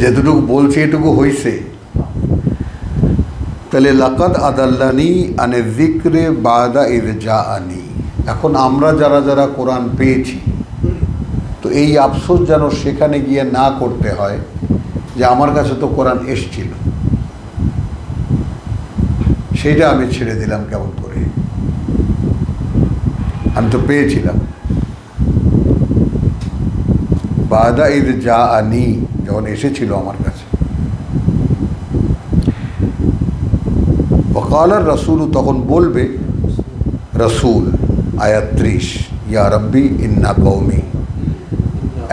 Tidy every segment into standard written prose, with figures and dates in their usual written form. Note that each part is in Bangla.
যেটুকু বলছি এটুকু হইছে। তাহলে লাকাদ আদাল্লানি আনে যিকরে বাদা ইয জাআনি। এখন আমরা যারা যারা কোরআন পেয়েছি, তো এই আফসোস যেন সেখানে গিয়ে না করতে হয় যে আমার কাছে তো কোরআন এসছিল, সেইটা আমি ছেড়ে দিলাম কেমন করে, আমি তো পেয়েছিলাম। বাদা ইয জাআনি, যখন এসেছিল আমার কাছে। ওয়াকালার রাসূল, তখন বলবে রসুল, আয়াত 30, ইয়া রব্বি ইন্না কওমি।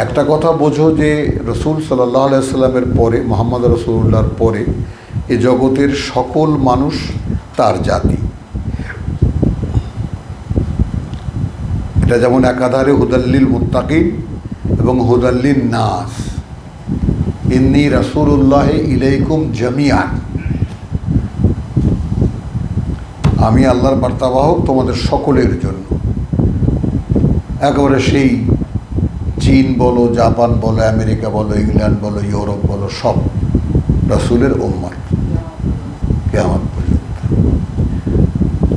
একটা কথা বোঝো যে রসুল সাল্লাল্লাহু আলাইহি সাল্লামের পরে, মুহাম্মদ রাসূলুল্লাহর পরে এ জগতের সকল মানুষ তার জাতি। এটা যেমন একাধারে হুদাল্লিল মুত্তাকিন এবং হুদাল্লিন নাস। ইন্নী রাসূলুল্লাহ ইলাইকুম জামিআন, আমি আল্লাহর বার্তাবাহক তোমাদের সকলের জন্য। একেবারে সেই চীন বলো, জাপান বলো, আমেরিকা বলো, ইংল্যান্ড বলো, ইউরোপ বলো, সব রাসূলের উম্মত কিয়ামত পর্যন্ত।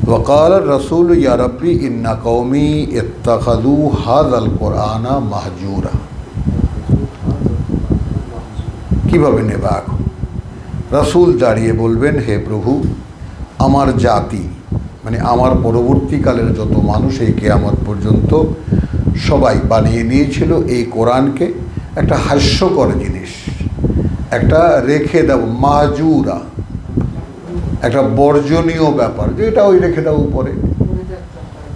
ওয়াকাল রাসূল ইয়া রব্বি ইন্না কওমি ইত্তাখাযু হাযাল কুরআনা মাহজুরা। কিভাবে নেবা এখন? রাসূল দাঁড়িয়ে বলবেন, হে প্রভু, আমার জাতি মানে আমার পরবর্তীকালের যত মানুষ এই কিয়ামত পর্যন্ত সবাই বানিয়ে নিয়েছিল এই কোরআনকে একটা হাস্যকর জিনিস, একটা রেখে দাও, মাহজুরা, একটা বর্জনীয় ব্যাপার, যে এটা ওই রেখে দাও উপরে,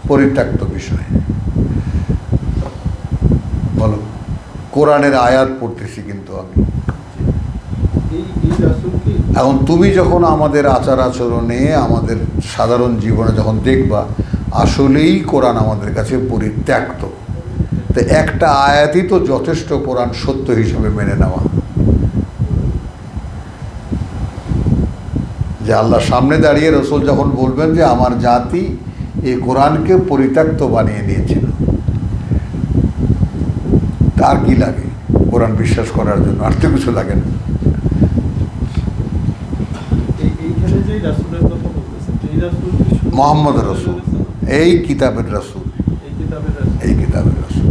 পরিত্যক্ত বিষয়। বলো, কোরআনের আয়াত পড়তেছি কিন্তু আমি। এখন তুমি যখন আমাদের আচার আচরণে, আমাদের সাধারণ জীবনে যখন দেখবা আসলেই কোরআন আমাদের কাছে পরিত্যক্ত, তো একটা আয়াতই তো যথেষ্ট কোরআন সত্য হিসেবে মেনে নেওয়া। যে আল্লাহ সামনে দাঁড়িয়ে রসুল যখন বলবেন যে আমার জাতি এই কোরআনকে পরিত্যক্ত বানিয়ে নিয়েছিল, তার কি লাগে কোরআন বিশ্বাস করার জন্য? আর তো কিছু লাগে না। মোহাম্মদ রসুল, এই কিতাবের রসুল, এই কিতাবের রসুল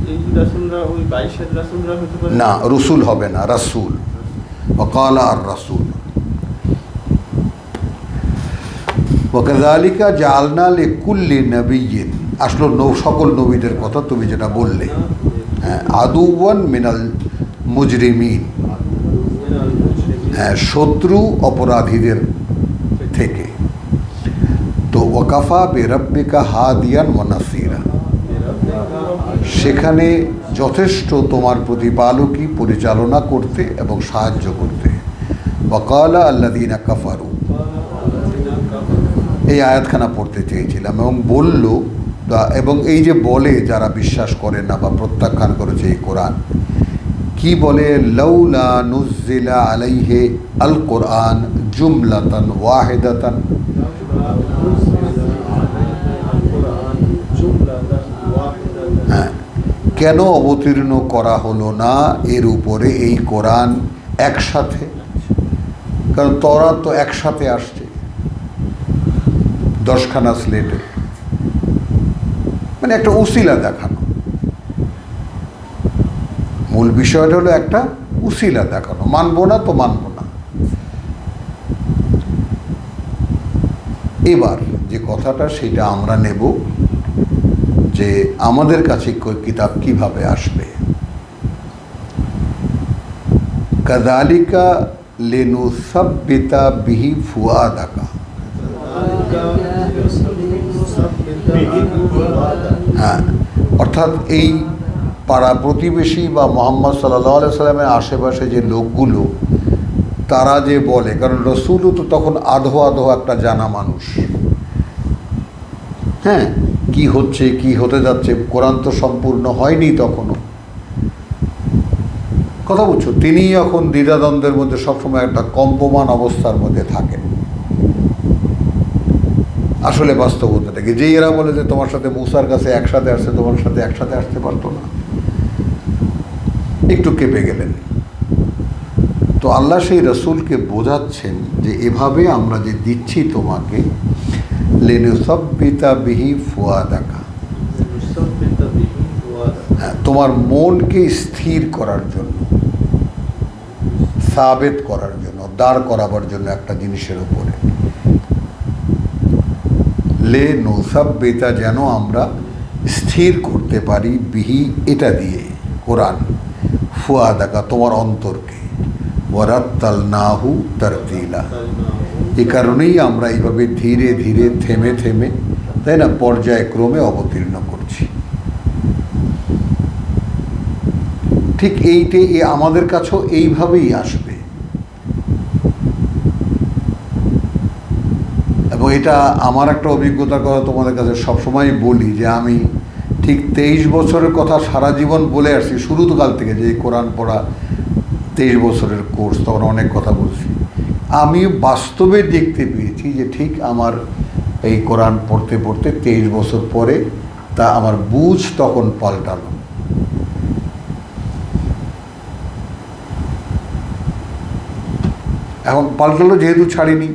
না, রসুল হবে না, রাসূল। ওয়াকালা আর রাসূল ওয়াকাযালিকা জাআলনা লিকুল্লি নাবিয়্যিন। আসলো সকল নবীদের কথা তুমি যেটা বললে, হ্যাঁ, আদুওয়ান মিনাল মুজরিমিন, হ্যাঁ, শত্রু অপরাধীদের থেকে। তো ওয়াকাফা বিরাব্বিকা হাদিয়ান ওয়া নাসীরা, সেখানে যথেষ্ট তোমার প্রতিপালকই পরিচালনা করতে এবং সাহায্য করতে। ওয়াকালা আল্লাযীনা কাফারু, এই আয়াতখানা পড়তে চেয়েছিলাম। এবং বলল, এবং এই যে বলে যারা বিশ্বাস করে না বা প্রত্যাখ্যান করেছে এই কোরআন, কি বলে? লাউলা নুজ্জিলা আলাইহি আল কোরআন জুমলাতান ওয়াহিদাতান, হ্যাঁ, কেন অবতীর্ণ করা হলো না এর উপরে এই কোরআন একসাথে? কারণ তওরাত তো একসাথে আসছে 10খানা স্লেটে, মানে একটা উসিলা দেখানো। মূল বিষয়টা হলো একটা উসিলা দেখানো, মানবো না তো মানবো না। এবার যে কথাটা সেটা আমরা নেব যে আমাদের কাছে কিতাব কিভাবে আসবে। কাযালিকা লিনুসাব্বিতা বিহি ফুআদাকা, হ্যাঁ, অর্থাৎ এই পাড়া প্রতিবেশী বা মুহাম্মদ সাল্লাল্লাহু আলাইহি সাল্লামের আশেপাশে যে লোকগুলো, তারা যে বলে, কারণ রসুলও তো তখন আধো আধো একটা জানা মানুষ, হ্যাঁ, কি হচ্ছে কি হতে যাচ্ছে, কোরআন তো সম্পূর্ণ হয়নি তখনও। কথা বুঝছো? তিনি এখন দ্বিধাদ্বন্দ্বের মধ্যে সবসময় একটা কম্পমান অবস্থার মধ্যে থাকেন। আসলে বাস্তবতাটা কি, যে এরা বলে যে তোমার সাথে মুসার কাছে একসাথে আসছে, তোমার সাথে একসাথে আসতে পারতো না, একটু কেঁপে গেলেন। তো আল্লাহ সেই রসুলকে বোঝাচ্ছেন যে এভাবে আমরা যে দিচ্ছি তোমাকে, লিনুসাব্বিতা বিহি ফুয়াদাকা, হ্যাঁ, তোমার মনকে স্থির করার জন্য, সাবেত করার জন্য, দাঁড় করাবার জন্য একটা জিনিসের উপরে। লিনুসাব্বিতা, যেন আমরা স্থির করতে পারি, বিহি এটা দিয়ে, কোরআন, ফুয়াদাকা তোমার অন্তরকে, ওয়ারাত্তালনাহু তারতিলা, এ কারণেই আমরা এইভাবে ধীরে ধীরে থেমে থেমে, তাই না, পর্যায়ক্রমে অবতীর্ণ করছি। ঠিক এইটাই আমাদের কাছেও এইভাবেই আসবে। এবং এটা আমার একটা অভিজ্ঞতার কথা তোমাদের কাছে সবসময় বলি, যে আমি ঠিক 23 বছরের কথা সারা জীবন বলে আসছি, শুরুকাল থেকে, যে কোরআন পড়া 23 বছরের কোর্স, তখন অনেক কথা বলছি। আমি বাস্তবে দেখতে পেয়েছি যে ঠিক আমার এই কোরআন পড়তে পড়তে 23 বছর পরে তা আমার বুঝ তখন পাল্টালো। এখন পাল্টালো যেহেতু ছাড়িনি।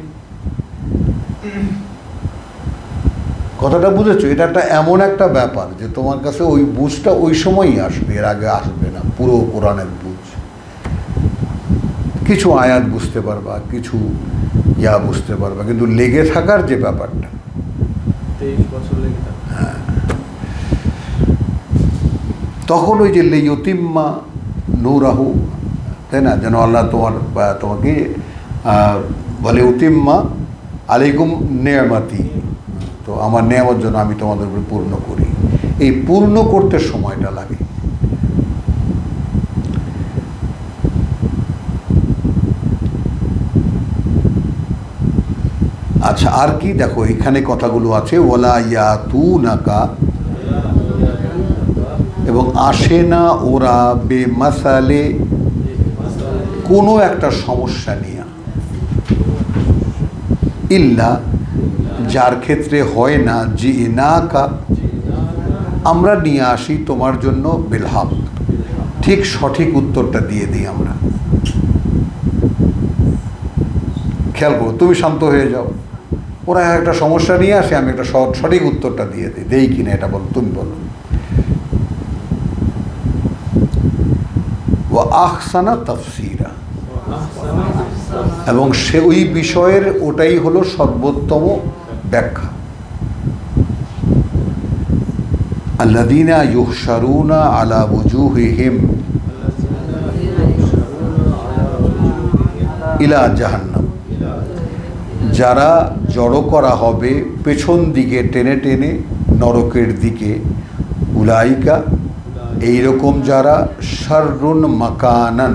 কথাটা বুঝেছো? এটা একটা এমন একটা ব্যাপার যে তোমার কাছে ওই বুঝটা ওই সময়ই আসবে, এর আগে আসবে না। পুরো কোরআনের বুঝ, কিছু আয়াত বুঝতে পারবা, কিছু বুঝতে পারবা, কিন্তু লেগে থাকার যে ব্যাপারটা, 23 বছর লেগে থাকা, হ্যাঁ, তখন ওই যে লিইউতিম্মা নূরাহু, তাই না, যেন আল্লাহ তোমাকে বলে উতিম্মা আলাইকুম নেয়ামাতি, তো আমার নেয়ামত যেন আমি তোমাদের উপরে পূর্ণ করি। এই পূর্ণ করতে সময়টা লাগে। আচ্ছা, আর কি দেখো এখানে কথাগুলো আছে, ওয়ালা ইয়াতুনাকা, এবং আসে না ওরা বেমাসালে, কোনো একটা সমস্যা নিয়ে, ইল্লা, যার ক্ষেত্রে হয় না, জিনাকা, আমরা নিয়ে আসি তোমার জন্য, বিল হক, ঠিক সঠিক উত্তরটা দিয়ে দিই আমরা। খেয়াল করো, তুমি শান্ত হয়ে যাও, ওরা একটা সমস্যা নিয়ে আসে, আমি একটা সঠিক উত্তরটা দিয়ে দিই, দেই কিনা এটা বলো, তুমি বলো। ও আহসানা তাফসিরা, এবং সে ওই বিষয়ের ওটাই হলো সর্বোত্তম ব্যাখ্যা। আল্লাযীনা ইউহশারুনা আলা ওয়ুজুহিহিম ইলা জাহান্নাম, যারা জড়ো করা হবে পেছন দিকে টেনে টেনে নরকের দিকে, উলাইকা, এইরকম যারা, শাররুন মাকানান,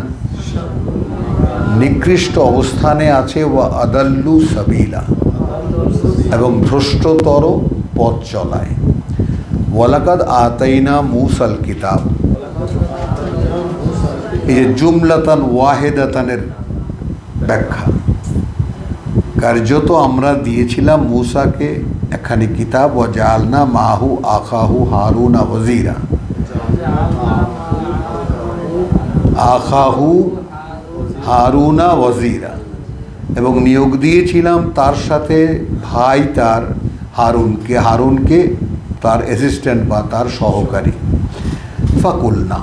নিকৃষ্ট অবস্থানে আছে, ওয়া আদাল্লু সাবিলা, এবং ভ্রষ্টতর পথ চলায়। ওয়ালাকাদ আতাইনা মূসাল কিতাব, এই যে জুমলাতান ওয়াহেদাতানের ব্যাখ্যা, কার্যত আমরা দিয়েছিলাম মূসাকে একখানি কিতাব, ওয়া জাআলনা মাহু আখাহু হারুনা ওয়াজিরা, আখাহু হারুনা ওয়াজিরা, এবং নিয়োগ দিয়েছিলাম তার সাথে ভাই তার হারুনকে তার অ্যাসিস্ট্যান্ট বা তার সহকারী। ফাকুলনা,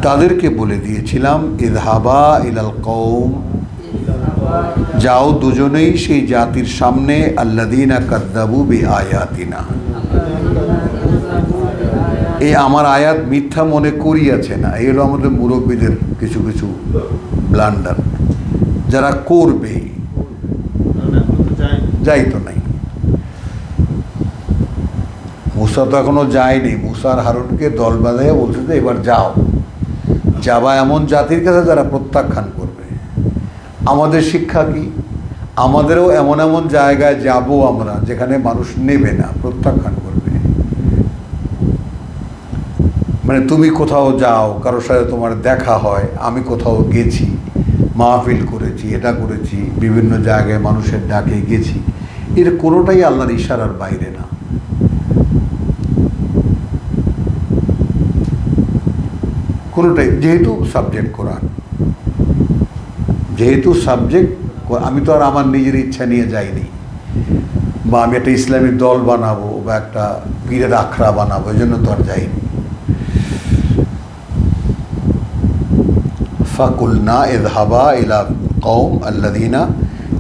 তাদেরকে বলে দিয়েছিলাম, ইযহাবা ইলাল কওম, যাও দুজনেই সেই জাতির সামনে, আল্লাযীনা কাযযাবু বিআয়াতিনা, এই আমার আয়াত মিথ্যা মনে করিয়াছে না। এই হলো আমাদের মুরব্বীদের কিছু কিছু ব্লান্ডার, যারা করবে, যাই তো নাই। মূসা তো এখনো যায়নি, মূসার হারুনকে দল বাঁধাইয়া বলছে যে এবার যাবা এমন জাতির কাছে যারা প্রত্যাখ্যান করবে। আমাদের শিক্ষা কি? আমাদেরও এমন এমন জায়গায় যাব আমরা, যেখানে মানুষ নেবে না, প্রত্যাখ্যান করবে। মানে তুমি কোথাও যাও, কারোর সাথে তোমার দেখা হয়, আমি কোথাও গেছি, মাহফিল করেছি, এটা করেছি, বিভিন্ন জায়গায় মানুষের ডাকে গেছি, এর কোনোটাই আল্লাহর ইশারার বাইরে না। কোনোটাই, যেহেতু সাবজেক্ট কোরআন। যেহেতু সাবজেক্ট, আমি তো আর আমার নিজের ইচ্ছা নিয়ে যাইনি, বা আমি একটা ইসলামিক দল বানাবো বা একটা পীরের আখড়া বানাবো, এই জন্য তো আর যাইনি। ফাকুলনা ইযহাবা ইলা কওম আল্লাযীনা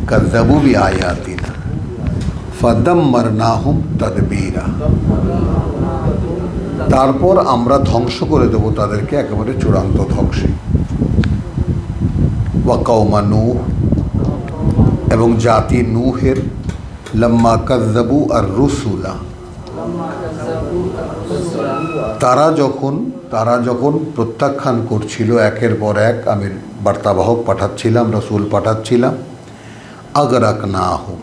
কাযযাবু বিআয়াতিনা ফাদাম্মারনাহুম তাদবীরা। তারপর আমরা ধ্বংস করে দেব তাদেরকে একেবারে চূড়ান্ত ধ্বংসে। ওয়া কওমা নূহ, এবং জাতি নূহের, লাম্মা কাযযাবু আর রুসুলা, তারা যখন প্রত্যাখ্যান করছিল একের পর এক, আমি বার্তাবাহক পাঠাচ্ছিলাম, রসুল পাঠাচ্ছিলাম, আগরাকনাহুম,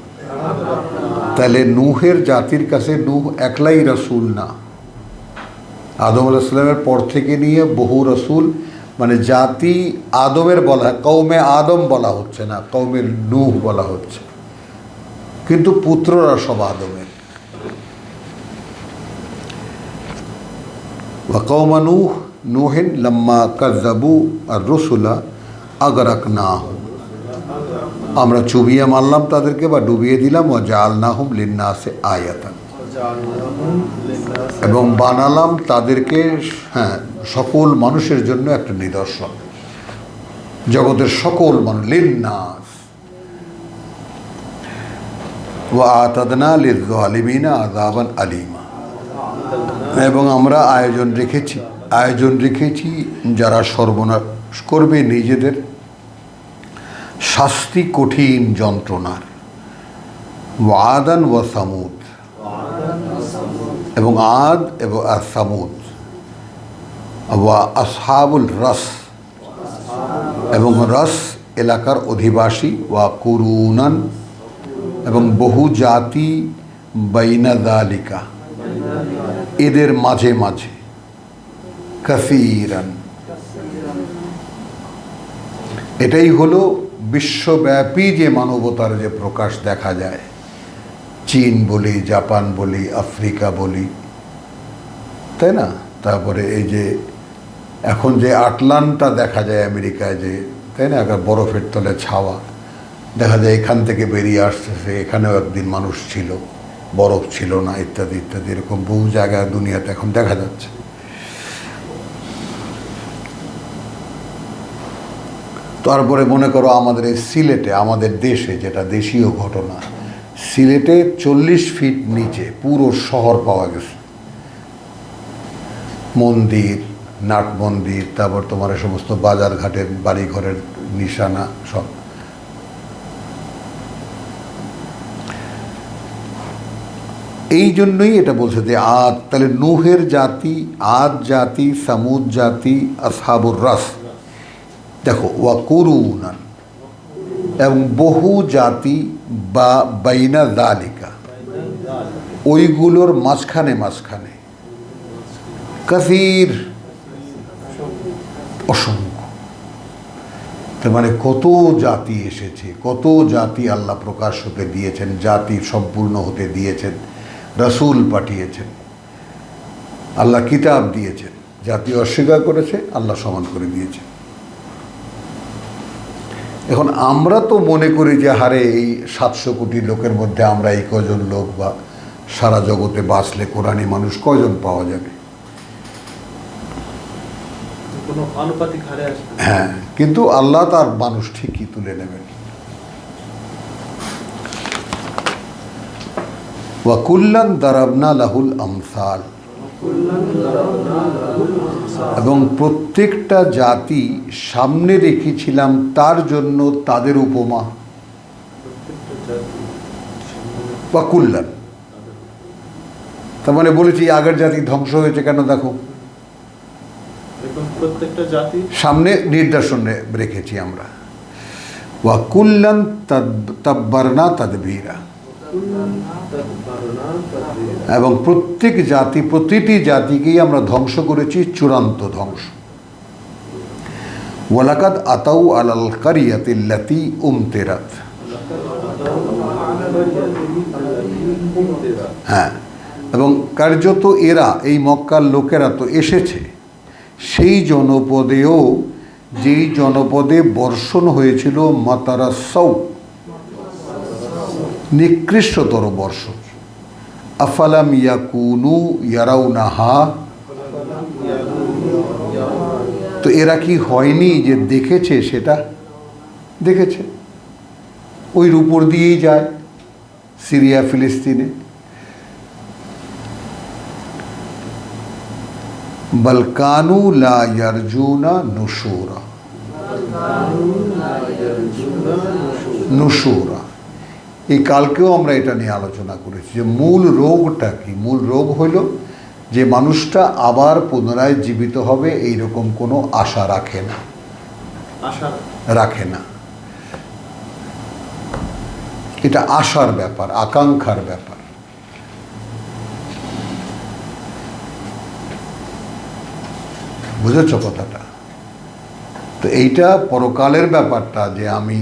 তাহলে নূহের জাতির কাছে নূহ একলাই রসুল না, আদম আলাইহিস সালামের পর থেকে নিয়ে বহু রসুল, মানে জাতি আদমের বলা, কওমে আদম বলা হচ্ছে না, কওমে নূহ বলা হচ্ছে, কিন্তু পুত্ররা সব আদমের। ওয়া কওমা নূহিন লাম্মা কাযযাবু আর রুসুলা আগরাকনাহুম, আমরা চুবিয়ে মারলাম তাদেরকে বা ডুবিয়ে দিলাম। ওয়া জাআলনাহুম লিন্নাসি আয়াতান, এবং বানালাম তাদেরকে, হ্যাঁ, সকল মানুষের জন্য একটা নিদর্শন, জগতের সকল মানুষ, লিন্নাস। ওয়া আতাদনা লিয-যালিমিনা আযাবান আলীমা, এবং আমরা আয়োজন রেখেছি যারা সর্বনাশ করবে নিজেদের, শাস্তি কঠিন যন্ত্রণার। ওয়া আদান ওয়া সামুদ, এবং আদ এবং সামুদ। ওয়া আসহাবুল রাস, এবং রাস এলাকার অধিবাসী। ওয়া কুরুনান, এবং বহু জাতি, বাইনা যালিকা, এদের মাঝে মাঝে, কাসীরান, এটাই হলো বিশ্বব্যাপী যে মানবতার যে প্রকাশ দেখা যায়, চীন বলি, জাপান বলি, আফ্রিকা বলি, তাই না? তারপরে এই যে এখন যে আটলান্টা দেখা যায় আমেরিকায়, যে, তাই না, একটা বরফের তলে ছাওয়া দেখা যায়, এখান থেকে বেরিয়ে আসতেছে, এখানেও একদিন মানুষ ছিল, বরফ ছিল না, ইত্যাদি ইত্যাদি, এরকম বহু জায়গায় দুনিয়াতে এখন দেখা যাচ্ছে। তারপরে মনে করো আমাদের এই সিলেটে, আমাদের দেশে, যেটা দেশীয় ঘটনা, সিলেটে 40 ফিট নিচে পুরো শহর পাওয়া গেছে, মন্দির, নাট মন্দির, তারপর তোমার সমস্ত বাজার ঘাটের বাড়িঘরের নিশানা সব। এই জন্যই এটা বলছে যে আদ, তাহলে নূহের জাতি, আদ জাতি, সামুদ জাতি, আসহাবুর রাস, দেখো, ওয়া কুরুনান, এবং বহু জাতি, বা বাইনা যালিকা, ওইগুলোর মাঝখানে মাঝখানে, কাসীর, অসংখ্য। তার মানে কত জাতি এসেছে, কত জাতি আল্লাহ প্রকাশ হতে দিয়েছেন, জাতি সম্পূর্ণ হতে দিয়েছেন, রাসূল পাঠিয়েছেন, আল্লাহ কিতাব দিয়েছেন, জাতি অস্বীকার করেছে, আল্লাহ সমান করে দিয়েছেন। এখন আমরা তো মনে করি যে হারে এই 700 কোটি লোকের মধ্যে আমরা এই কজন লোক, বা সারা জগতে বাঁচলে কোরআনী মানুষ কয়জন পাওয়া যাবে? হ্যাঁ, কিন্তু আল্লাহ তার মানুষ ঠিকই তুলে নেবেন। ওয়া কুল্লান দারাবনা লাহুল আমসাল, এবং প্রত্যেকটা জাতি সামনে রেখেছিলাম তার জন্য তাদের উপমা। বা কুল্লান, তার মানে বলেছি আগের জাতি ধ্বংস হয়েছে কেন, দেখো, প্রত্যেকটা জাতি সামনে নিদর্শন রেখেছি আমরা। ওয়া কুল্লান তাব্বারনা তাদবীরা, এবং প্রত্যেক জাতি, প্রতিটি জাতিকেই আমরা ধ্বংস করেছি চূড়ান্ত ধ্বংস। ওয়ালাকাদ আতাউ আলাল কারিয়াতিল্লাতী উমতিরাত, হ্যাঁ, এবং কার্যত এরা, এই মক্কার লোকেরা তো এসেছে সেই জনপদেও যেই জনপদে বর্ষণ হয়েছিল মাতারাসৌ, নিকৃষ্টতর বর্ষণ। আফালাম ইয়াকুনু ইয়ারাউনাহা, তো এরা কি হয়নি যে দেখেছে? সেটা দেখেছে, ওই উপর দিয়েই যায় সিরিয়া ফিলিস্তিনে। বলকানু লা ইয়ারজুনা নুশুরা, নুশুরা। এই কালকেও আমরা এটা নিয়ে আলোচনা করেছি যে মূল রোগটা কি। মূল রোগ হইল যে মানুষটা আবার পুনরায় জীবিত হবে এইরকম কোনো আশা রাখে না, রাখে না। এটা আশার ব্যাপার, আকাঙ্ক্ষার ব্যাপার। বুঝেছ কথাটা? তো এইটা পরকালের ব্যাপারটা, যে আমি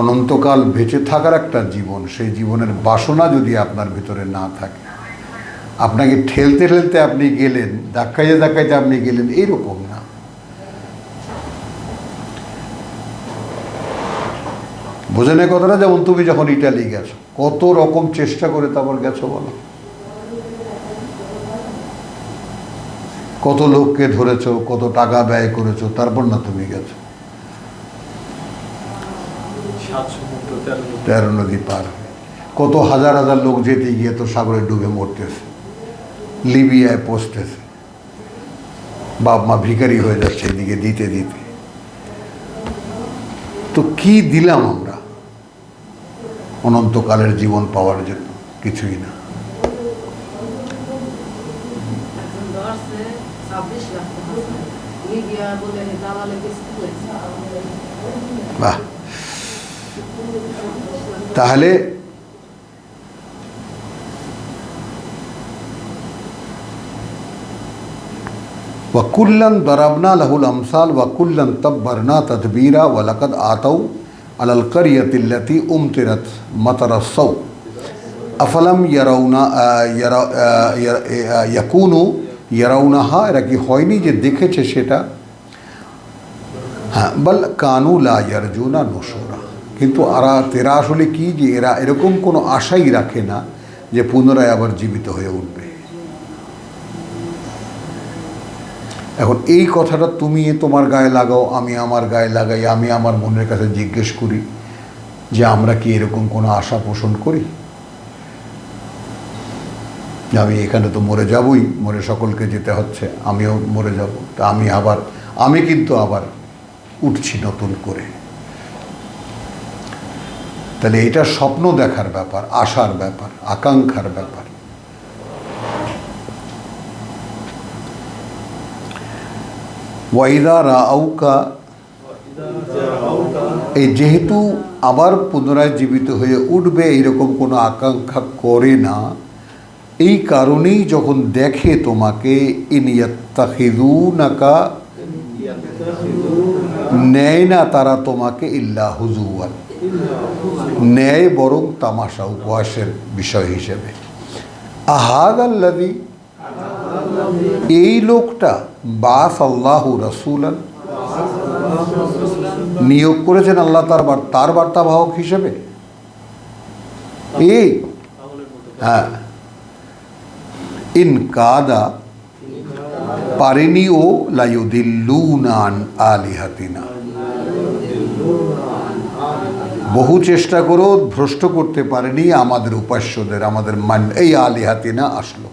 অনন্তকাল বেঁচে থাকার একটা জীবন, সেই জীবনের বাসনা যদি আপনার ভিতরে না থাকে, আপনাকে ঠেলতে ঠেলতে আপনি গেলেন, ধাক্কাইতে ধাক্কাইতে আপনি গেলেন, এইরকম না। বোঝেন এই কথাটা? যেমন তুমি যখন ইটালি গেছো, কত রকম চেষ্টা করে তারপর গেছো বলো? কত লোককে ধরেছো, কত টাকা ব্যয় করেছো, তারপর না তুমি গেছো। 13 নদী পার, কত হাজার হাজার লোক যেতে গিয়ে তো সাগরে ডুবে মরতেছে, লিবিয়ায় পৌঁছতেছে, বাপ মা ভিখারি হয়ে যাচ্ছে এদিকে দিতে দিতে। তো কি দিলাম আমরা অনন্তকালের জীবন পাওয়ার জন্য? কিছুই না। বাহ, তাহলে ওয়াকুল্লান দরাবনা লাহুল আমসাল ওয়াকুল্লান তাব্বারনা তাদবীরা ওয়ালাকাদ আতাউ আলাল কারিয়াতিল্লাতি উমতিরাত মাতারাসৌ আফালাম ইয়ারাউনা ইয়াকুনু ইয়ারাউনাহা, এরা কি হয়নি যে দেখেছে সেটা? হ্যাঁ, বল কানু লা ইয়ারজুনা নুশুরা, কিন্তু এরা আসলে কি, যে এরা এরকম কোনো আশাই রাখে না যে পুনরায় আবার জীবিত হয়ে উঠবে। এখন এই কথাটা তুমি তোমার গায়ে লাগাও, আমি আমার গায়ে লাগাই, আমি আমার মনের কাছে জিজ্ঞেস করি যে আমরা কি এরকম কোনো আশা পোষণ করি যে আমি এখানে তো মরে যাবই, মরে সকলকে যেতে হচ্ছে, আমিও মরে যাব, তা আমি কিন্তু আবার উঠছি নতুন করে। তাহলে এটা স্বপ্ন দেখার ব্যাপার, আশার ব্যাপার, আকাঙ্ক্ষার ব্যাপার। ওয়াইদা রাআউকা, এই যেহেতু আবার পুনরায় জীবিত হয়ে উঠবে এইরকম কোনো আকাঙ্ক্ষা করে না, এই কারণেই যখন দেখে তোমাকে, ইনিয়াত্তাখিযুনাকা, নেয় না তারা তোমাকে ইল্লা হুজুয়ান, নেয় বরং তামাশা, উপহাসের বিষয় হিসেবে। আহাদাল্লাযী, এই লোকটা, বাস আল্লাহু রাসূলান, নিয়োগ করেছেন আল্লাহ তার বার্তাবাহক হিসেবে। এই হ্যাঁ, ইন কাদা, পারেনি ও লায়ুদিল্লুনা আন আলিহাতিনা, বহু চেষ্টা করেও ভ্রষ্ট করতে পারেনি আমাদের উপাস্যদের, আমাদের এই আলিহাতিনা আসলো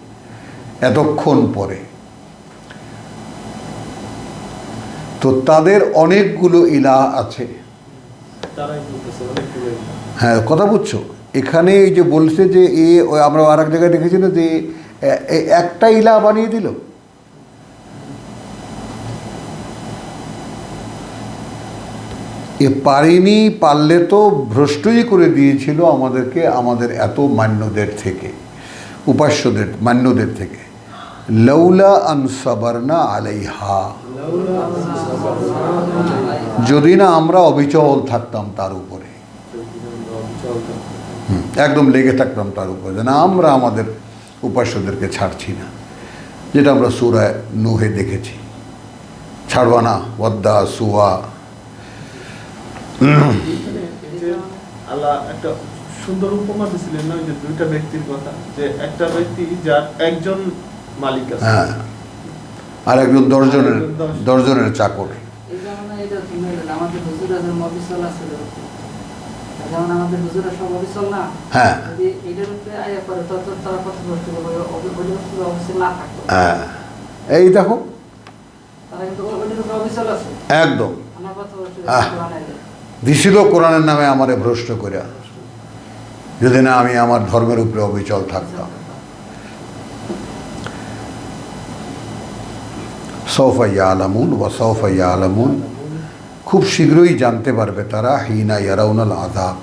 এতক্ষণ পরে। তো তাদের অনেকগুলো ইলাহ আছে। হ্যাঁ, কথা বুঝছো? এখানে এই যে বলছে যে আমরা আর এক জায়গায় দেখেছি না যে একটা ইলাহ বানিয়ে দিল। পারেনি, পারলে তো ভ্রষ্টই করে দিয়েছিল আমাদেরকে, আমাদের এত মান্যদের থেকে, উপাস্যদের মান্যদের থেকে। লাউলা আন সাবারনা আলাইহা, যদি না আমরা অবিচল থাকতাম তার উপরে, একদম লেগে থাকতাম তার উপরে, যে না আমরা আমাদের উপাস্যদেরকে ছাড়ছি না, যেটা আমরা সূরা নূহে দেখেছি। ছাড়বা না, ওয়াদ্দা সুয়া। এখানে এই যে আল্লাহ একটা সুন্দর উপমা দিয়েছিলেন না, ওই যে দুইটা ব্যক্তির কথা, যে একটা ব্যক্তি যার একজন মালিক আছে, হ্যাঁ, আর একজন দশজনের চাকর। এই যেমন এটা তুমি আমাদের হুজুরের মবিসল আছে, যেমন আমাদের হুজুরের সব মবিসল না, হ্যাঁ যদি এটার উপরে আয়া করে তত তারা ক্ষতিগ্রস্ত হবে, অবশ্যই না থাকতো। হ্যাঁ, এই দেখো তারা কিন্তু ওইটার উপরে অবিচল আছে। একদম আমার কথা হচ্ছে আহ। দিছিল কোরআনের নামে আমারে ভ্রষ্ট করিয়া, যদি না আমি আমার ধর্মের উপরে অবিচল থাকতাম। সৌফা ইয়ালামুন ওয়া সৌফা ইয়ালামুন, খুব শীঘ্রই জানতে পারবে তারা, হিনা ইয়ারাউনাল আযাব,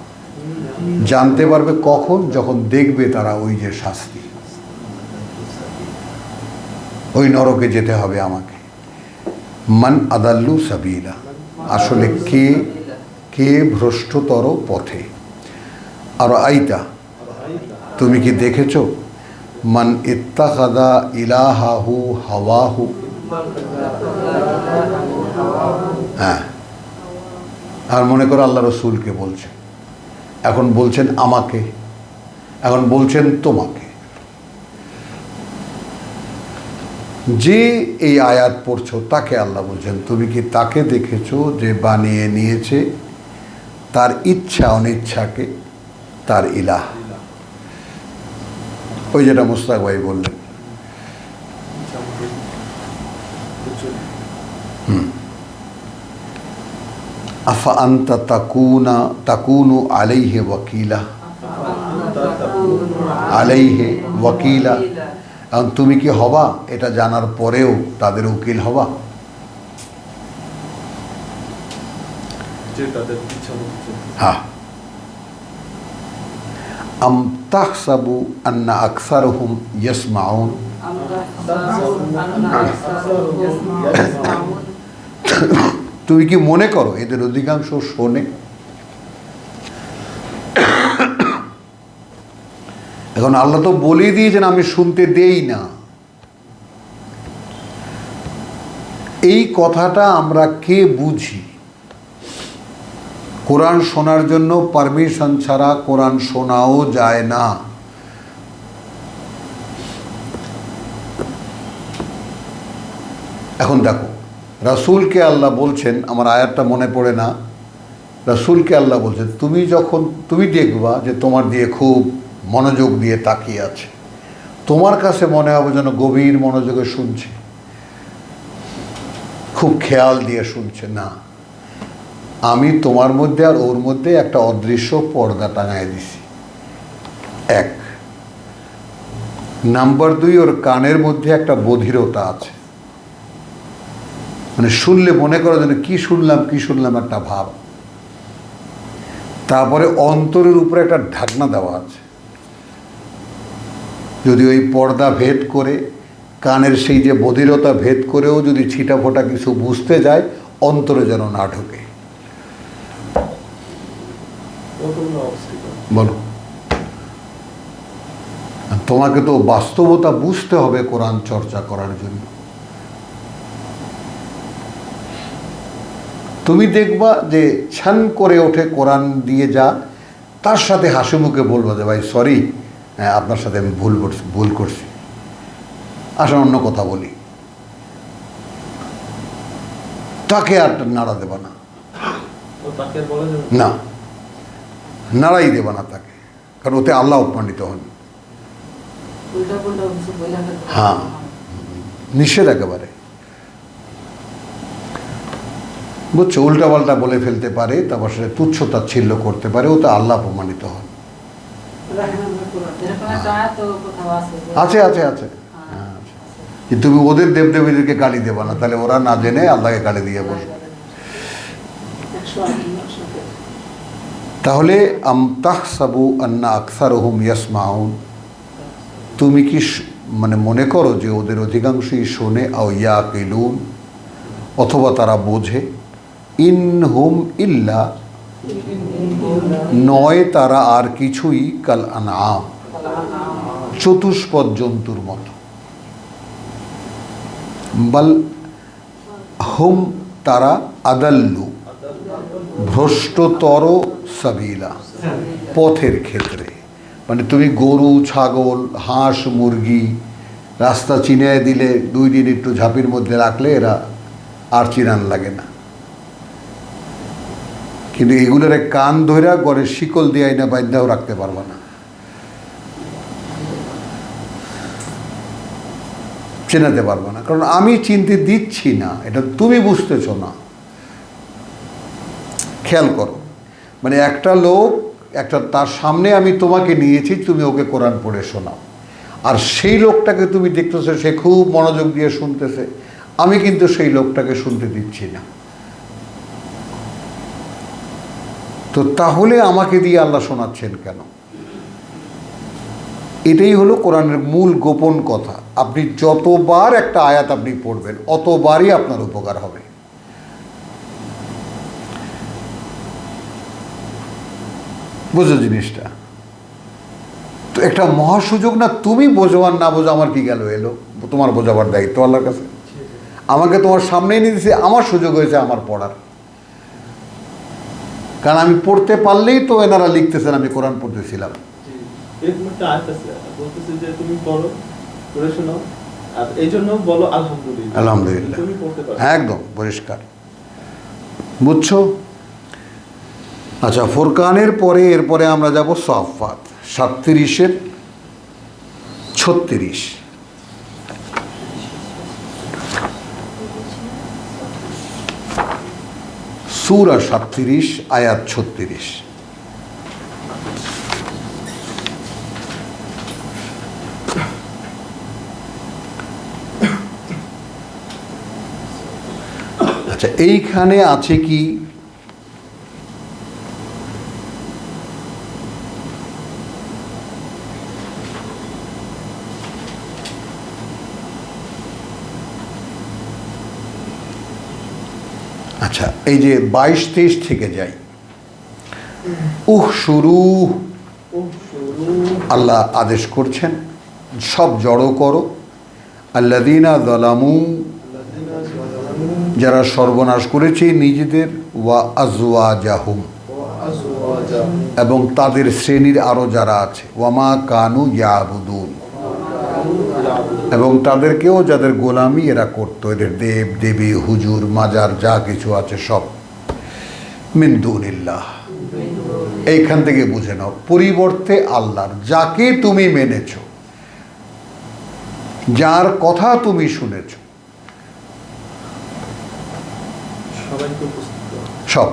জানতে পারবে কখন, যখন দেখবে তারা ওই যে শাস্তি, ওই নরকে যেতে হবে আমাকে। মান আদাল্লু সাবিলা, আসলে কে কে ভ্রষ্টতর পথে। আর আইতা, তুমি কি দেখেছো, মান ইত্তাখাযা ইলাহাহু হাওয়াহু, হ্যাঁ, আর মনে করো আল্লাহ রসুলকে বলছে, এখন বলছেন আমাকে, এখন বলছেন তোমাকে। যে এই আয়াত পড়ছো তাকে আল্লাহ বলছেন, তুমি কি তাকে দেখেছো যে বানিয়ে নিয়েছে তার ইচ্ছা অনিচ্ছাকে তার ইলাহ। ওই যেটা মুস্তাক ভাই বললেন। আফা আনতা তাকুনু আলাইহি ওয়াকিলা, আলাইহি ওয়াকিলা, এখন তুমি কি হবা এটা জানার পরেও তাদের উকিল হবা? হ্যাঁ। আম তাহসাবু আন্না আকসারহুম ইয়াসমাউন, তুমি কি মনে করো এদের অধিকাংশ শোনে? এখন আল্লাহ তো বলেই দিয়েছেন আমি শুনতে দেই না। এই কথাটা আমরা কে বুঝি? কোরআন শোনার জন্য পারমিশন ছাড়া কোরআন শোনাও যায় না। এখন দেখো, রাসূলকে আল্লাহ বলছেন, আমার আয়াতটা মনে পড়ে না, রাসূলকে আল্লাহ বলছেন তুমি দেখবা যে তোমার দিয়ে খুব মনোযোগ দিয়ে তাকিয়ে আছে, তোমার কাছে মনে হবে যেন গভীর মনোযোগে শুনছে, খুব খেয়াল দিয়ে শুনছে। না, আমি তোমার মধ্যে আর ওর মধ্যে একটা অদৃশ্য পর্দা টাঙায় দিছি, এক নাম্বার। দুই, ওর কানের মধ্যে একটা বধিরতা আছে, মানে শুনলে মনে করো যেন কি শুনলাম একটা ভাব। তারপরে অন্তরের উপরে একটা ঢাকনা দেওয়া আছে, যদি ওই পর্দা ভেদ করে, কানের সেই যে বধিরতা ভেদ করেও যদি ছিটা ফোটা কিছু বুঝতে যায়, অন্তরে যেন না ঢোকে। বলো, তোমাকে তো বাস্তবতা বুঝতে হবে কোরআন চর্চা করার জন্য। তুমি দেখবা যে ছান করে ওঠে কোরআন দিয়ে যা, তার সাথে হাসি মুখে বলবো যে ভাই সরি, আপনার সাথে আমি ভুল করছি, আসলে অন্য কথা বলি। তাকে আর নাড়া দেবা না, না নাড়াই দেবা না তাকে, কারণ ওতে আল্লাহ অপমানিত হন। হ্যাঁ, নিষেধ একেবারে। বুঝছো, উল্টাপাল্টা বলে ফেলতে পারে, তারপর সেটা তুচ্ছ তাচ্ছিল্য করতে পারে, ওতে আল্লাহ অপমানিত হন। আছে আছে আছে, তুমি ওদের দেবদেবীদেরকে গালি দেবা না, তাহলে ওরা না জেনে আল্লাহকে গালি দিয়ে বসবে। তাহলে আম তাহসাবু আন্না আকসারহুম ইয়াসমাউন, তুমি কি মানে মনে করো যে ওদের অধিকাংশই শোনে, আও ইয়াকিলুন, অথবা তারা বোঝে, ইন হুম ইল্লা, নয় তারা আর কিছুই, কাল আনআম, চতুষ্পদ জন্তুর মতো, বাল হুম তারা আদাল্লু ভ্রষ্টতর সাবিলা পথের ক্ষেত্রে, মানে তুমি গরু ছাগল হাঁস মুরগি রাস্তা চিনিয়ে দিলে 2 দিন একটু ঝাঁপির মধ্যে রাখলে এরা আর চিনান লাগে না, কিন্তু এগুলোর কান ধইরা গড়ে শিকল দিয়ে না বাইন্ধাও রাখতে পারবে না, চেনাতে পারবে না, কারণ আমি চিনতে দিচ্ছি না, এটা তুমি বুঝতেছ না। খেয়াল করো, মানে একটা লোক তার সামনে আমি তোমাকে নিয়েছি, তুমি ওকে কোরআন পড়ে শোনাও, আর সেই লোকটাকে তুমি দেখতেছো সে খুব মনোযোগ দিয়ে শুনতেছে, আমি কিন্তু সেই লোকটাকে শুনতে দিচ্ছি না। তো তাহলে আমাকে দিয়ে আল্লাহ শোনাচ্ছেন কেন? এটাই হলো কোরআনের মূল গোপন কথা। আপনি যতবার একটা আয়াত আপনি পড়বেন অতবারই আপনার উপকার হবে। বুঝো জিনিসটা? তো একটা মহা সুযোগ না, তুমি বোঝো আর না বোঝো আমার কি গেল, এলো তোমার বোঝাবার দায়িত্ব আল্লাহর কাছে। আমাকে তোমার সামনেই নিয়ে দিয়েছে, আমার সুযোগ হয়েছে আমার পড়ার, কারণ আমি পড়তে পারলেই তো এনারা লিখতেছেন আমি কোরআন পড়তেছিলাম। এরকম একটা আয়াত আছে, বলতেছে যে তুমি পড়ো, পড়ে শোনাও, আর এই জন্য বলো আলহামদুলিল্লাহ। আলহামদুলিল্লাহ, তুমি পড়তে পারো, একদম পরিষ্কার। বুঝছো? আচ্ছা, ফুরকানের পরে এরপরে আমরা যাব সাফফাত 37-এর 36। সূরা 37 আয়াত 36। আচ্ছা, এইখানে আছে কি আচ্ছা, এই যে 22-23 থেকে যাই। শুরু আল্লাহ আদেশ করছেন সব জড়ো করো, আল্লাযীনা যালামু যারা সর্বনাশ করেছে নিজেদের, ওয়া আজওয়াজাহুম এবং তাদের শ্রেণীর আরও যারা আছে, ওয়ামা কানু ইয়াবুদুন এবং তাদেরকেও যাদের গোলামি এরা করতো, এদের দেব দেবী হুজুর মাজার যা কিছু আছে সব, মিন দুনিল্লাহ। এইখান থেকে বুঝে নাও পরিবর্তে আল্লাহর যাকে তুমি মেনেছ, যার কথা তুমি শুনেছ, সব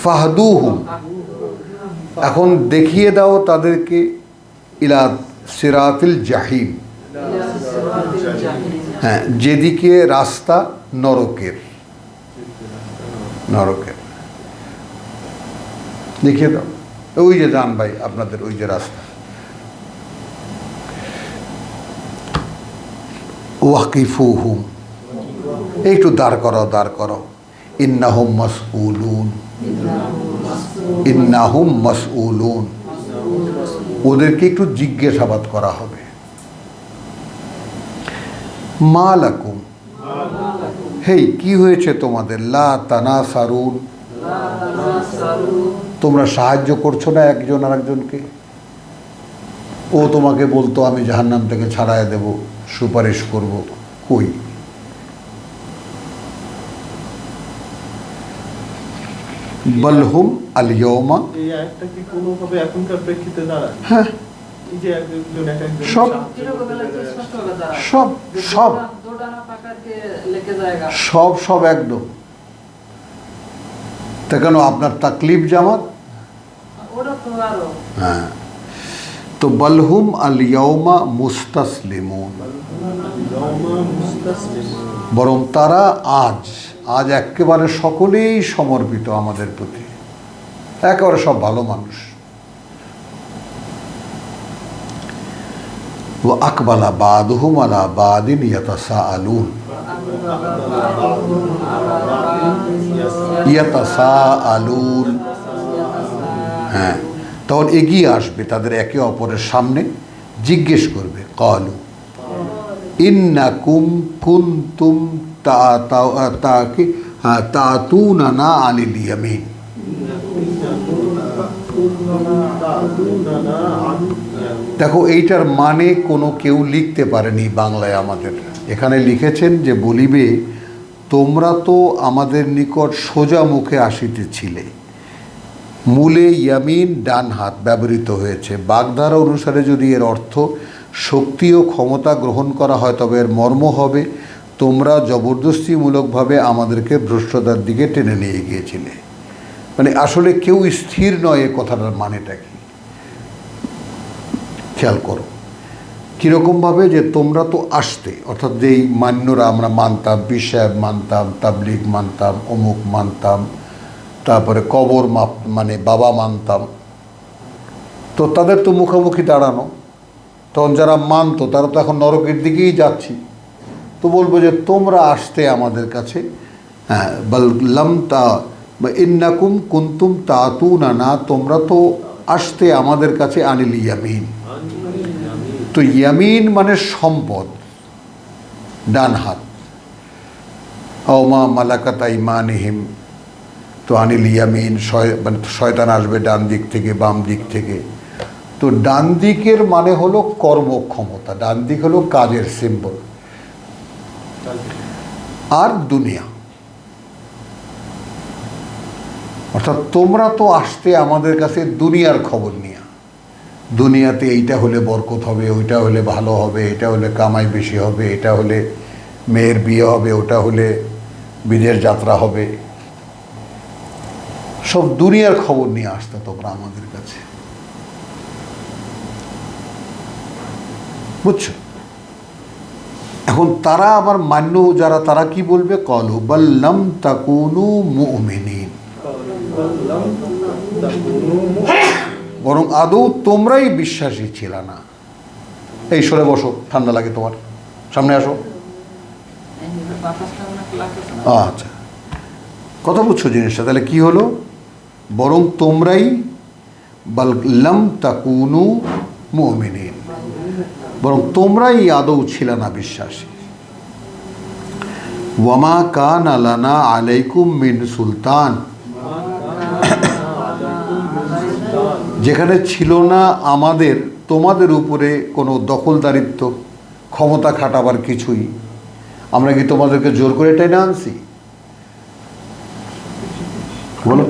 ফাহদুহুম এখন দেখিয়ে দাও তাদেরকে ইলা সিরাতিল জাহিম, হ্যাঁ, যেদিকে রাস্তা নরকের, দেখিয়ে দাও। ওই যে যান ভাই আপনাদের ওই যে রাস্তা, ওয়াকিফুহুম একটু দাঁড় করাও, ইন্নাহুম মাসউলুন ওদেরকে একটু জিজ্ঞাসাবাদ করা হবে। মা লাকুম হেই কি হয়েছে তোমাদের, লা তানাসারুন তোমরা সাহায্য করছো না একজন আর একজনকে। ও তোমাকে বলতো আমি জাহান্নাম থেকে ছাড়াই দেব, সুপারিশ করব, কই? বলহুম আল ইয়াউমা, এই আয়াতটা কি কোনোভাবে এখনকার প্রেক্ষিতে দাঁড়ায়? হ্যাঁ, এই যে একজন সব সব সব সব সব একদম। তা কেন আপনার তাকলিফ জামাত? হ্যাঁ, তো বলহুম আল ইয়াউমা মুস্তাসলিমুন বরং তারা আজ একেবারে সকলেই সমর্পিত আমাদের প্রতি, একেবারে সব ভালো মানুষ। ওয়া আকবালা বাদুহুম আলা বাদিন ইয়াতাসাআলুন হ্যাঁ, তখন এগিয়ে আসবে তাদের একে অপরের সামনে, জিজ্ঞেস করবে, ক্বালু ইন্নাকুম কুনতুম তাতুনানা আনিল ইয়ামিন। দেখো এইটার মানে কোনো কেউ লিখতে পারেনি বাংলায় আমাদের। এখানে লিখেছেন যে বলিবে, তোমরা তো আমাদের নিকট সোজা মুখে আসিতেছিলে। মূলে ইয়ামিন ডান হাত ব্যবহৃত হয়েছে। বাগধারা অনুসারে যদি এর অর্থ শক্তি ও ক্ষমতা গ্রহণ করা হয় তবে এর মর্ম হবে, তোমরা জবরদস্তিমূলকভাবে আমাদেরকে ভ্রষ্টতার দিকে টেনে নিয়ে গিয়েছিলে। মানে আসলে কেউ স্থির নয় এ কথাটার মানেটা কি, খেয়াল করো। কীরকমভাবে যে তোমরা তো আসতে, অর্থাৎ যেই মান্যরা আমরা মানতাম, পীর সাহেব মানতাম, তাবলিগ মানতাম, অমুক মানতাম, তারপরে কবর মানে বাবা মানতাম, তো তাদের তো মুখোমুখি দাঁড়ানো, তখন যারা মানতো তারা তো এখন নরকের দিকেই যাচ্ছি। তো বলবো যে তোমরা আসতে আমাদের কাছে, হ্যাঁ, বললাম তা ইন্নাকুম কুনতুম তাতুনানা, তোমরা তো আসতে আমাদের কাছে আনিল ইয়ামিন। তো ইয়ামিন মানে সম্পদ, ডান হাত। আওমা মালাকাত আইমানিহিম, তো আনিল ইয়ামিন মানে শয়তান আসবে ডান দিক থেকে, বাম দিক থেকে। তো ডান দিকের মানে হলো কর্মক্ষমতা, ডান দিক হলো কাজের সিম্বল, আর দুনিয়া। অর্থাৎ তোমরা তো আসতে আমাদের কাছে দুনিয়ার খবর নিয়ে, দুনিয়াতে এইটা হলে বরকত হবে, ওইটা হলে ভালো হবে, এটা হলে কামাই বেশি হবে, এটা হলে মেয়ের বিয়ে হবে, ওটা হলে বিদেশ যাত্রা হবে, সব দুনিয়ার খবর নিয়ে আসতে তোমরা আমাদের কাছে, বুঝছো? এখন তারা আবার মান্য যারা, তারা কি বলবে? ক্বালু বাল লাম তাকুনু মুমিনিন, বরং আদৌ তোমরাই বিশ্বাসী ছিল না। এই সরে বসো, ঠান্ডা লাগে তোমার, সামনে আসো। আচ্ছা, কথা বুঝছো জিনিসটা? তাহলে কি হলো? বরং তোমরাই বাল লাম তাকুনু মুমিনিন, বরং তোমরাই আদৌ ছিল না বিশ্বাসী। ওয়ামা কানা লানা আলাইকুম মিন সুলতান, যেখানে ছিল না আমাদের তোমাদের উপরে কোনো দখলদারিত্ব, ক্ষমতা খাটাবার কিছুই। আমরা কি তোমাদেরকে জোর করে টেনে আনছি? বলো।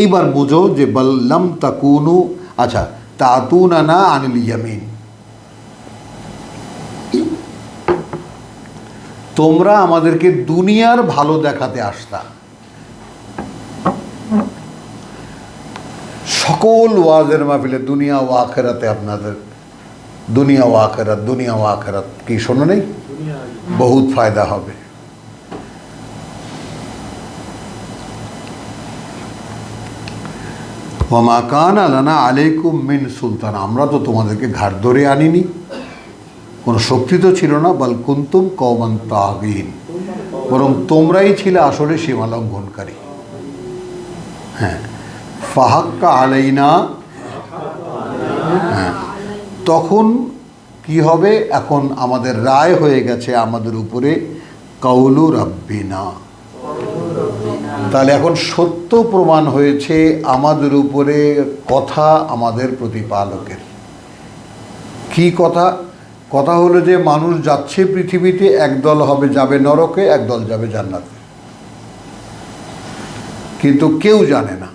এইবার বুঝো যে বাল্লাম তাকুনু, আচ্ছা, তাতুনানা আনিল ইয়ামিন, তোমরা আমাদেরকে দুনিয়ার ভালো দেখাতে আসতা। সকল ওয়াজের মাহফিলে দুনিয়া ও আখেরাতে আপনাদের দুনিয়া ও আখেরাত, দুনিয়া ও আখেরাত, কি শোনো নেই? বহুত ফায়দা হবে। ওয়ামা কানা লানা আলাইকুম মিন সুলতান, আমরা তো তোমাদেরকে ঘাট ধরে আনিনি, কোনো শক্তি তো ছিল না। বাল কুনতুম কওমান তাগিন, বরং তোমরাই ছিলে আসলে সীমা লঙ্ঘনকারী। হ্যাঁ, ফাহাক্কা আলাইনা, হ্যাঁ, তখন কি হবে? এখন আমাদের রায় হয়ে গেছে আমাদের উপরে, কাউলু রাব্বিনা, তাহলে এখন সত্য প্রমাণ হয়েছে আমাদের উপরে কথা আমাদের প্রতিপালকের। কি কথা? কথা হলো যে মানুষ যাচ্ছে পৃথিবীতে, একদল হবে যাবে নরকে, একদল যাবে জান্নাতে, কিন্তু কেউ জানে না।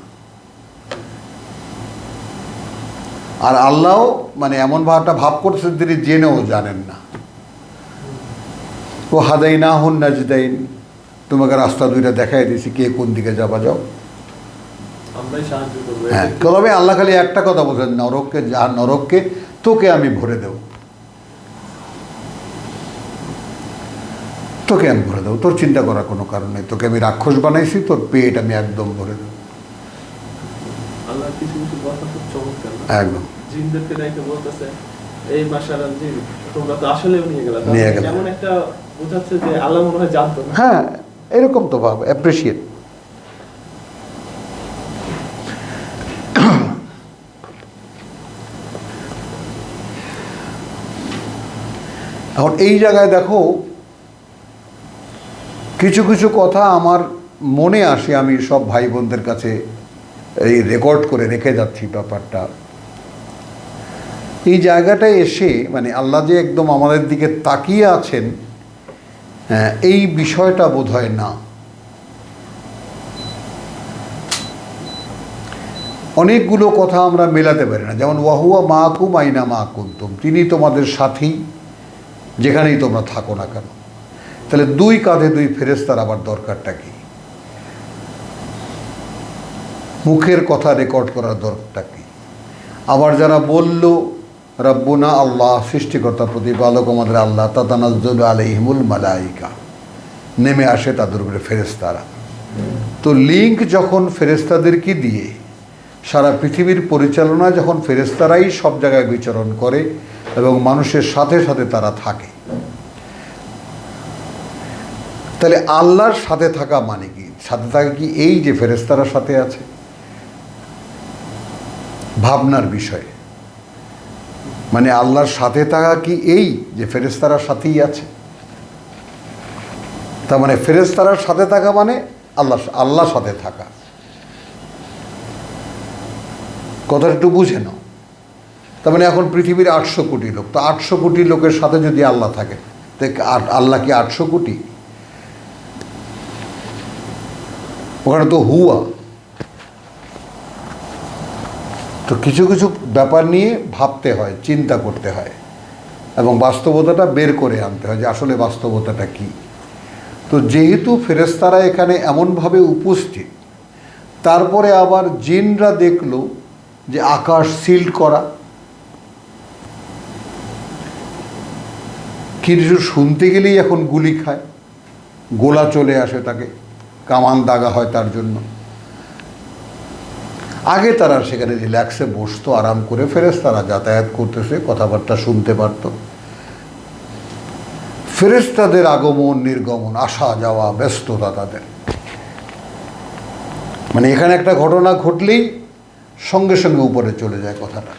আর আল্লাহ মানে এমন একটা ভাব করছেন তিনি জেনেও জানেন না। ও হাদাইনাহুন নাজদাইন, তোমাকে রাস্তা দুইটা দেখাই দিয়েছি, কে কোন দিকে যাবা যাও, আমরাই সাহায্য করব। হ্যাঁ, তবে আল্লাহ খালি একটা কথা বলছেন, নরককে যা, নরককে তোকে আমি ভরে দেব, তোকে আমি ভরে দেবো, তোর চিন্তা করার কোনো কারণ নেই, তোকে আমি রাক্ষস বানাইছি, তোর পেট আমি একদম ভরে দেবো। আল্লাহ কিছু কিছু কথা খুব চমৎকার, একদম জিনদেরকে দেখে বলতেছে, এই মাশাআল্লাহ জিন তোমরা তো আসলেও নিয়ে গেলা, এমন একটা বোঝাচ্ছে যে আল্লাহ মনে হয় জানতো না। হ্যাঁ, এরকম তো ভাব, অ্যাপ্রিসিয়েট। এখন এই জায়গায় দেখো কিছু কিছু কথা আমার মনে আসে, আমি সব ভাই বোনদের কাছে এই রেকর্ড করে রেখে যাচ্ছি ব্যাপারটা। এই জায়গাটায় এসে মানে আল্লাহ যে একদম আমাদের দিকে তাকিয়ে আছেন, এই বিষয়টা বোধহয় না। অনেকগুলো কথা আমরা মেলাতে পারি না, যেমন ওয়াহুয়া মাকুম আইনা মা কুনতুম, তিনি তোমাদের সাথী যেখানেই তোমরা থাকো না কেন। তাহলে দুই কাঁধে দুই ফেরেশতার আবার দরকারটা কি? মুখের কথা রেকর্ড করার দরকারটা কি? আবার যারা বলল রব্বুনা আল্লাহ, সৃষ্টিকর্তা প্রতিপালক আমাদের আল্লাহ, তাতানাজ্জালু আলাইহিমুল মালাইকা, নেমে আসে তাদের উপরে ফেরেশতারা। তো লিঙ্ক যখন ফেরেশতাদেরকে দিয়ে সারা পৃথিবীর পরিচালনা যখন ফেরেশতারাই সব জায়গায় বিচরণ করে এবং মানুষের সাথে সাথে তারা থাকে, তাহলে আল্লাহর সাথে থাকা মানে কি? সাথে থাকা কি এই যে ফেরেশতারা সাথে আছে? ভাবনার বিষয়। মানে আল্লাহর সাথে থাকা কি এই যে ফেরেশতারা সাথেই আছে? তার মানে ফেরেশতারার সাথে থাকা মানে আল্লাহর সাথে থাকা। কথাটা একটু বুঝে নাও। তার মানে এখন পৃথিবীর 800 কোটি লোক, তো 800 কোটি লোকের সাথে যদি আল্লাহ থাকে, তো আল্লাহ কি 800 কোটি? ওখানে তো হুয়া। তো কিছু কিছু ব্যাপার নিয়ে ভাবতে হয়, চিন্তা করতে হয় এবং বাস্তবতাটা বের করে আনতে হয় যে আসলে বাস্তবতাটা কি। তো যেহেতু ফেরেশতারা এখানে এমনভাবে উপস্থিত, তারপরে আবার জিনরা দেখলো যে আকাশ সিল করা, কিছু শুনতে গেলেই এখন গুলি খায়, গোলা চলে আসে, তাকে কামান দাগা হয় তার জন্য। আগে তারা সেখানে রিল্যাক্সে বসতো, আরাম করে ফেরেশতারা যাতায়াত করতেছে, কথাবার্তা শুনতে পারত। ফেরেশতাদের আগমন নির্গমন, আসা যাওয়া, ব্যস্ততা তাদের। মানে এখানে একটা ঘটনা ঘটলেই সঙ্গে সঙ্গে উপরে চলে যায় কথাটা,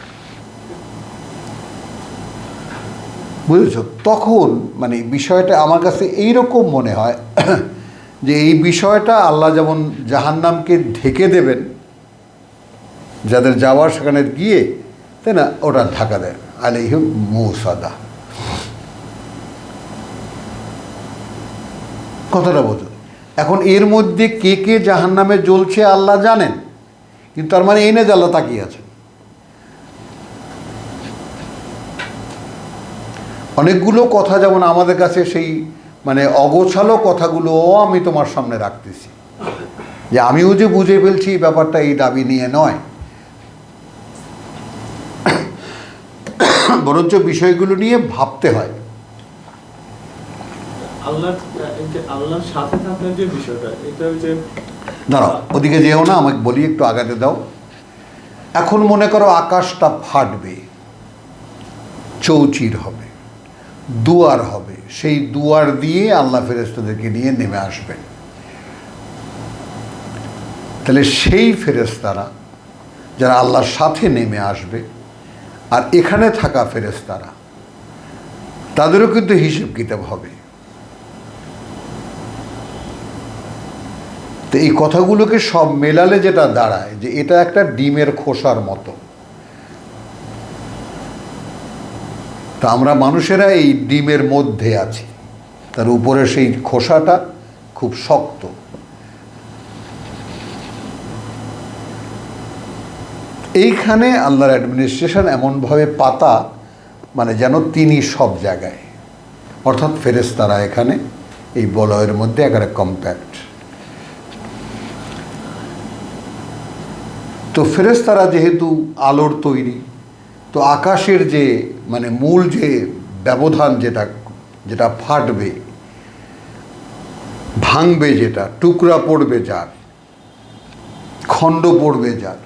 বুঝেছ? তখন মানে বিষয়টা আমার কাছে এইরকম মনে হয় যে এই বিষয়টা আল্লাহ যেমন জাহান্নামকে ঢেকে দেবেন, যাদের যাওয়ার সেখানে গিয়ে, তাই না, ওটা ঢাকা দেন আলাইহিম মুসাদা। কথাটা বোঝো। এখন এর মধ্যে কে কে জাহান্নামে জ্বলছে আল্লাহ জানেন, কিন্তু তার মানে এই না যে আল্লাহ তাকিয়ে আছেন। অনেকগুলো কথা যেমন আমাদের কাছে সেই মানে অগোছালো কথাগুলোও আমি তোমার সামনে রাখতেছি, যে আমিও যে বুঝে ফেলছি ব্যাপারটা এই দাবি নিয়ে নয়, বরঞ্চ বিষয়গুলো নিয়ে ভাবতে হয়। আল্লাহর সাথে থাকার যে বিষয়টা, এটা যে দাঁড়াও, ওদিকে যেও না, আমাকে বলি একটু আগাতে দাও। এখন মনে করো আকাশটা ফাটবে, চৌচির হবে, দুয়ার হবে, সেই দুয়ার দিয়ে আল্লাহ ফেরেশতাদেরকে নিয়ে নেমে আসবেন। তাহলে সেই ফেরেশতারা যারা আল্লাহর সাথে নেমে আসবে, আর এখানে থাকা ফেরেশতারা, তাদেরও কিন্তু হিসেব কিতাব হবে। তো এই কথাগুলোকে সব মেলালে যেটা দাঁড়ায় যে এটা একটা ডিমের খোসার মতো। তা আমরা মানুষেরা এই ডিমের মধ্যে আছি, তার উপরে সেই খোসাটা খুব শক্ত। এইখানে আল্লাহর অ্যাডমিনিস্ট্রেশন এমনভাবে পাতা, মানে যেন তিনি সব জায়গায়, অর্থাৎ ফেরেশতারা এখানে এই বলয়ের মধ্যে একেবারে কম্প্যাক্ট। তো ফেরেশতারা যেহেতু আলোর তৈরি, তো আকাশের যে মানে মূল যে ব্যবধান, যেটা ফাটবে, ভাঙবে, যেটা টুকরা পড়বে, যার খণ্ড পড়বে, যার,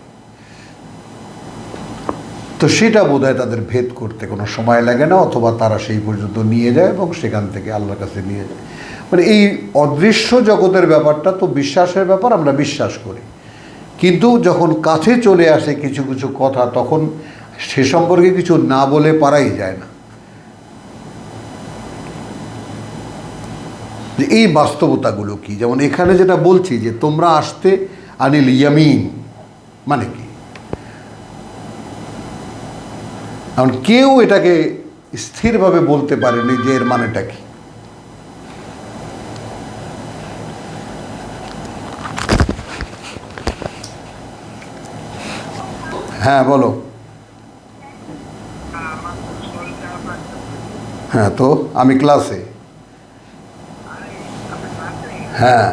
তো সেটা বোধহয় তাদের ভেদ করতে কোনো সময় লাগে না, অথবা তারা সেই পর্যন্ত নিয়ে যায় এবং সেখান থেকে আল্লাহর কাছে নিয়ে যায়। মানে এই অদৃশ্য জগতের ব্যাপারটা তো বিশ্বাসের ব্যাপার, আমরা বিশ্বাস করি, কিন্তু যখন কাছে চলে আসে কিছু কিছু কথা, তখন সে সম্পর্কে কিছু না বলে পারাই যায় না। যে এই বাস্তবতাগুলো কি। যেমন এখানে যেটা বলছি যে তোমরা আসতে আনিল ইয়ামিন মানে কি, কারণ কেউ এটাকে স্থিরভাবে বলতে পারেনি যে এর মানেটা কি। হ্যাঁ বলো। হ্যাঁ তো আমি ক্লাসে। হ্যাঁ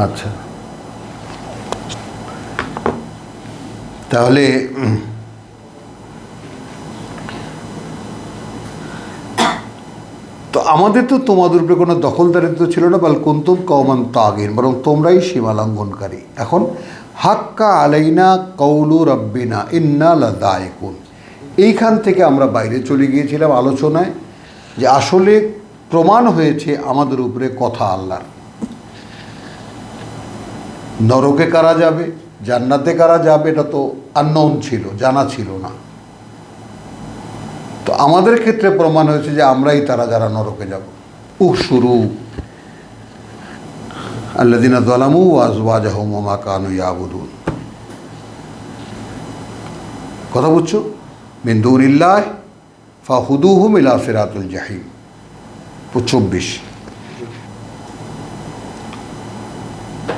আচ্ছা, তাহলে তো আমাদের তো তোমাদের উপরে কোনো দখলদারিত্ব ছিল না, বল কুনতুম কওমান তাগিন, বরং তোমরাই সীমা লঙ্ঘনকারী। এখন হাক্কা আলাইনা কওলু রাব্বিনা ইন্না লাযায়িকুন, এইখান থেকে আমরা বাইরে চলে গিয়েছিলাম আলোচনায় যে আসলে প্রমাণ হয়েছে আমাদের উপরে কথা আল্লাহর। নরকে কারা যাবে, জান্নাতে কারা যাবে, এটা তো আননোন ছিল, জানা ছিল না। তো আমাদের ক্ষেত্রে প্রমাণ হয়েছে যে আমরাই তারা যারা নরকে যাব। উহশুরু আল্লাযিনা যালামু ওয়া আযওয়াজাহুম ওয়া মা কানু ইয়াবুদুন, কথা বুঝছো, মিন দুনিল্লাহ ফাহুদুহুম ইলা সিরাতুল জাহিম 24।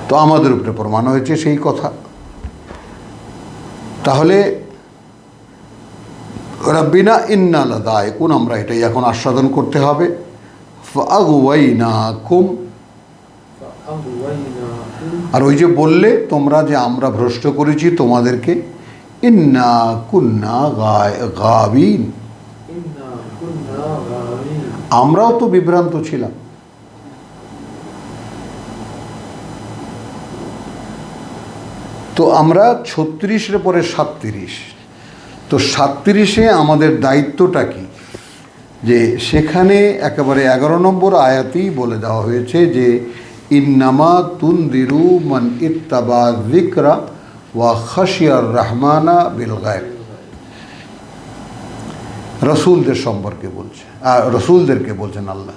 তো আমাদের উপরে প্রমাণ হয়েছে সেই কথা। তাহলে রাব্বিনা ইন্না লাযায়িকুন, আমরা এটাই এখন আস্বাদন করতে হবে। ফাআগওয়াইনাকুম, আর ওই যে বললে তোমরা যে আমরা ভ্রষ্ট করেছি তোমাদেরকে, ইন্না কুন্না গাবিন, আমরাও তো বিভ্রান্ত ছিলাম। তো আমরা 36-এর পরে 37, তো 37-এ আমাদের দায়িত্বটা কি, যে সেখানে একেবারে 11 নম্বর আয়াতেই বলে দেওয়া হয়েছে যে ইন্নামা তুনদিরু মান ইত্তাবা যিকরা ওয়া খাশিয়ার রহমানা বিল গায়ব। রসুলদের সম্পর্কে বলছে, আর রসুলদেরকে বলছেন আল্লাহ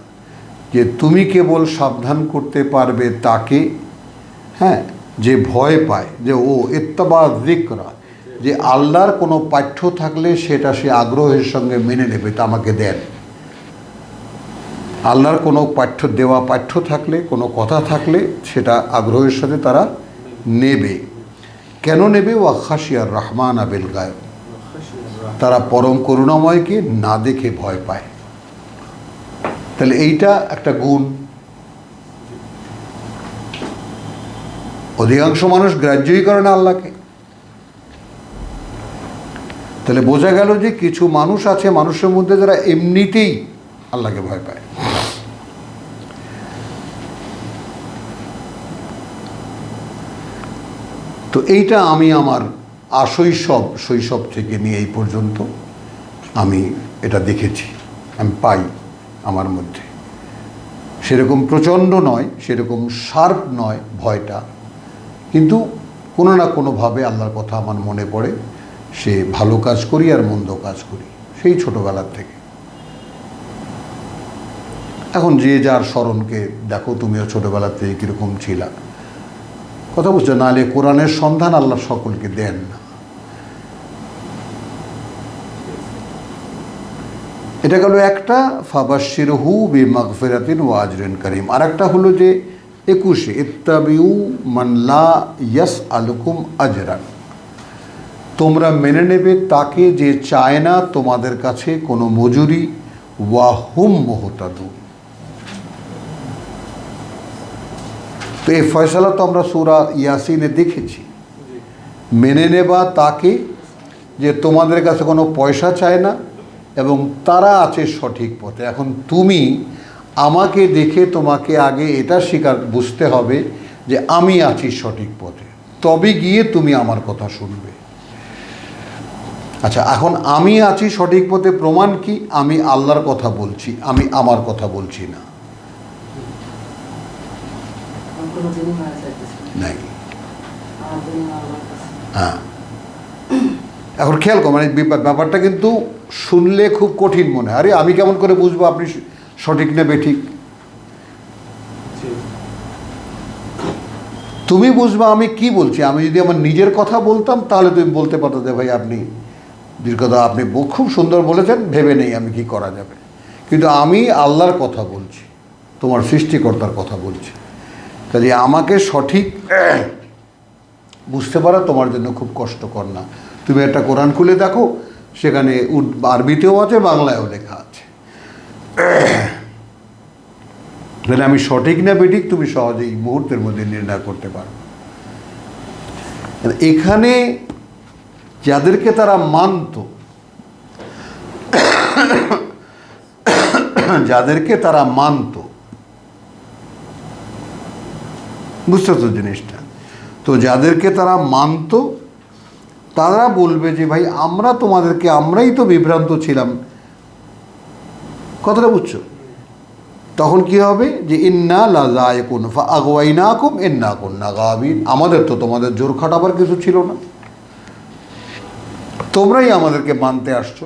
যে তুমি কেবল সাবধান করতে পারবে তাকে, হ্যাঁ, যে ভয় পায়, যে ও ইত্তাবা যিকরা, যে আল্লাহর কোনো পাঠ্য থাকলে সেটা সে আগ্রহের সঙ্গে মেনে নেবে, তা আমাকে দেন। আল্লাহর কোনো পাঠ্য দেওয়া পাঠ্য থাকলে, কোনো কথা থাকলে সেটা আগ্রহের সাথে তারা নেবে। কেন নেবে? ওয়া খাশিয়ার রহমান বিল গায়ব, তারা পরম করুণাময়কে না দেখে ভয় পায়। তাহলে এইটা একটা গুণ। অধিকাংশ মানুষ গ্রাহ্যই করে না আল্লাহকে। তাহলে বোঝা গেল যে কিছু মানুষ আছে মানুষের মধ্যে যারা এমনিতেই আল্লাহকে ভয় পায়। তো এইটা আমি আমার শৈশব থেকে নিয়ে এই পর্যন্ত আমি এটা দেখেছি, আমি পাই আমার মধ্যে। সেরকম প্রচণ্ড নয়, সেরকম শার্প নয় ভয়টা, কিন্তু কোনো না কোনোভাবে আল্লাহর কথা আমার মনে পড়ে। সে ভালো কাজ করি আর মন্দ কাজ করি, সেই ছোটোবেলার থেকে। এখন যে যার স্মরণকে দেখো, তুমিও ছোটোবেলার থেকে কীরকম ছিলা, কথা বুঝছো? নাহলে কোরআনের সন্ধান আল্লাহ সকলকে দেন না। এটা গেল একটা, ফাবাশশিরহু বিমাগফিরাতিন ওয়া আজরিন কারীম। আর একটা হলো যে 21 ইত্তাবিউ মান লা ইয়াসআলুকুম আজরান, তোমরা মেনে নেবে তাকে যে চায় না তোমাদের কাছে কোনো মজুরি, ওয়া হুম মুহতাদুন। তো এই ফয়সালা তো আমরা সূরা ইয়াসিনে দেখেছি। মেনে নেবা তাকে যে তোমাদের কাছে কোনো পয়সা চায় না এবং তারা আছে সঠিক পথে। এখন তুমি আমাকে দেখে তোমাকে আগে এটা বুঝতে হবে যে আমি আছি সঠিক পথে, তবে গিয়ে তুমি আমার কথা শুনবে। আচ্ছা, এখন আমি আছি সঠিক পথে প্রমাণ কি? আমি আল্লাহর কথা বলছি, আমি আমার কথা বলছি না। নাই, হ্যাঁ। এখন খেয়াল করো, মানে ব্যাপারটা কিন্তু শুনলে খুব কঠিন মনে হয়। আরে আমি কেমন করে বুঝবো আপনি সঠিক না বেঠিক? জি। তুমি বুঝবা আমি কি বলছি। আমি যদি আমার নিজের কথা বলতাম তাহলে তুমি বলতে পারতো যে ভাই আপনি দীর্ঘতা আপনি খুব সুন্দর বলেছেন, ভেবে নেই আমি কি করা যাবে। কিন্তু আমি আল্লাহর কথা বলছি, তোমার সৃষ্টিকর্তার কথা বলছি, কাজে আমাকে সঠিক বুঝতে পারা তোমার জন্য খুব কষ্টকর না। তুমি একটা কোরআন খুলে দেখো, সেখানে আরবিতেও আছে, বাংলায়ও লেখা আছে। তাহলে আমি সঠিক না বেঠিক তুমি সহজেই মুহূর্তের মধ্যে নির্ণয় করতে পারো। এখানে যাদেরকে তারা মানত, যাদেরকে তারা মানত, বুঝতে তো জিনিসটা, তো যাদেরকে তারা মানত তারা বলবে যে ভাই আমরা তোমাদেরকে, আমরাই তো বিভ্রান্ত ছিলাম। কথাটা বুঝছো? তখন কি হবে যে ইন্না লাযায়কুন ফাআগওয়াইনাকুম ইন্না কুন্না গাবিন, আমাদের তো তোমাদের জোর খাটাবার কিছু ছিল না, তোমরাই আমাদেরকে মানতে আসছো,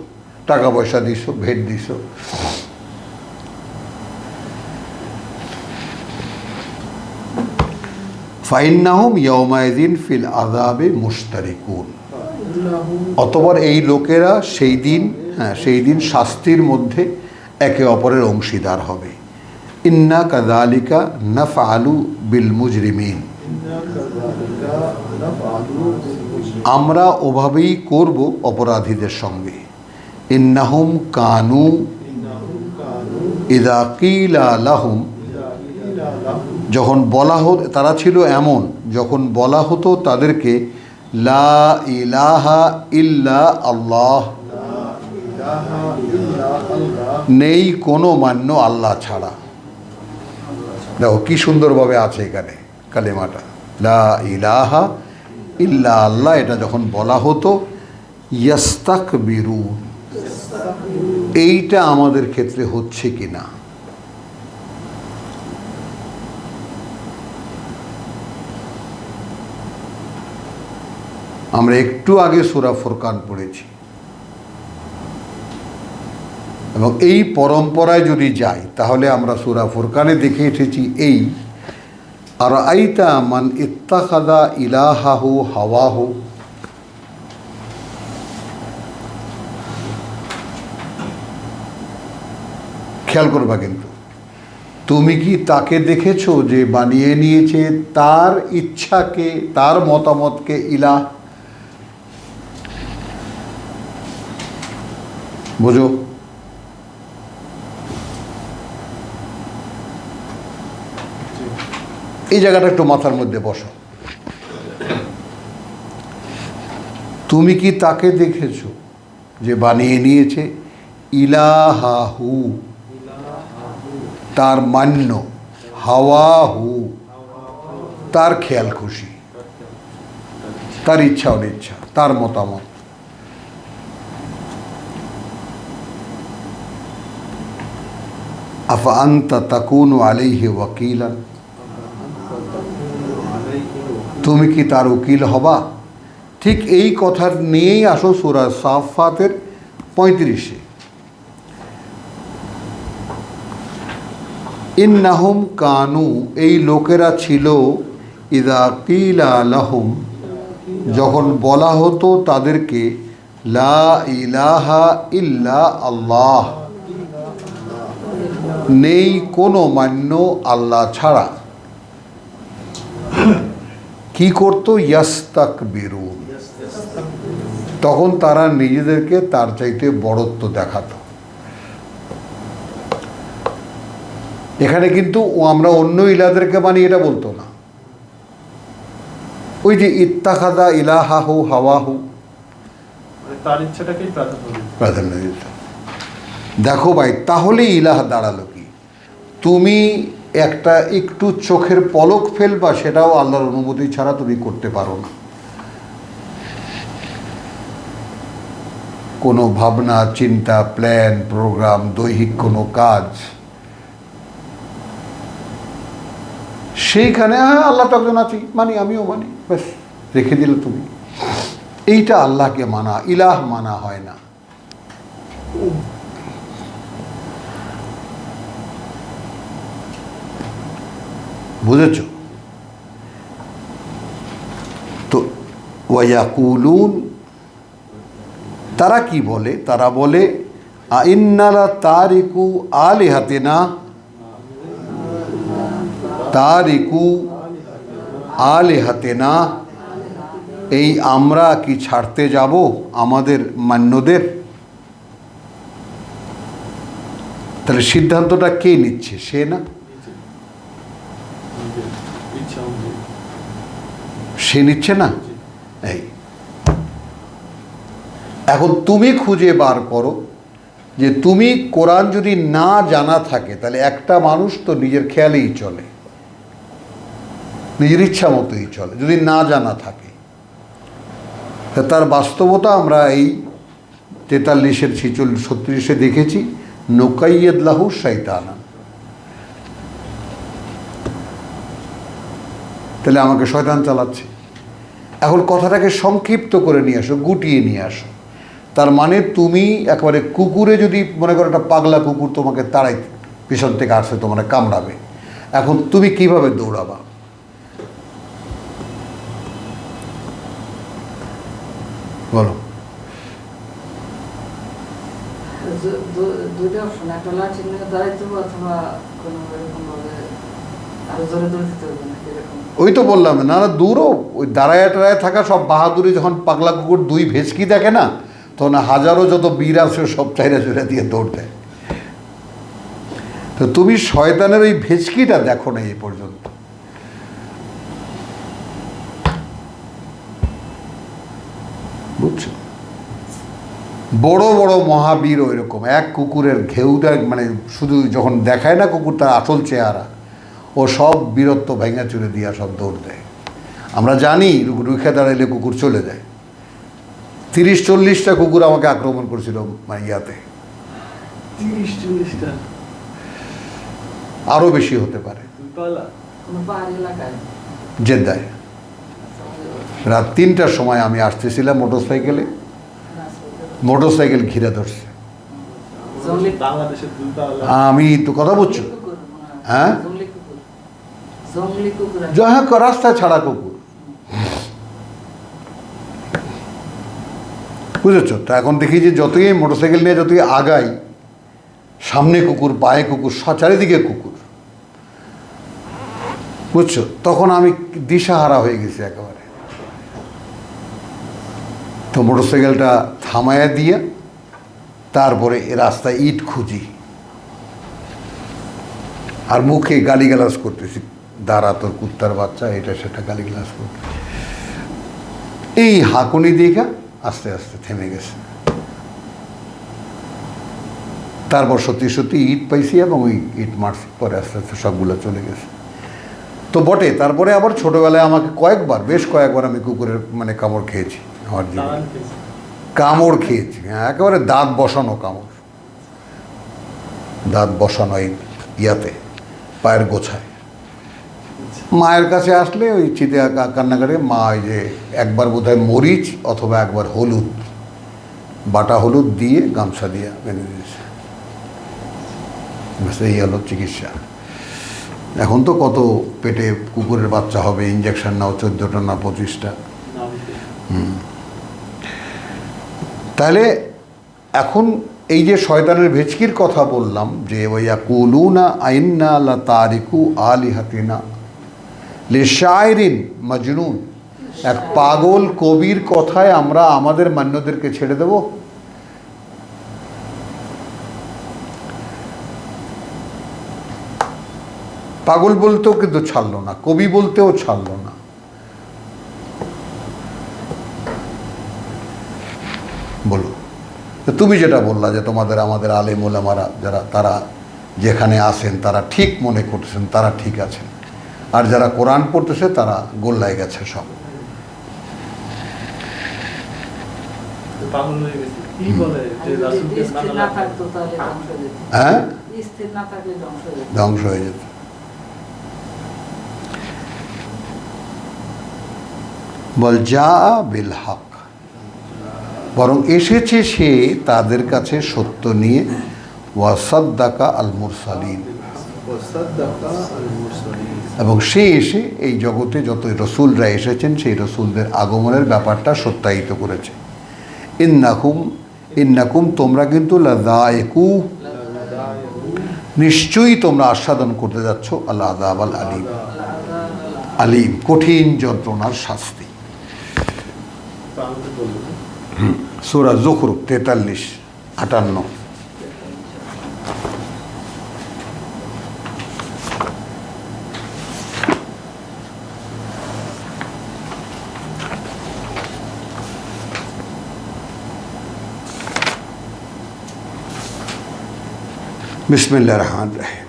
টাকা পয়সা দিছো, ভেট দিছো। ফাইন্নাহুম ইয়াউমাইযিন ফিল আযাবে মুশতারিকুন, অতঃপর এই লোকেরা সেই দিন, সেই দিন শাস্তির মধ্যে একে অপরের অংশীদার হবে। ইন্না কাযালিকা নাফআলু বিল মুজরিমিন, আমরা ওভাবেই করব অপরাধীদের সঙ্গে। ইন্নাহুম কানু ইযা কিলা লাহুম, যখন বলা হতো, তারা ছিল এমন, যখন বলা হতো তাদেরকে লা ইলাহা ইল্লা আল্লাহ, নেই কোনো মান্য আল্লাহ ছাড়া। দেখো কি সুন্দরভাবে আছে এখানে কালেমাটা, লা ইলাহা ইল্লা আল্লাহ। এটা যখন বলা হতো, ইয়াস্তাকবিরুন, এইটা আমাদের ক্ষেত্রে হচ্ছে কি না। আমরা একটু আগে সূরা ফুরকান পড়েছি, এবং এই পরম্পরায় যদি যাই তাহলে আমরা সূরা ফুরকানে দেখে এসেছি এই আর আইতা মান ইত্তাখাযা ইলাহাহু হাওয়াহু, খেয়াল করবা কিন্তু, তুমি কি তাকে দেখেছো যে বানিয়ে নিয়েছে তার ইচ্ছাকে, তার মতামতকে ইলাহ? বুঝো? এই জায়গাটা একটু মাথার মধ্যে বসো। তুমি কি তাকে দেখেছো যে বানিয়ে নিয়েছে ইলাহাহু, তার মান্য, হাওয়াহু, তার খেয়াল খুশি, তার ইচ্ছা অনিচ্ছা, তার মতামত। আফা আনতা তাকুনু আলাইহি ওয়াকিলান, তুমি কি তার উকিল হবা? ঠিক এই কথার নিয়েই আসো সূরা সাফফাতের 35-এ। ইন্নাহুম কানু, এই লোকেরা ছিল, ইযা কিলা লাহুম, যখন বলা হতো তাদেরকে, লা ইলাহা ইল্লা আল্লাহ, নেই কোনো মান্য আল্লাহ ছাড়া, কি করতো? ইয়াস্তাকবিরুন, তখন তারা নিজেদেরকে তার চাইতে বড়ত্ব দেখাতো। এখানে কিন্তু আমরা অন্য ইলাদেরকে মানি এটা বলতো না, ওই যে ইত্তাখাযা ইলাহাহু হাওয়াহু, তার ইচ্ছাটাকেই প্রাধান্য দিত। দেখো ভাই, তাহলে ইলাহ দাঁড়ালো কি? তুমি একটা একটু চোখের পলক ফেলবা, সেটাও আল্লাহর অনুমতি ছাড়া তুমি করতে পারো না। কোনো ভাবনা, চিন্তা, প্ল্যান, প্রোগ্রাম, দৈহিক কোনো কাজ, সেইখানে হ্যাঁ আল্লাহ তো একজন আছি, মানি, আমিও মানি, ব্যাস রেখে দিলে তুমি। এইটা আল্লাহকে মানা, ইলাহ মানা হয় না। বুঝেছ? তো ওয়াকুলুন, তারা কি বলে? তারা বলে আইন্নালা তারিকু আলিহাতিনা, তারিকু আলিহাতিনা, এই আমরা কি ছাড়তে যাব আমাদের মান্যদের? তাহলে সিদ্ধান্তটা কে নিচ্ছে? সে না? ইচ্ছা অনুযায়ী। সে নিচ্ছে না? এই এখন তুমি খুঁজে বার করো যে তুমি কোরআন যদি না জানা থাকে তাহলে একটা মানুষ তো নিজের খেয়ালেই চলে, নিজের ইচ্ছা মতোই চলে যদি না জানা থাকে। তা তার বাস্তবতা আমরা এই 43-এর 36-এ দেখেছি, নোকাইয়দ লাহু শাইতানা। তাহলে আমাকে শয়তান চালাচ্ছে। এখন কথাটাকে সংক্ষিপ্ত করে নিয়ে আসো, গুটিয়ে নিয়ে আসো। তার মানে তুমি একেবারে কুকুরে যদি মনে করো একটা পাগলা কুকুর তোমাকে তাড়াই, পিছন থেকে আসছে তোমার কামড়াবে, এখন তুমি কিভাবে দৌড়াবা? বলো। দুইটা অপশন, একটা লাঠি নিয়ে দাঁড়াইতে হবে অথবা কোনো এরকম ভাবে আরো জোরে দৌড় দিতে হবে, নাকি এরকম? ওই তো বললাম না, না দূরও ওই দাঁড়ায় টাড়ায় থাকা সব বাহাদুরি, যখন পাগলা কুকুর দুই ভেচকি দেখে না, তখন হাজারো যত বীর আছে সব চাইরা চুরা দিয়ে দৌড় দেয়। তো তুমি শয়তানের ওই ভেচকিটা দেখো না এই পর্যন্ত। বুঝছো? বড় বড় মহাবীর ওই রকম এক কুকুরের ঘেউটা, মানে শুধু যখন দেখায় না কুকুর তার আসল চেহারা, ও সব বীরত্ব ভেঙে চুরে দিয়া সব দৌড় দেয়। আমরা জানি রুখে দাঁড়াইলে কুকুর চলে যায়। 30-40টা কুকুর আমাকে আক্রমণ করছিল মানে ইয়াতে, 30-40টা, আরও বেশি হতে পারে। কোনো পাহাড়ি এলাকায় জেদ্দায় রাত 3টার সময় আমি আসতেছিলাম মোটরসাইকেলে, মোটরসাইকেল ঘিরে ধরছে। বাংলাদেশের আমি তো কথা বলছো, হ্যাঁ হ্যাঁ রাস্তায় ছাড়া কুকুর, বুঝেছ? তো এখন দেখি যে যতই মোটরসাইকেল নিয়ে যতই আগাই, সামনে কুকুর, পায়ে কুকুর, চারিদিকে কুকুর, বুঝছো? তখন আমি দিশাহারা হয়ে গেছি একেবারে। তো মোটরসাইকেলটা থামায়া দিয়ে তারপরে এ রাস্তায় ইট খুঁজি আর মুখে গালিগালাজ করতেছি, দাঁড়া তোর কুত্তার বাচ্চা, এটা সেটা গালিগালাজ করতে। এই হাঁকুনি দেখা আস্তে আস্তে থেমে গেছে। তারপর সত্যি সত্যি ইট পাইছি এবং ওই ইট মারছি, পরে আস্তে আস্তে সবগুলো চলে গেছে। তো বটে, তারপরে আবার ছোটোবেলায় আমাকে বেশ কয়েকবার আমি কুকুরের মানে কামড় খেয়েছি। আমার জীবনে কামড় খেয়েছি, হ্যাঁ, একেবারে দাঁত বসানো কামড়, দাঁত বসানো এই ইয়াতে পায়ের গোছায়। মায়ের কাছে আসলে ওই চিতে কান্না করে মা ওই যে একবার বোধহয় মরিচ অথবা একবার হলুদ, বাটা হলুদ দিয়ে গামছা দিয়ে বেঁধে দিয়েছে। এই হলো চিকিৎসা। এখন তো কত পেটে কুকুরের বাচ্চা হবে, ইঞ্জেকশন নাও 14টা না 25টা। তাহলে এখন এই যে শয়তানের ভেচকির কথা বললাম, যে ওয়াকুলুনা আইন্না লা তারিকু আলিহাতিনা লিশাইরিন মাজনুন, এক পাগল কবির কথায় আমরা আমাদের মান্যদেরকে ছেড়ে দেব? পাগল বলতেও কিন্তু ছাড়লো না, কবি বলতেও ছাড়লো না। বলো, তুমি যেটা বললা যে তোমাদের আমাদের আলেম ওলামারা যারা, তারা যেখানে আসেন তারা ঠিক মনে করতেছেন, তারা ঠিক আছেন, আর যারা কোরআন পড়তেছে তারা গোল্লায় গেছে সব। হ্যাঁ, ধ্বংস হয়ে যেত। বল যা বিল হক, বরং এসেছে সে তাদের কাছে সত্য নিয়ে, ওয়াসাদ্দাকা আল মুরসালিন, এবং সে এসে এই জগতে যত রসুলরা এসেছেন সেই রসুলদের আগমনের ব্যাপারটা সত্যায়িত করেছে। ইন্নাকুম তোমরা কিন্তু লাযায়িকু, নিশ্চয়ই তোমরা আস্বাদন করতে যাচ্ছ আল আযাব আল আলিম, আলিম কঠিন যন্ত্রণার শাস্তি। সূরা যুখরুফ 43-58। বিসমিল্লাহির রহমানির রহিম।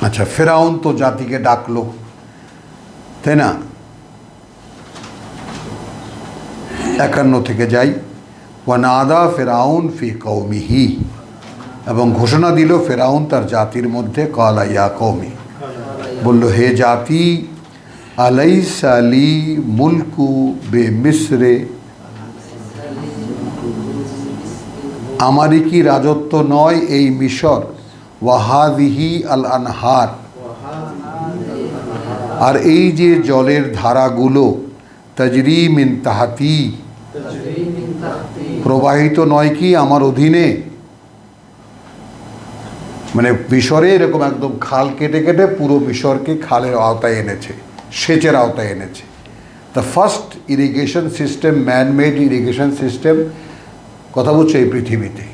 আচ্ছা, ফেরাউন তো জাতিকে ডাকলো, তাই না? 51 থেকে যাই। ওয়ানাদা ফেরাউন ফি কওমিহি, এবং ঘোষণা দিল ফেরাউন তার জাতির মধ্যে, ক্বালা ইয়া কওমি, বলল হে জাতি, আলাইসা লি মুলকু বে মিসরে, আমারই কি রাজত্ব নয় এই মিশর, ওয়াহাদিহি আল আনহার, আর এই যে জলের ধারাগুলো, তাজরি মিন তাহাতি, প্রবাহিত নয় কি আমার অধীনে। মানে মিশরে এরকম একদম খাল কেটে কেটে পুরো মিশরকে খালের আওতায় এনেছে, সেচের আওতায় এনেছে। The first irrigation system, man made irrigation system, কথা বলছে এই পৃথিবীতে।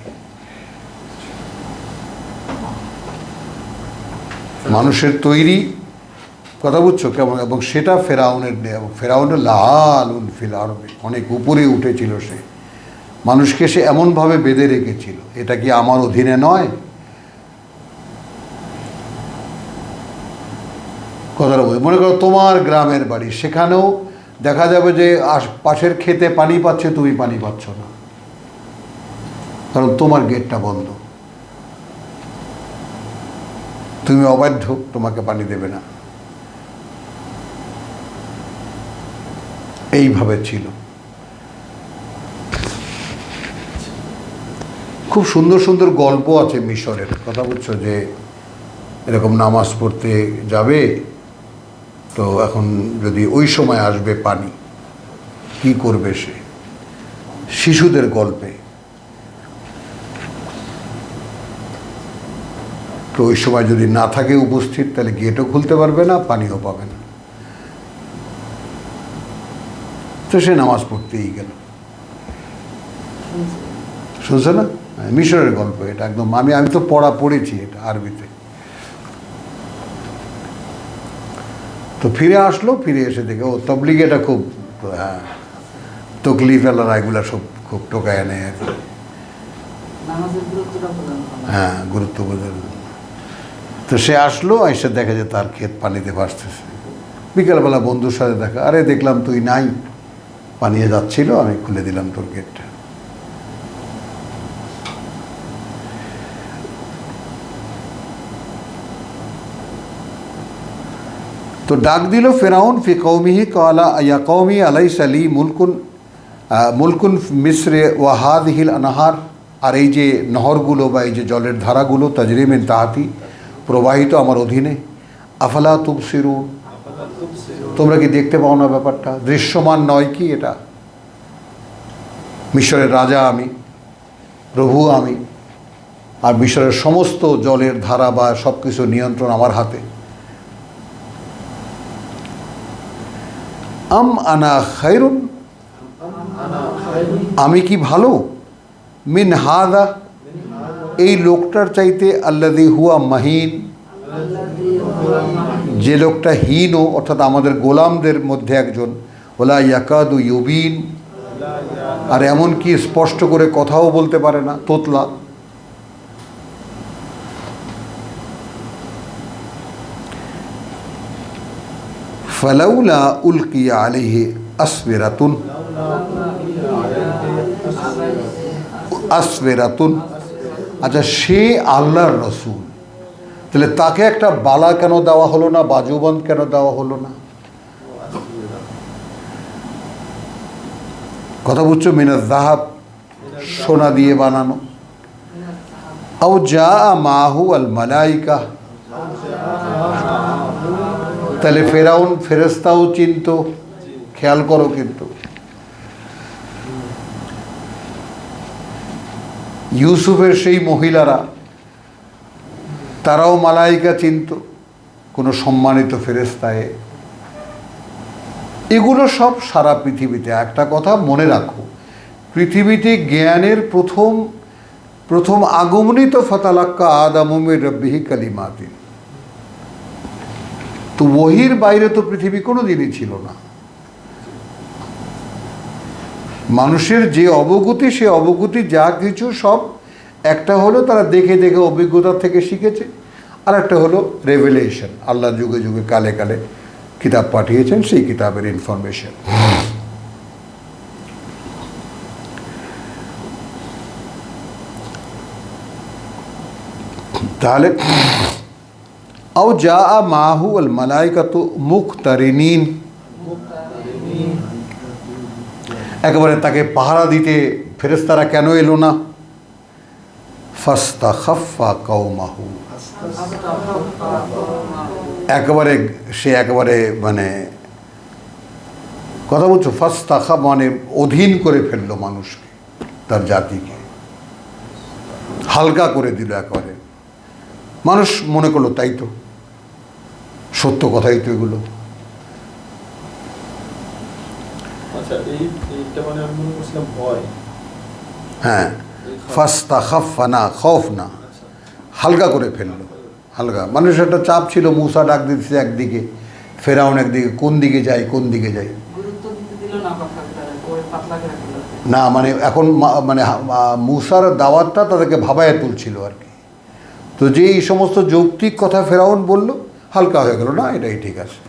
মানুষের তৈরি, কথা বুঝছো কেমন, এবং সেটা ফেরাউনের নেই, এবং ফেরাউনের লাআলুন ফিল আরদি, অনেক উপরে উঠেছিল সে, মানুষকে সে এমনভাবে বেঁধে রেখেছিল। এটা কি আমার অধীনে নয়? কথাটা বলি, মনে করো তোমার গ্রামের বাড়ি, সেখানেও দেখা যাবে যে পাশের ক্ষেতে পানি পাচ্ছে, তুমি পানি পাচ্ছ না, কারণ তোমার গেটটা বন্ধ, তুমি অবাধ্য, তোমাকে পানি দেবে না। এইভাবে ছিল। খুব সুন্দর সুন্দর গল্প আছে মিশরের, কথা বুঝছো, যে এরকম নামাজ পড়তে যাবে, তো এখন যদি ওই সময় আসবে পানি, কি করবে সে, শিশুদের গল্পে। তো ওই সময় যদি না থাকে উপস্থিত, তাহলে গেটও খুলতে পারবে না, পানিও পাবে না। তো সে নামাজ পড়তেই গেল। শুনছে না? মিশরের গল্প এটা একদম। আমি তো পড়েছি এটা আরবিতে। তো ফিরে আসলো, ফিরে এসে দেখে ও তবলিগ এটা খুব, হ্যাঁ, তকলিফ আলারা এগুলা সব খুব টোকায় আনে। হ্যাঁ, গুরুত্ব বোঝে। তো সে আসলো, এসে দেখে যে তার ক্ষেত পানিতে ভাসতেছে। বিকেলবেলা বন্ধুর সাথে দেখা, আরে দেখলাম তুই নাই, পানিয়ে যাচ্ছিল, আমি খুলে দিলাম তোর গেটটা। তো ডাক দিল ফেরাউন ফি কওমিহি, ক্বালা ইয়া কওমি আলাইসা লি মুলকুন মিসরে ওয়া হাযিহিল আনহার, আর এই যে নহরগুলো বা এই যে জলের ধারাগুলো, তাজরি মিন তাহতি, প্রবাহিত আমার অধীনে, আফালা তুবসিরুন, তোমরা কি দেখতে পাও না ব্যাপারটা, দৃশ্যমান নয় কি এটা? মিশরের রাজা আমি, প্রভু আমি, আর মিশরের সমস্ত জলের ধারা বা সব কিছু নিয়ন্ত্রণ আমার হাতে। আম আনা খায়রুন, আমি কি ভালো, মিন হাদা, এই লোকটার চাইতে, আল্লাযী হুয়া মাহিন, যে লোকটা হীন, অর্থাৎ আমাদের গোলামদের মধ্যে একজন, ওলা ইয়াকাদু ইউবিন, আর এমন কি স্পষ্ট করে কথাও বলতে পারে না, তোতলা। ফালাউলা উলকিয়া আলাইহি আসবিরাতুন আসবিরাতুন। আচ্ছা, সে আল্লাহর রসুল, তাহলে তাকে একটা বালা কেন দেওয়া হলো না, বাজুবন্ধ কেন দেওয়া হলো না? কথা বুঝছো? মিনাজ যাহাব, সোনা দিয়ে বানানো। আও জা মাহু আল মালাইকা, তাহলে ফেরাউন ফেরেশতাও চিনত। খেয়াল করো, কিন্তু ইউসুফের সেই মহিলারা, তারাও মালাইকা চিনত, কোনো সম্মানিত ফেরেশতায়। এগুলো সব সারা পৃথিবীতে। একটা কথা মনে রাখো, পৃথিবীতে জ্ঞানের প্রথম আগমনিত ফাতালাক্কা আদামু মির রাব্বিহি কালিমাতিন। তো ওহির বাইরে তো পৃথিবী কোনো দিনই ছিল না। মানুষের যে অবগতি, সে অবগতি যা কিছু সব একটা হলো তারা দেখে দেখে অভিজ্ঞতা থেকে শিখেছে, আর একটা হলো রেভেলেশন, আল্লাহ যুগে যুগে কালে কালে কিতাব পাঠিয়েছেন, সেই কিতাবের ইনফরমেশন। তাহলে আও জা মাহু আল মালাইকাতু মুখতারিনিন, একেবারে তাকে পাহারা দিতে ফেরেশতারা কেন এলো না? ফাস্তাখাফা কওমাহু, সে একেবারে মানে কথা বলছো, ফাস্তাখা মানে অধীন করে ফেললো মানুষকে, তার জাতিকে হালকা করে দিল একেবারে। মানুষ মনে করলো তাই তো, সত্য কথাই তো এগুলো। আচ্ছা, এইটা মানে আমি মনে করছিলাম ভয়। হ্যাঁ, ফাস্তাখাফা না, খৌফ না, হালকা করে ফেললো। হালকা, মানুষের একটা চাপ ছিল, মূসা ডাক দিচ্ছে একদিকে, ফেরাউন একদিকে, কোন দিকে যাই কোন দিকে যাই। না মানে এখন মানে মূসার দাওয়াতটা তাদেরকে ভাবায় তুলছিল আর কি। তো যে এই সমস্ত যৌক্তিক কথা ফেরাউন বলল, হালকা হয়ে গেল, না এটাই ঠিক আছে।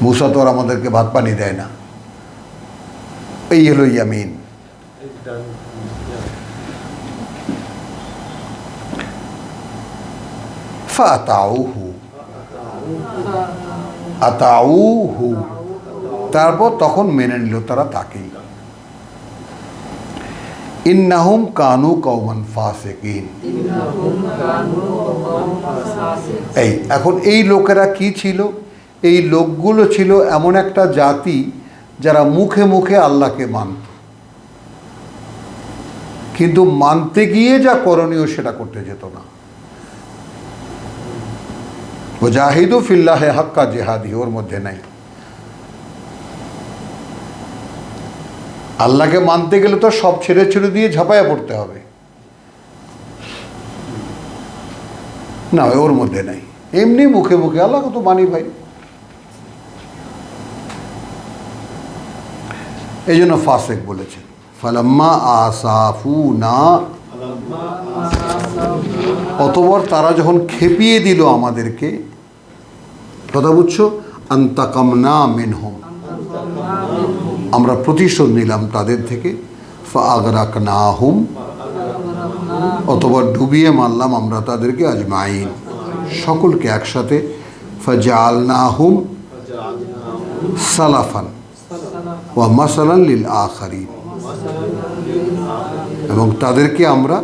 মূসা তো আর আমাদেরকে ভাত পানি দেয় না, এই হলো ইয়ামিন। ফাতাউহু, আতাউহু, তারপর তখন মেনে নিল তারা তাকেই। ইন্নাহুম কানু কওমান ফাসিকিন। এই এখন এই লোকেরা কি ছিল? এই লোকগুলো ছিল এমন একটা জাতি যারা মুখে মুখে আল্লাহকে মানত, কিন্তু মানতে গিয়ে যা করণীয় সেটা করতে যেত না। ওয়াজাহিদু ফিল্লাহি হাক্কা জিহাদি, ওর মধ্যে নাই। আল্লাহকে মানতে গেলে তো সব ছেড়ে ছেড়ে দিয়ে ঝাঁপায়া পড়তে হবে না, ওর মধ্যে নাই। এমনি মুখে মুখে আল্লাহকে তো মানি ভাই। এই জন্য ফাসেক বলেছেন, ফালাম্মা আসাফুনা, অতঃপর তারা যখন খেপিয়ে দিল আমাদেরকে, কথা বুঝছো, আনতাকামনা মিনহুম, আমরা প্রতিশোধ নিলাম তাদের থেকে। ফাআগরাকনাহুম, অতঃপর ডুবিয়ে মারলাম আমরা তাদেরকে, আজমাইন, সকলকে একসাথে। ফাজআলনাহুম সালাফান ওয়া মাসালান লিল আখারিন, এবং তাদেরকে আমরা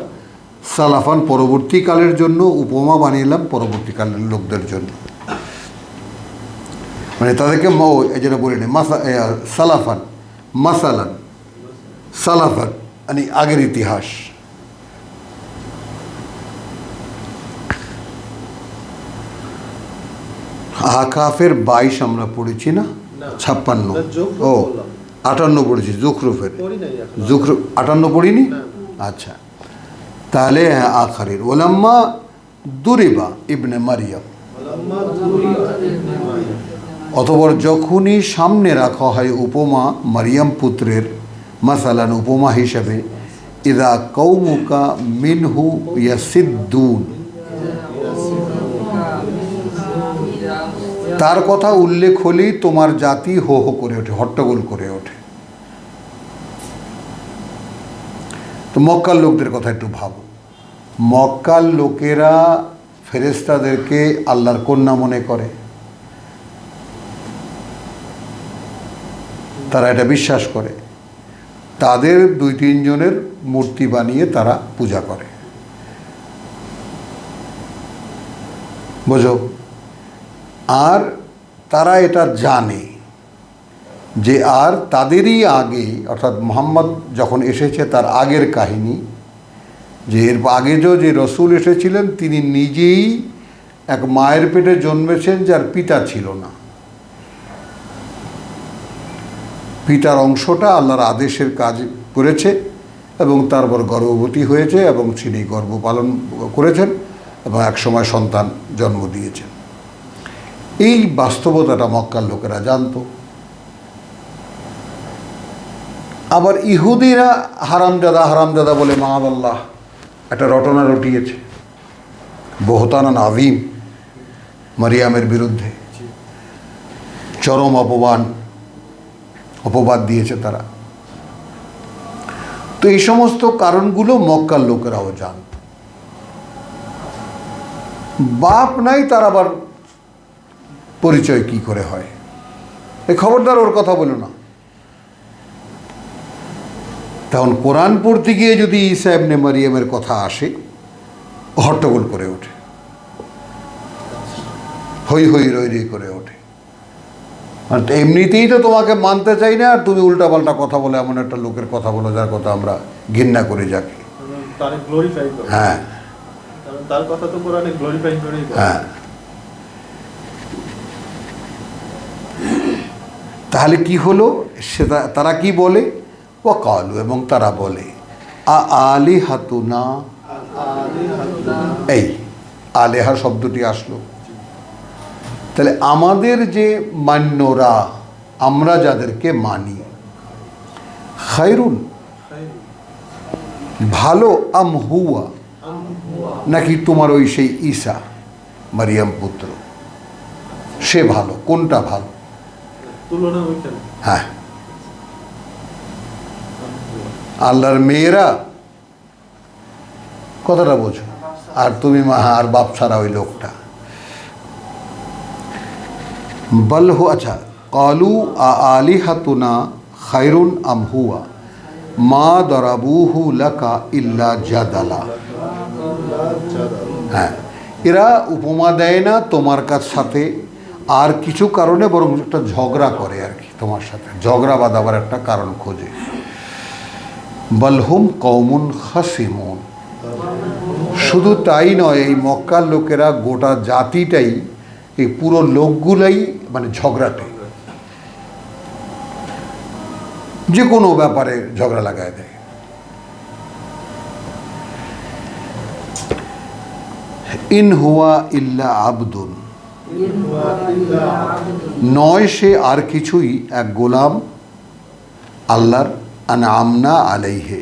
সালাফান, পরবর্তীকালের জন্য উপমা বানিয়েলাম, পরবর্তীকালের লোকদের জন্য। মানে তাদেরকে এই জন্য বলি না সালাফান, মাসালান, সালাফান মানে আগের ইতিহাস। আকাফের 22 আমরা পড়েছি না, 56, ও 58 পড়েছি, জুখরুফের, জুখরুফ 58 পড়িনি। আচ্ছা, তাহলে আখারির ওলাম্মা দুরিবা ইবনে মারিয়াম, অতঃপর যখনই সামনে রাখা হয় উপমা মারিয়াম পুত্রের, মাসালান উপমা হিসাবে, ইদা কৌমুকা মিনহু ইয়াসিদ্দুন, তার কথা উল্লেখ হলেই তোমার জাতি হো হো করে ওঠে, হট্টগোল করে ওঠে। তো মক্কার লোকদের কথা একটু ভাবো। মক্কার লোকেরা ফেরেশতাদেরকে আল্লাহর কন্যা মনে করে, তারা এটা বিশ্বাস করে। তাদের 2-3 জনের মূর্তি বানিয়ে তারা পূজা করে, বোঝো। আর তারা এটা জানে যে আর তাদেরই আগে, অর্থাৎ মুহাম্মদ যখন এসেছে তার আগের কাহিনী, যে এর আগে যে রসুল এসেছিলেন তিনি নিজেই এক মায়ের পেটে জন্মেছেন যার পিতা ছিল না। পিতার অংশটা আল্লাহর আদেশের কাজ করেছে এবং তারপর গর্ভবতী হয়েছে এবং তিনি গর্ভ পালন করেছেন এবং একসময় সন্তান জন্ম দিয়েছেন। এই বাস্তবতাটা মক্কার লোকেরা জানতো। আবার ইহুদিরা হারামজাদা বলে মাআযাল্লাহ একটা রটনা রটিয়েছে, বহতানান আযীম, মারিয়ামের বিরুদ্ধে চরম অপবাদ দিয়েছে তারা। তো এই সমস্ত কারণগুলো মক্কার লোকেরাও জানত। বাপ নাই, তার আবার পরিচয় কি করে হয়? এই খবরদার ওর কথা বলো না। তখন কোরআন পড়তে গিয়ে যদি ঈসা ইবনে মারিয়ামের কথা আসে, হট্টগোল করে ওঠে, হই হই রই রই করে ওঠে। আর এমনিতেই তো তোমাকে মানতে চাই না, আর তুমি উল্টাপাল্টা কথা বলে এমন একটা লোকের কথা বলো যার কথা আমরা ঘৃণা করি, যাকে হ্যাঁ তার কথা তো কোরআনে গ্লোরিফাই করেই বলে। হ্যাঁ, তাহলে কি হলো? সেটা তারা কি বলে? ওয়াকালু, এবং তারা বলে আলিহাতুনা, এই আলেহা শব্দটি আসলো। তাহলে আমাদের যে মান্যরা, আমরা যাদেরকে মানি, খায়রুন ভালো, আম হুয়া নাকি তোমার ওই সেই ঈসা মারিয়াম পুত্র, সে ভালো? কোনটা ভালো? তুলনা ওইখানে। হ্যাঁ, আল্লাহর মেয়েরা, কথাটা বোঝো। আর তুমি আর বাপ ছাড়া ওই লোকটা। বলহু, আচ্ছা, কালু আলিহাতুনা খায়রুন আম হুয়া মা দরাবুহু লাকা ইল্লা জাদালা। হ্যাঁ, এরা উপমা দেয় না তোমার সাথে আর কিছু কারণে, বরং একটা ঝগড়া করে আর কি, তোমার সাথে ঝগড়া বাঁধাবার একটা কারণ খোঁজে। বলহুম কওমুন খাসিমুন। শুধু তাই নয়, এই মক্কার লোকেরা গোটা জাতিটাই, এই পুরো লোকগুলাই মানে ঝগড়াটে, যে কোনো ব্যাপারে ঝগড়া লাগায় দেয়। ইন হুয়া ইল্লা আবদুন, নয় সে আর কিছুই, এক গোলাম আল্লাহর, আনআমনা আলাইহে,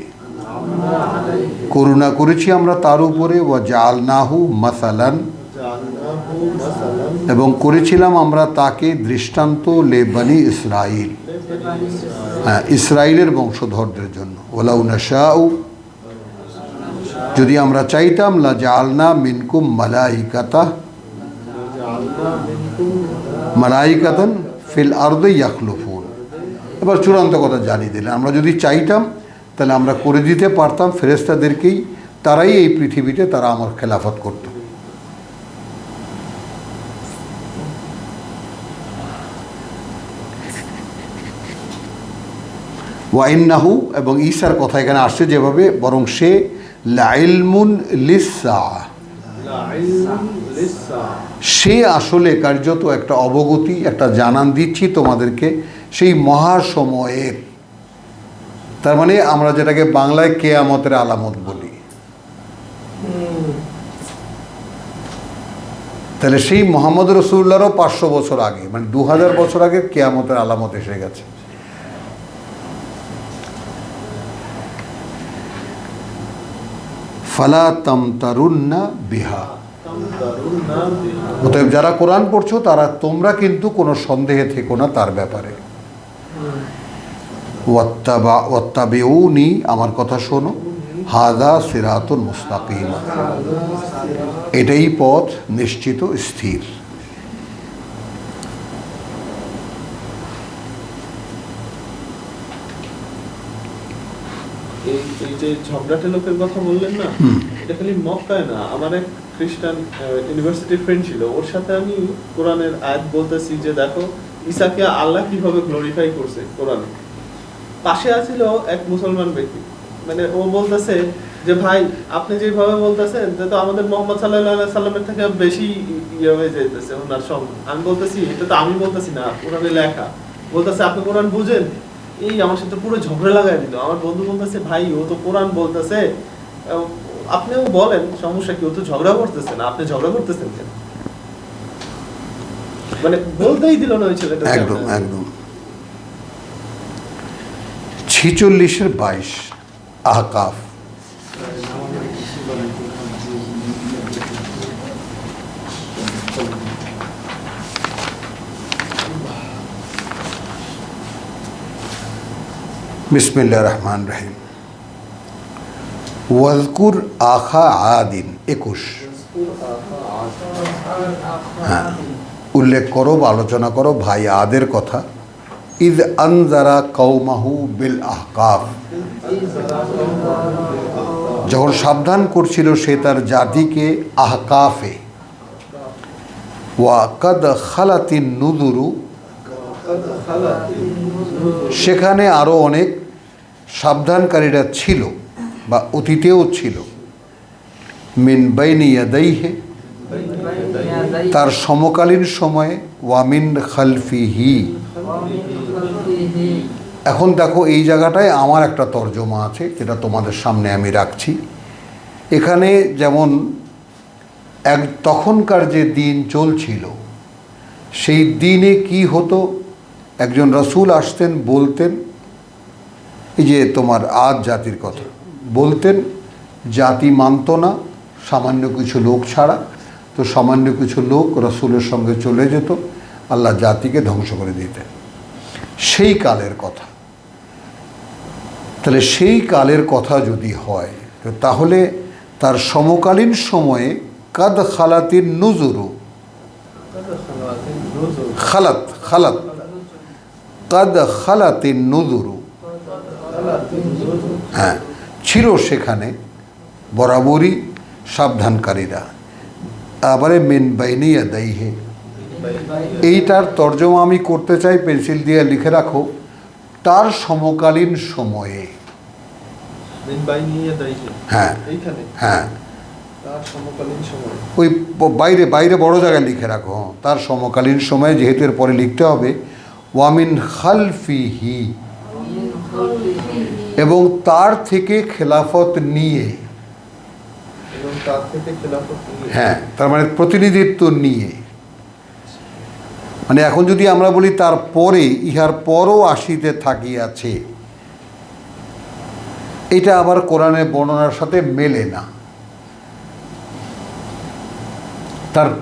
করুণা করেছি আমরা তার উপরে, ওয়া জাআলনাহু মাসালান, এবং করেছিলাম আমরা তাকে দৃষ্টান্ত, লে বনি ইসরাইল, হ্যাঁ ইসরাইলের বংশধরদের জন্য। ওয়ালাউ নাশাউ, যদি আমরা চাইতাম, লা জাআলনা মিনকুম মালাইকাতান ফিল আরদি ইয়াখলুফুন। এবার চূড়ান্ত কথা জানিয়ে দিলেন, আমরা যদি চাইতাম তাহলে আমরা করে দিতে পারতাম ফেরেশতাদেরকেই, তারাই এই পৃথিবীতে তারা আমার খেলাফত করত। ওয়াইন্নাহু, এবং ঈসার কথা এখানে আসছে যেভাবে, বরং সে লাইলমুন লিসা, সে আসলে কার্যত একটা অবগতি, একটা জানান দিচ্ছি তোমাদেরকে সেই মহাসময়ের। তার মানে আমরা যেটাকে বাংলায় কেয়ামতের আলামত বলি, তাহলে সেই মোহাম্মদ রসুল্লাহরও 500 বছর আগে, মানে 2000 বছর আগে কেয়ামতের আলামত এসে গেছে। ফালা তামতারুন্না বিহা, দারুণ নাম দিয়ে। অতএব যারা কোরআন পড়ছো তারা তোমরা কিন্তু কোনো সন্দেহে থেকো না তার ব্যাপারে। ওয়াত্তাবিউনি, আমার কথা শোনো, হাদা সিরাতুন মুস্তাকিম, এটাই পথ নিশ্চিত স্থির। এই যে ঝগড়াটে লোকের কথা বললেন না, এটা খালি মক্কায় না, আমার এক খ্রিস্টান ইউনিভার্সিটির ফ্রেন্ড ছিল, ওর সাথে আমি কোরআনের আয়াত বলতেছি যে দেখো ঈসাকে আল্লাহ কিভাবে গ্লোরিফাই করছে কোরআনে। পাশে আছিল এক মুসলমান ব্যক্তি, মানে ও বলতেছে যে ভাই আপনি যেভাবে বলতেছেন যে তো আমাদের মোহাম্মদ সাল্লাল্লাহু আলাইহি সাল্লামের থেকে বেশি ইয়ে হয়ে যাইতেছে ওনার সঙ্গে। আমি বলতেছি এটা তো আমি বলতেছি না, কোরআনে লেখা। বলতেছে আপনি কোরআন বুঝেন? এই আমার সাথে পুরো ঝগড়া লাগাই দিল। আমার বন্ধু বলতেছে ভাই ও তো কোরআন বলতেছে, আপনিও বলেন, সমস্যা কি? ও তো ঝগড়া করতেছে না, আপনি ঝগড়া করতেছেন কেন? মানে বলতেই দিল না ওই ছেলেটা। একদম একদম। 46-22 আহকাফ। বিসমিল্লাহির রহমানির রহিম। ওয়াজকুর আখা আদিন 21। হ্যাঁ, উল্লেখ করো বা আলোচনা করো ভাই আদের কথা। ইদ আনজারা কওমাহু বিল আহকাফ, যখন সাবধান করছিল সে তার জাতিকে আহকাফে। ওয়া কাদ খালাতিন নুযুরু, সেখানে আরও অনেক সাবধানকারীরা ছিল বা অতীতেও ছিল। মিন বাইনি ইয়াদাইহি, তার সমকালীন সময়ে, ওয়ামিন খালফিহি। এখন দেখো এই জায়গাটায় আমার একটা তর্জমা আছে যেটা তোমাদের সামনে আমি রাখছি। এখানে যেমন তখনকার যে দিন চলছিল সেই দিনে কি হতো, একজন রাসূল আসতেন, বলতেন এই যে তোমার আদ জাতির কথা বলতেন, জাতি মানত না সামান্য কিছু লোক ছাড়া, তো সামান্য কিছু লোক রাসূলের সঙ্গে চলে যেত, আল্লাহ জাতিকে ধ্বংস করে দিতেন। সেই কালের কথা। তাহলে সেই কালের কথা যদি হয় তো তাহলে তার সমকালীন সময়ে কাদ খালাতিন নুজুরু, খালাত খালাত কাদ খালাতিন নুজুরু, হ্যাঁ ছিল সেখানে বরাবরই সাবধানকারীরা। আবারে মিন বাইনি ইয়াদাইহি, এইটার তর্জমা আমি করতে চাই, পেন্সিল দিয়ে লিখে রাখো, তার সমকালীন সময়ে। হ্যাঁ হ্যাঁ, তার সমকালীন সময়, ওই বাইরে বাইরে বড় জায়গায় লিখে রাখো, তার সমকালীন সময়ে, যেহেতু এর পরে লিখতে হবে ওয়ামিন খালফিহি, এবং তার থেকে খেলাফত নিয়ে। হ্যাঁ, তার মানে প্রতিনিধিত্ব নিয়ে। মানে এখন যদি আমরা বলি তার পরে, ইহার পরও আসিতে থাকিয়াছে, এটা আবার কোরআনের বর্ণনার সাথে মেলে না।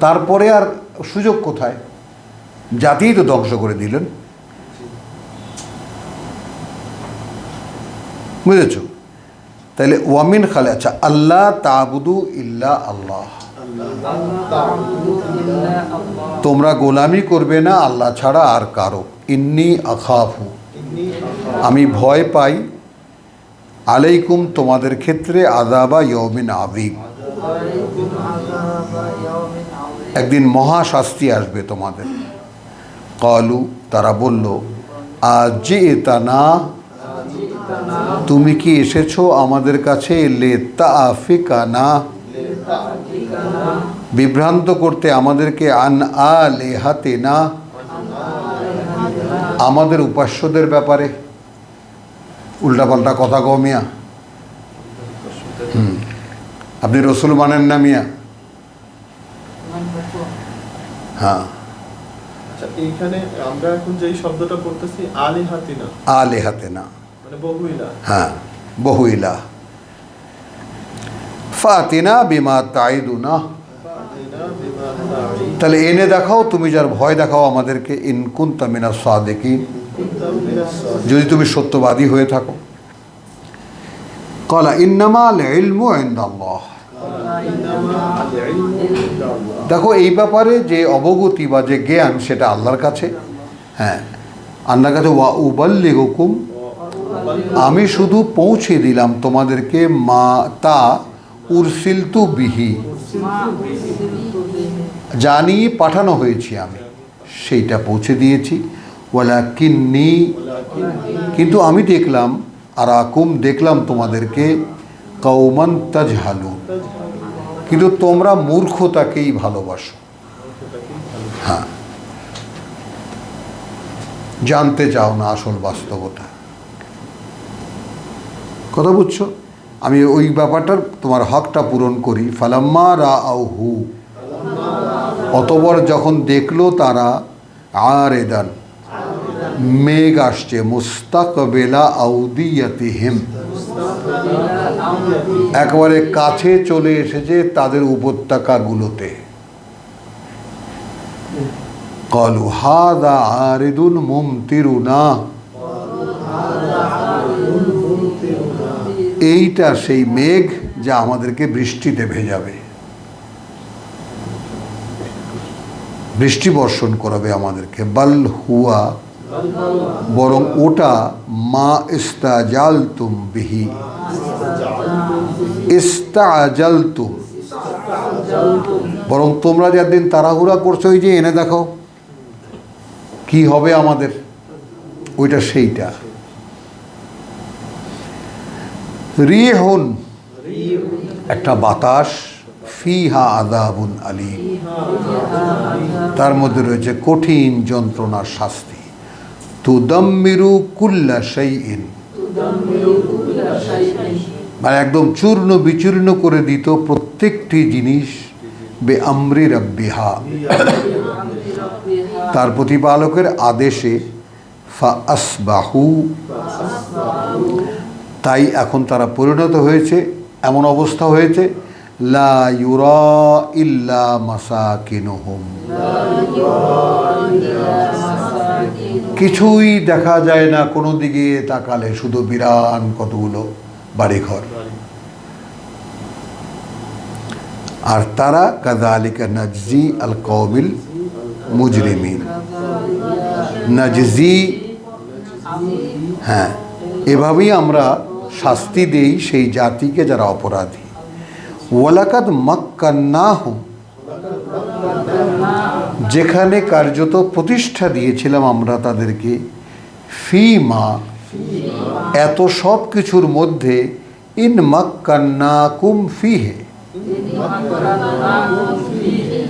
তারপরে আর সুযোগ কোথায়? জাতিই তো ধ্বংস করে দিলেন, বুঝেছ? তাহলে ওয়ামিন খালে, আচ্ছা, আল্লাহ তাবুদু ইল্লা আল্লাহ, তোমরা গোলামি করবে না আল্লাহ ছাড়া আর কারো। ইন্নি আখাফু, আমি ভয় পাই, আলাইকুম তোমাদের ক্ষেত্রে, আযাবা ইয়াউমিন আযীম, একদিন মহাশাস্তি আসবে তোমাদের। ক্বালু, তারা বলল, আজিতানা, তুমি কি এসেছো আমাদের কাছে, লিতাফিকানা, বিভ্রান্ত করতে আমাদেরকে, আন আলিহাতিনা, আমাদের উপাস্যদের ব্যাপারে। উল্টাপাল্টা কথা কও মিয়া। আপনি রসুল মানেন না মিয়া? হ্যাঁ, আচ্ছা এইখানে আমরা এখন যেই শব্দটা পড়তেছি আলিহাতিনা, আলিহাতিনা মানে বহুইলা। হ্যাঁ, বহুইলা। ফাতিনা বিমা তাইদুনা, তাহলে এনে দেখাও, তুমি যার ভয় দেখাও আমাদেরকে, ইন কুনতা মিনাস সাদিকিন, যদি তুমি সত্যবাদী হয়ে থাকো। ক্বালা ইন্নামাল ইলমু ইনদাল্লাহ। দেখো, এই ব্যাপারে যে অবগতি বা যে জ্ঞান সেটা আল্লাহর কাছে। হ্যাঁ, আল্লাহর কাছে। ওয়া উবাল্লিগুকুম, আমি শুধু পৌঁছে দিলাম তোমাদেরকে, মা তা উরসিলতু বিহি, জানি পাঠানো হয়েছি আমি, সেইটা পৌঁছে দিয়েছি। ওয়ালাকিন্নী, কিন্তু আমি দেখলাম, আরাকুম, দেখলাম তোমাদেরকে, কওমান তাজহালুন, কিন্তু তোমরা মূর্খতাকেই ভালোবাসো। হ্যাঁ, জানতে চাও না আসল বাস্তবতা। কথা বুঝছো? আমি ওই ব্যাপারটার তোমার হকটা পূরণ করি। ফালাম্মা রাআউহু, অতঃপর যখন দেখলো তারা, আরেদান, মেঘ আসছে, মুস্তাকবিলা আউদিয়াতিহিম, একেবারে কাছে চলে এসেছে তাদের উপত্যকাগুলোতে। ক্বালু হাযা আরিদুন মুমতিরুনা, এইটা সেই মেঘ যা আমাদেরকে বৃষ্টিতে ভেজাবে, বৃষ্টি বর্ষণ করাবে আমাদেরকে। বাল হুয়া, বরং ওটা, মা ইস্তাজালতুম বিহি, ইস্তাজালতুম, বরং তোমরা যেদিন তাড়াহুড়া করছো, ওই যে এনে দেখো কি হবে আমাদের, ওইটা সেইটা। রিহুন, একটা বাতাস, ফিহা আযাবুন আলীম, তার মধ্যে রয়েছে কঠিন যন্ত্রণার শাস্তি। তুদাম্মিরু কুল্লা শাইইন, মানে একদম চূর্ণ বিচূর্ণ করে দিত প্রত্যেকটি জিনিস। বে আমরি রাব্বিহা, তার প্রতিপালকের আদেশে। ফা আসবাহু, তাই এখন তারা পরিণত হয়েছে, এমন অবস্থা হয়েছে, লা ইউরা ইল্লা মাসাকিনুহুম, কিছুই দেখা যায় না কোনো দিকে তাকালে, শুধু বিরান কতগুলো বাড়িঘর। আর তারা কাযালিকা নাজজি আল কওমিল মুজরিমিন, নাজজি, হ্যাঁ, এভাবেই আমরা শাস্তি দেই সেই জাতিকে যারা অপরাধী। ওয়ালাকাদ মাক্কান্নাহুম, যেখানে কার্যত প্রতিষ্ঠা দিয়েছিলাম আমরা তাদেরকে, ফিমা, এত সব কিছুর মধ্যে, ইন মাক্কান্নাকুম ফিহে,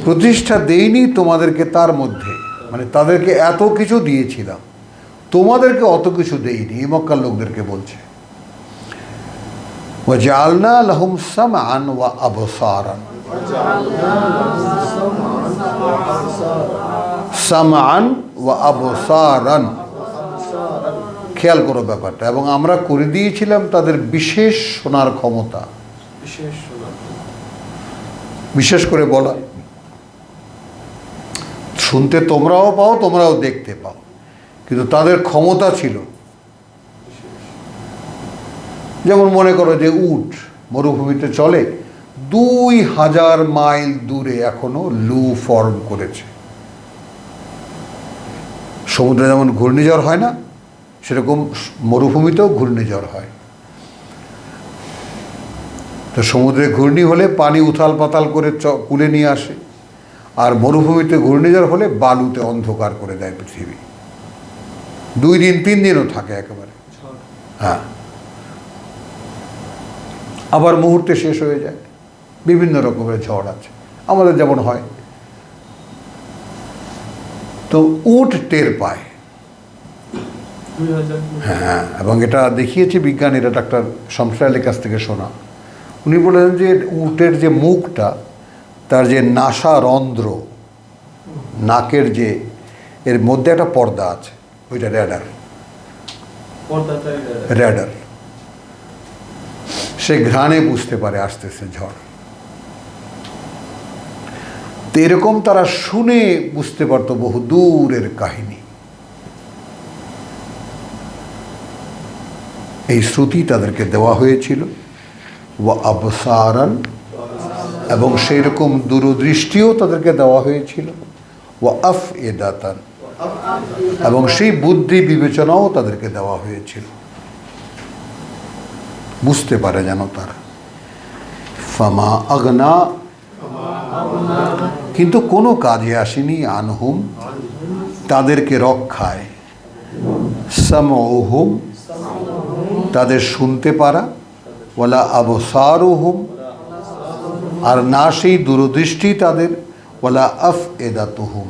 প্রতিষ্ঠা দেইনি তোমাদেরকে তার মধ্যে, মানে তাদেরকে এত কিছু দিয়েছিলাম, তোমাদেরকে অত কিছু দেইনি। এই মক্কার লোকদেরকে বলছে। ওয়াজআলনা লাহুম সামআন ওয়া আবসারান, সামআন ওয়া আবসারান, খেয়াল করো ব্যাপারটা। এবং আমরা করে দিয়েছিলাম তাদের বিশেষ শোনার ক্ষমতা, বিশেষ করে বলা, শুনতে তোমরাও পাও, তোমরাও দেখতে পাও, কিন্তু তাদের ক্ষমতা ছিল। যেমন মনে করো যে উট মরুভূমিতে চলে, 2000 মাইল দূরে এখনো লু ফর্ম করেছে। সমুদ্রে যেমন ঘূর্ণিঝড় হয় না, সেরকম মরুভূমিতেও ঘূর্ণিঝড় হয়। তো সমুদ্রে ঘূর্ণি হলে পানি উথাল পাতাল করে কুলে নিয়ে আসে, আর মরুভূমিতে ঘূর্ণিঝড় হলে বালুতে অন্ধকার করে দেয় পৃথিবী। 2 দিন 3 দিনও থাকে একেবারে। হ্যাঁ, আবার মুহূর্তে শেষ হয়ে যায়। বিভিন্ন রকমের ঝড় আছে, আমাদের যেমন হয়। তো উট টের পায়। হ্যাঁ, এবং এটা দেখিয়েছে বিজ্ঞানীরা, ডাক্তার শামসুল আলীর কাছ থেকে শোনা। উনি বলেছেন যে উটের যে মুখটা, তার যে নাসা রন্ধ্র, নাকের যে, এর মধ্যে একটা পর্দা আছে, ওইটা র্যাডার, র্যাডার। সে ঘ্রাণে বুঝতে পারে আসতেছে ঝড়। তো এরকম তারা শুনে বুঝতে পারতো বহু দূরের কাহিনী। এই শ্রুতি তাদেরকে দেওয়া হয়েছিল, ওয়া আবসারান, এবং সেই রকম দূরদৃষ্টিও তাদেরকে দেওয়া হয়েছিল, ওয়া আফইদাতান, এবং সেই বুদ্ধি বিবেচনাও তাদেরকে দেওয়া হয়েছিল, বুঝতে পারে যেন তারা। ফামা আগনা, কিন্তু কোনো কাজে আসেনি, আনহুম, তাদেরকে রক্ষায়, সামউহুম, তাদের শুনতে পারা, ওয়ালা আবসারুহুম, আর না সেই দূরদৃষ্টি তাদের, ওয়ালা আফইদাতুহুম,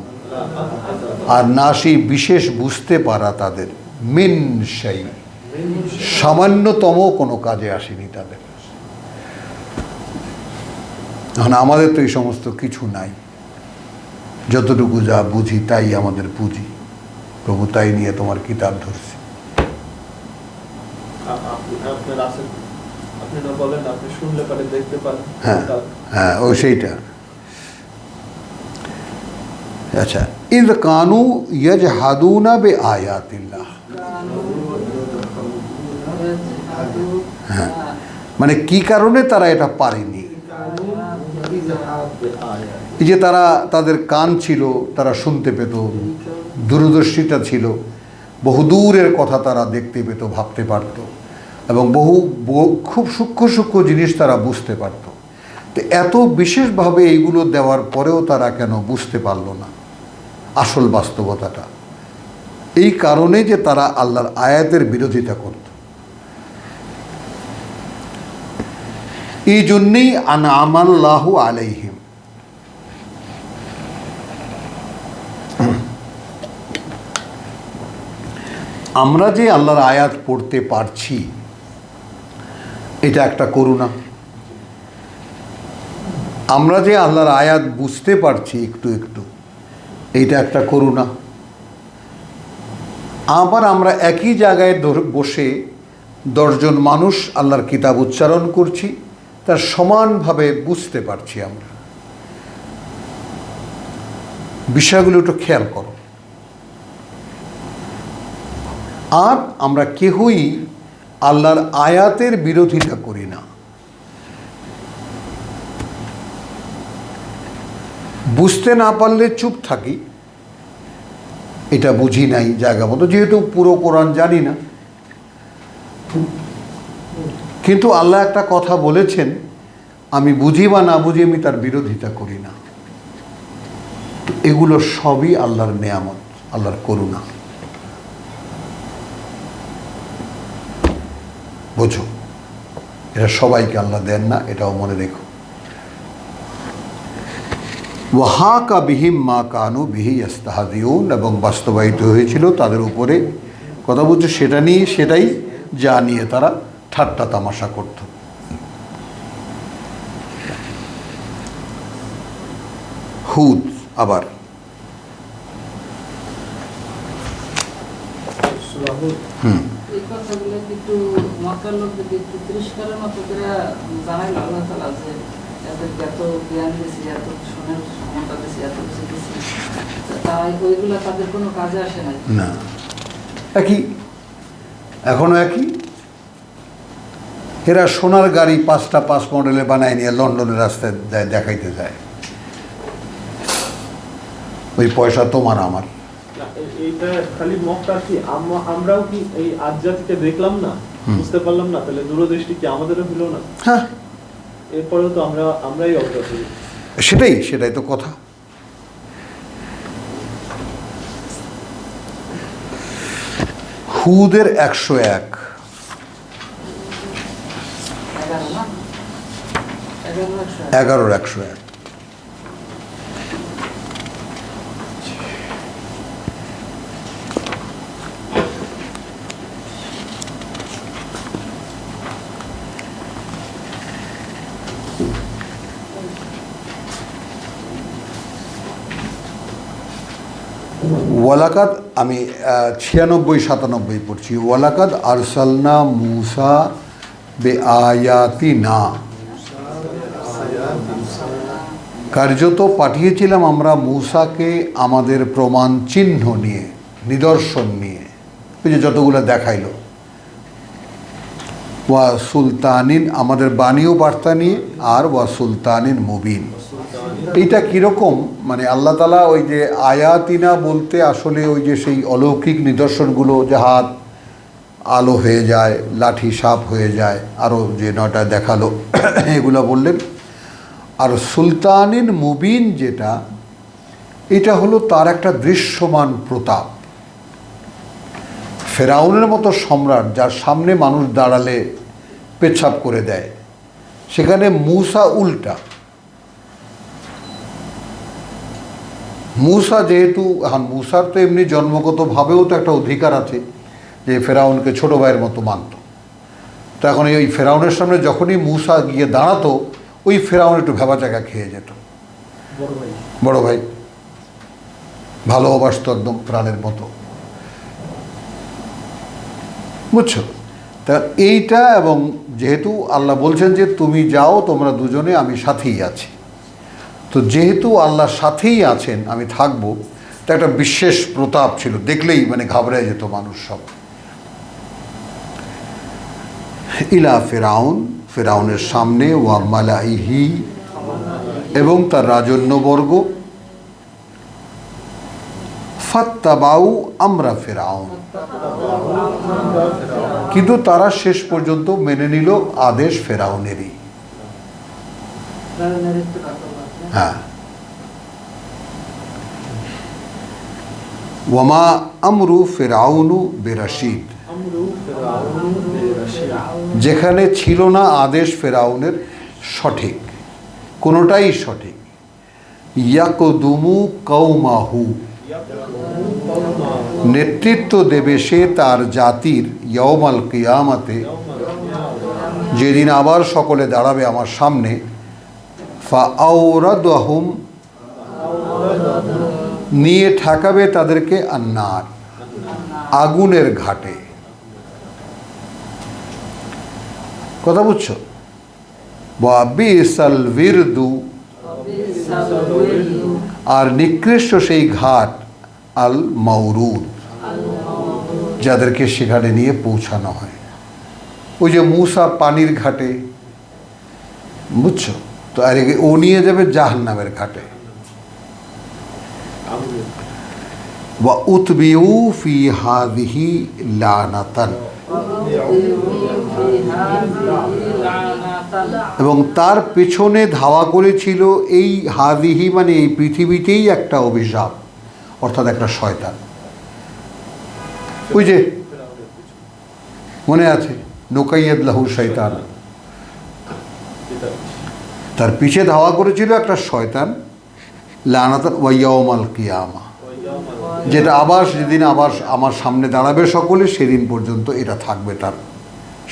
আর না সেই বিশেষ বুঝতে পারা তাদের, মিন শাই, সামান্যতম কোনো কাজে আসেনি তাদের। এখন আমাদের তো এই সমস্ত কিছু নাই, যতটুকু যা বুঝি তাই আমাদের পুঁজি। প্রভু তাই নিয়ে তোমার কিতাব ধরছি। আপনার আছেন, আপনি না বলেন, আপনি শুনলে পারে দেখতে পারেন। হ্যাঁ হ্যাঁ, ও সেইটা। আচ্ছা, ইদ কানু ইয়াজহাদুনা বে আয়াতিল্লাহ, হ্যাঁ, মানে কি কারণে তারা এটা পারেনি? এই যে তারা, তাদের কান ছিল, তারা শুনতে পেত, দূরদর্শিতা ছিল, বহুদূরের কথা তারা দেখতে পেত, ভাবতে পারত, এবং খুব সূক্ষ্ম সূক্ষ্ম জিনিস তারা বুঝতে পারত। তো এত বিশেষভাবে এইগুলো দেওয়ার পরেও তারা কেন বুঝতে পারল না আসল বাস্তবতাটা? এই কারণে যে তারা আল্লাহর আয়াতের বিরোধিতা করত। এই জন্যেই আনআমাল্লাহু আলাইহিম, আমরা যে আল্লাহর আয়াত পড়তে পারছি এটা একটা করুণা। আমরা যে আল্লাহর আয়াত বুঝতে পারছি একটু একটু, এইটা একটা করুণা। আবার আমরা একই জায়গায় বসে 10 জন মানুষ আল্লাহর কিতাব উচ্চারণ করছি, তার সমানভাবে বুঝতে পারছি আমরা। বিষয়গুলো একটু খেয়াল করো। আর আমরা কেহই আল্লাহর আয়াতের বিরোধিতা করি না। বুঝতে না পারলে চুপ থাকি, এটা বুঝি নাই জায়গা মতো, যেহেতু পুরো কোরআন জানি না। কিন্তু আল্লাহ একটা কথা বলেছেন, আমি বুঝি বা না বুঝি আমি তার বিরোধিতা করি না। এগুলো সবই আল্লাহর নেয়ামত, আল্লাহর করুণা। বোঝো, এটা সবাইকে আল্লাহ দেন না, এটাও মনে রেখো। ওয়াহাকা বিহিম মা কানু বিহি ইস্তাহজিউন, এবং বাস্তবায়িত হয়েছিল তাদের উপরে, কথা বলছে সেটা নিয়ে, সেটাই যা নিয়ে তারা ঠাট্টা তামাশা করত। হুদ আবার এই কথাগুলো কিন্তু মক্কার লোকদেরকে একটু পরিষ্কারের মতো করে জানাইল আল্লাহ তাআলা যে এদেরকে এত জ্ঞান দিয়েছি, এত শোনার ক্ষমতা দিয়েছি, এত কিছু দিয়েছি, তাই ওইগুলো তাদের কোনো কাজে আসে নাই না। একই, এখনো একই। এরা সোনার গাড়ি 5টা 5 মডেলে বানায় নিয়ে লন্ডনের রাস্তায় দেখাইতে যায়। ওই পয়সা তোমার আমার। এইটা খালি মক্কা কি আমরাও কি এই আধ্যাত্মিকে দেখলাম না, বুঝতে পারলাম না, তাহলে দূরদৃষ্টি কি আমাদেরও হলো না? হ্যাঁ, এরপরেও তো আমরাই অগ্রসর। সেটাই তো কথা। হুদের 101, 11-র 101। ওয়ালাকাদ, আমি 96-97 পড়ছি। ওয়ালাকাদ আরসালনা মুসা বে আয়াতিনা কার্যত পাঠিয়েছিলাম আমরা মূসাকে আমাদের প্রমাণ চিহ্ন নিয়ে, নিদর্শন নিয়ে, ওই যে যতগুলো দেখাইলো, ওয়া সুলতানিন, আমাদের বাণীও বার্তা নিয়ে, আর ওয়া সুলতানিন মুবিন। এইটা কীরকম, মানে আল্লাহ তাআলা ওই যে আয়াতিনা বলতে আসলে ওই যে সেই অলৌকিক নিদর্শনগুলো, যে হাত আলো হয়ে যায়, লাঠি সাপ হয়ে যায়, আরও যে 9টা দেখালো এগুলো বললেন। আর সুলতানিন মুবিন যেটা, এটা হলো তার একটা দৃশ্যমান প্রতাপ। ফেরাউনের মতো সম্রাট যার সামনে মানুষ দাঁড়ালে পেচ্ছাপ করে দেয়, সেখানে মূসা উল্টা। মূসা যেহেতু, এখন মূসার তো এমনি জন্মগতভাবেও তো একটা অধিকার আছে যে ফেরাউনকে ছোটো ভাইয়ের মতো মানত। তো এখন ওই ফেরাউনের সামনে যখনই মূসা গিয়ে দাঁড়াতো, ওই ফেরাউন একটু ভেবা চাকা খেয়ে যেত। বড় ভাই ভালোবাসত একদম প্রাণের মতো, বুঝছো? তা এইটা, এবং যেহেতু আল্লাহ বলছেন যে তুমি যাও, তোমরা দুজনে, আমি সাথেই আছি, তো যেহেতু আল্লাহ সাথেই আছেন, আমি থাকবো, তা একটা বিশেষ প্রতাপ ছিল, দেখলেই মানে ঘাবড়ে যেত মানুষ সব। ইলা ফেরাউন, ফেরাউনের সামনে, ওয়া মালাইহি, এবং তার রাজন্যবর্গ, ফাত্তাবাউ আমরা ফেরাউন, কিন্তু তারা শেষ পর্যন্ত মেনে নিল আদেশ ফেরাউনেরই। হ্যাঁ, ওয়ামা আমরু ফেরাউনু বেরাশিদ, যেখানে ছিল না আদেশ ফেরাউনের সঠিক, কোনোটাই সঠিক। ইয়াকদুমু কওমাহু, নেতৃত্ব দেবে সে তার জাতির, ইয়াউমাল কিয়ামাতে, যেদিন আবার সকলে দাঁড়াবে আমার সামনে। ফাআওরাদাহুম, নিয়ে ঠেকাবে তাদেরকে আন্নার, আগুনের ঘাটে। কথা বুঝছো? ওয়া বিসাল বিরদু, আর নিকৃষ্ট সেই ঘাট, আল মাউরুদ, যাদেরকে সেখানে নিয়ে পৌঁছানো হয়। ওই যে মূসা পানির ঘাটে, বুঝছো তো, আর ও নিয়ে যাবে জাহান্নামের ঘাটে। ওয়া উতবিউ ফি হাযিহি লানাতান, এবং তার পেছনে ধাওয়া করেছিল এই হাযিহি, মানে এই পৃথিবীতেই একটা অভিশাপ, অর্থাৎ একটা শয়তান। ওই যে মনে আছে, নুকাইয়াদ লাহু শয়তান, তার পিছে ধাওয়া করেছিল একটা শয়তান, লানাতান ওয়া ইয়াউমাল কিয়ামা, যেটা আবার যেদিন আবার আমার সামনে দাঁড়াবে সকলে, সেদিন পর্যন্ত এটা থাকবে তার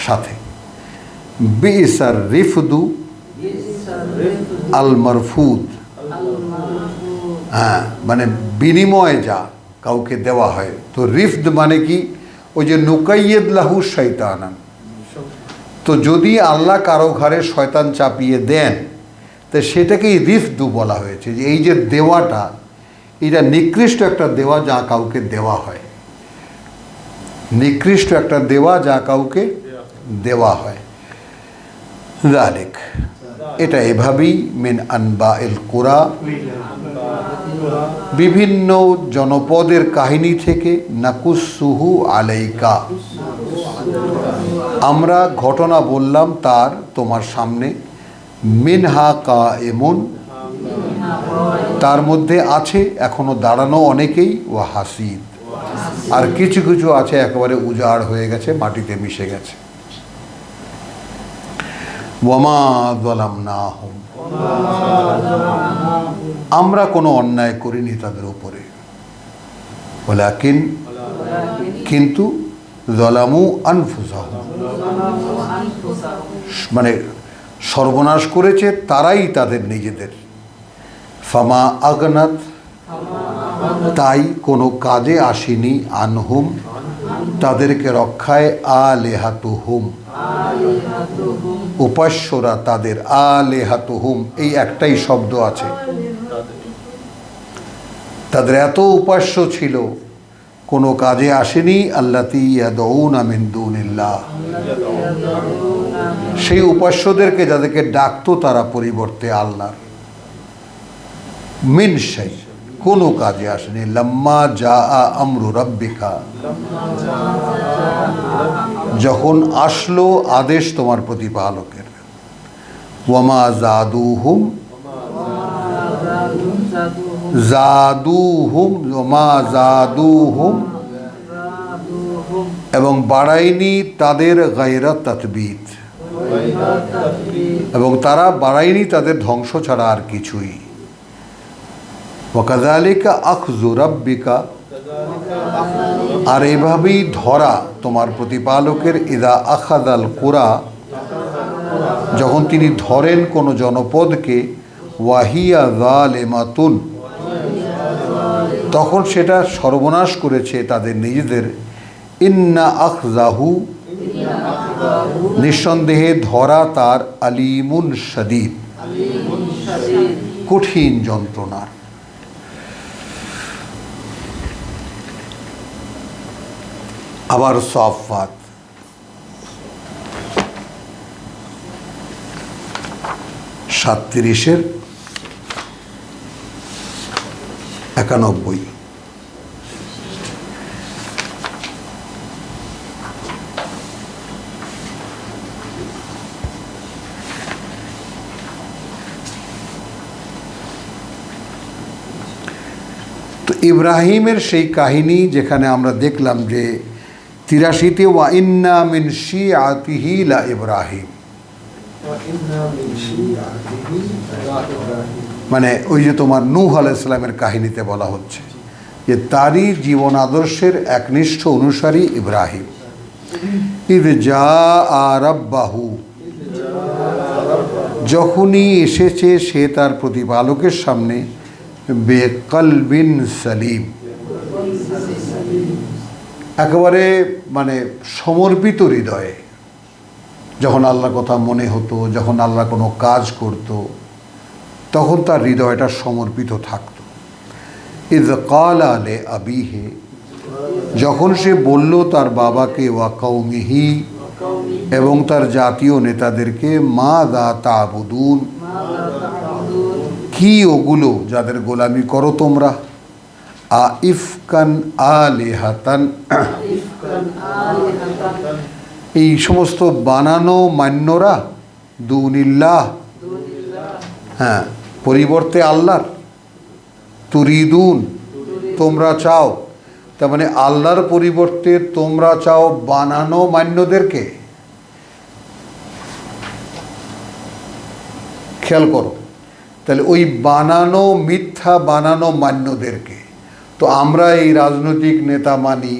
সাথে। বিসার রিফদু আল মারফুদ, হ্যাঁ, মানে বিনিময়ে যা কাউকে দেওয়া হয়। তো রিফদ মানে কি, ওই যে নুকাইয়াদ লাহু শয়তানান, তো যদি আল্লাহ কারো ঘাড়ে শয়তান চাপিয়ে দেন, তো সেটাকেই রিফদু বলা হয়েছে, যে এই যে দেওয়াটা, এটা নিকৃষ্ট একটা দেওয়া যা কাউকে দেওয়া হয়, নিকৃষ্ট একটা দেওয়া যা কাউকে দেওয়া হয়। যালিক, এটা এভাবেই, মিন আনবাইল কুরা, বিভিন্ন জনপদের কাহিনী থেকে, নাকুসুহু আলাইকা, আমরা ঘটনা বললাম তার তোমার সামনে, মিনহা কায়েমুন, তার মধ্যে আছে এখনো দাঁড়ানো অনেকেই, ওয়া হাসিদ, আর কিছু কিছু আছে একেবারে উজাড় হয়ে গেছে, মাটিতে মিশে গেছে। ওয়ামা যালামনাহুম, আমরা কোনো অন্যায় করিনি তাদের উপরে, ওয়ালাকিন, কিন্তু, যালামু আনফুসাহুম, মানে সর্বনাশ করেছে তারাই তাদের নিজেদের। ফামা আগনাত, তাই কোনো কাজে আসেনি, আনহুম, তাদেরকে রক্ষায়, আলেহাতুহুম, উপাস্যরা তাদের, আলেহাতুহুম, এই একটাই শব্দ আছে, তাদের এত উপাস্য ছিল, কোনো কাজে আসেনি। আল্লাতী ইয়াদউনা মিন দুনিল্লাহ, সেই উপাস্যদেরকে যাদেরকে ডাকতো তারা পরিবর্তে আল্লাহর। মিন শাই, কোনো কাজে আসেনি। লাম্মা জাআ আমরু রাব্বিকা, যখন আসলো আদেশ তোমার প্রতিপালকের। ওয়ামা জাদুহুম ওয়ামা জাদুহুম, এবং বাড়ায়নি তাদের গায়রা তাতবীত, এবং তারা বাড়ায়নি তাদের ধ্বংস ছাড়া আর কিছুই। ওয়াকাযালিকা আখযু রাব্বিকা, আর এভাবেই ধরা তোমার প্রতিপালকের। ইদা আখাযাল কুরা, যখন তিনি ধরেন কোনো জনপদকে। ওয়াহিয়া যালিমাতুন, তখন সেটা সর্বনাশ করেছে তাদের নিজেদের। ইন্না আখযাহু, নিঃসন্দেহে ধরা তার। আলিমুন শাদীদ, কঠিন যন্ত্রণার। আবার সাফফাত, সাতত্রিশের 91। তো ইব্রাহিমের সেই কাহিনী যেখানে আমরা দেখলাম যে 83-তে ওয়া ইন্না মিন শিআতিহি লা ইব্রাহিম, মানে ওই যে তোমার নূহ আলাইহিস সালামের কাহিনীতে বলা হচ্ছে যে তারই জীবন আদর্শের একনিষ্ঠ অনুসারী ইব্রাহিম। ইয জাআ রাব্বাহু, যখনই এসেছে সে তার প্রতিপালকের সামনে। বেকলবিন সালিম, একেবারে মানে সমর্পিত হৃদয়ে। যখন আল্লাহর কথা মনে হতো, যখন আল্লাহ কোনো কাজ করত, তখন তার হৃদয়টা সমর্পিত থাকত। ইয ক্বালা লি আবিহি, যখন সে বলল তার বাবাকে। ওয়া কওমিহি, এবং তার জাতীয় নেতাদেরকে। মাযা তা'বুদুন, কি ওগুলো যাদের গোলামি করো তোমরা। আইফকান আলিহাতান, এই সমস্ত বানানো মান্যরা। দুনিল্লাহ, হ্যাঁ, পরিবর্তে আল্লাহর। তুরিদুন, তোমরা চাও। তার মানে আল্লাহর পরিবর্তে তোমরা চাও বানানো মান্যদেরকে। খেয়াল করো, তাহলে ওই বানানো, মিথ্যা বানানো মান্যদেরকে। তো আমরা এই রাজনৈতিক নেতা মানি,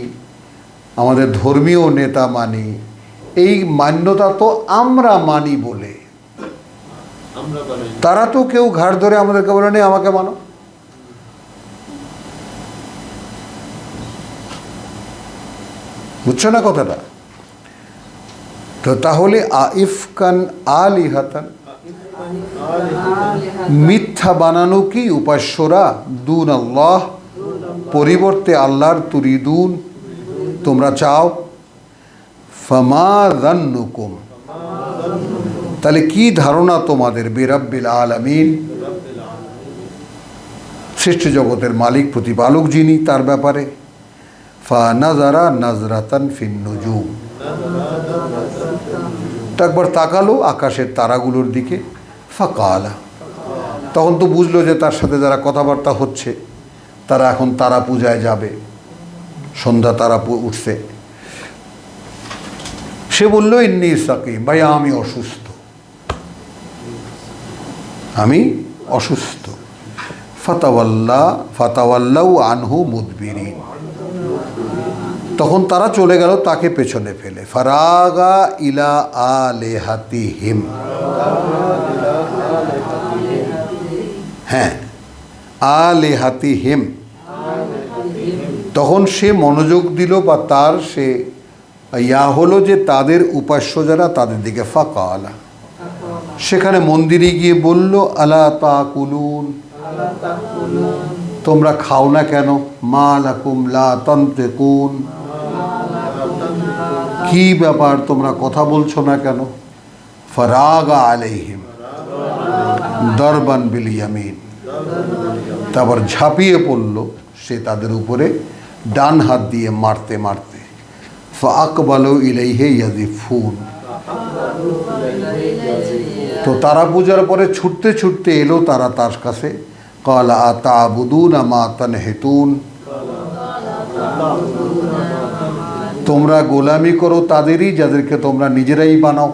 আমাদের ধর্মীয় নেতা মানি, এই মান্যতা তো আমরা মানি বলে। তারা তো কেউ ঘাড় ধরে আমাদেরকে বলে নেই আমাকে মানো। বুঝছো না কথাটা? তো তাহলে আইফকান আলিহাতান, মিথ্যা বানানো কি উপাস্যরা। দুন আল্লাহ, পরিবর্তে আল্লাহর। তুরিদুন, তোমরা চাও। ফামা যান্নুকুম, তাহলে কি ধারণা তোমাদের। বিরাব্বিল আলামিন, সৃষ্টি জগতের মালিক প্রতিপালক যিনি, তার ব্যাপারে। ফানাজারা নাজরাতান ফিন নুজুম, তো একবার তাকালো আকাশের তারাগুলোর দিকে। ফাকালা, তখন তো বুঝলো যে তার সাথে যারা কথাবার্তা হচ্ছে তারা এখন তারা পূজায় যাবে। সন্ধ্যা তারা উঠছে। সে বলল ইন্নী সাকিম, ভাই আমি অসুস্থ, আমি অসুস্থ। ফাতাওয়াল্লাউ আনহু মুদবিরিন, তখন তারা চলে গেল তাকে পেছনে ফেলে। ফারাগা ইলা আলিহাতিহিম, হ্যাঁ, আলিহাতিহিম, তখন সে মনোযোগ দিল, বা তার সে ইয়া হলো যে তাদের উপাস্য যারা, তাদের দিকে। ফাকালা, সেখানে মন্দিরে গিয়ে বলল আলা তাকুলুন, তোমরা খাও না কেন? মা লাকুম লা তানতিকুন, কি ব্যাপার তোমরা কথা বলছো না কেন? ফারাগা আলাইহিম দরবান বিল ইয়ামিন, তারপর ঝাঁপিয়ে পড়ল সে তাদের উপরে ডান হাত দিয়ে মারতে মারতে। ফাআকবালু ইলাইহি ইয়াজিফুন, তো তারা পূজার পরে ছুটতে ছুটতে এলো তারা তার কাছে। ক্বালা আতা'বুদুনা মা তানহিতুন, তোমরা গোলামি করো তাদেরই যাদেরকে তোমরা নিজেরাই বানাও।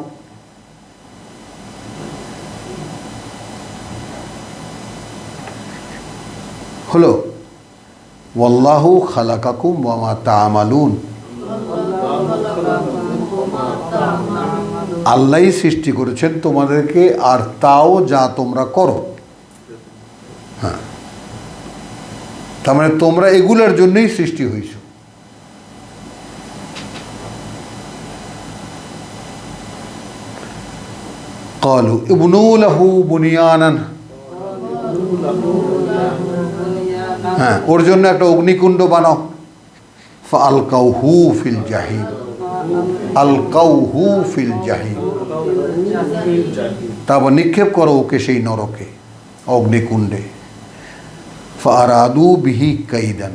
হলো ওয়াল্লাহু খালাকাকুম ওয়া মা তা'মালুন, আল্লাহই সৃষ্টি করেছেন তোমাদেরকে আর তাও যা তোমরা করো। হ্যাঁ, তার মানে তোমরা এগুলোর জন্যই সৃষ্টি হয়েছ। ক্বালু ইবনু লাহু বুনিয়ানান, হ্যাঁ ওর জন্য একটা অগ্নিকুণ্ড বানাও। ফাআলকাউহু ফিল জাহিম, আলকাউহু ফিল জাহিম, তারপর নিক্ষেপ করো ওকে সেই নরকে, অগ্নিকুণ্ডে। ফাআরাদু বিহি কাইদান,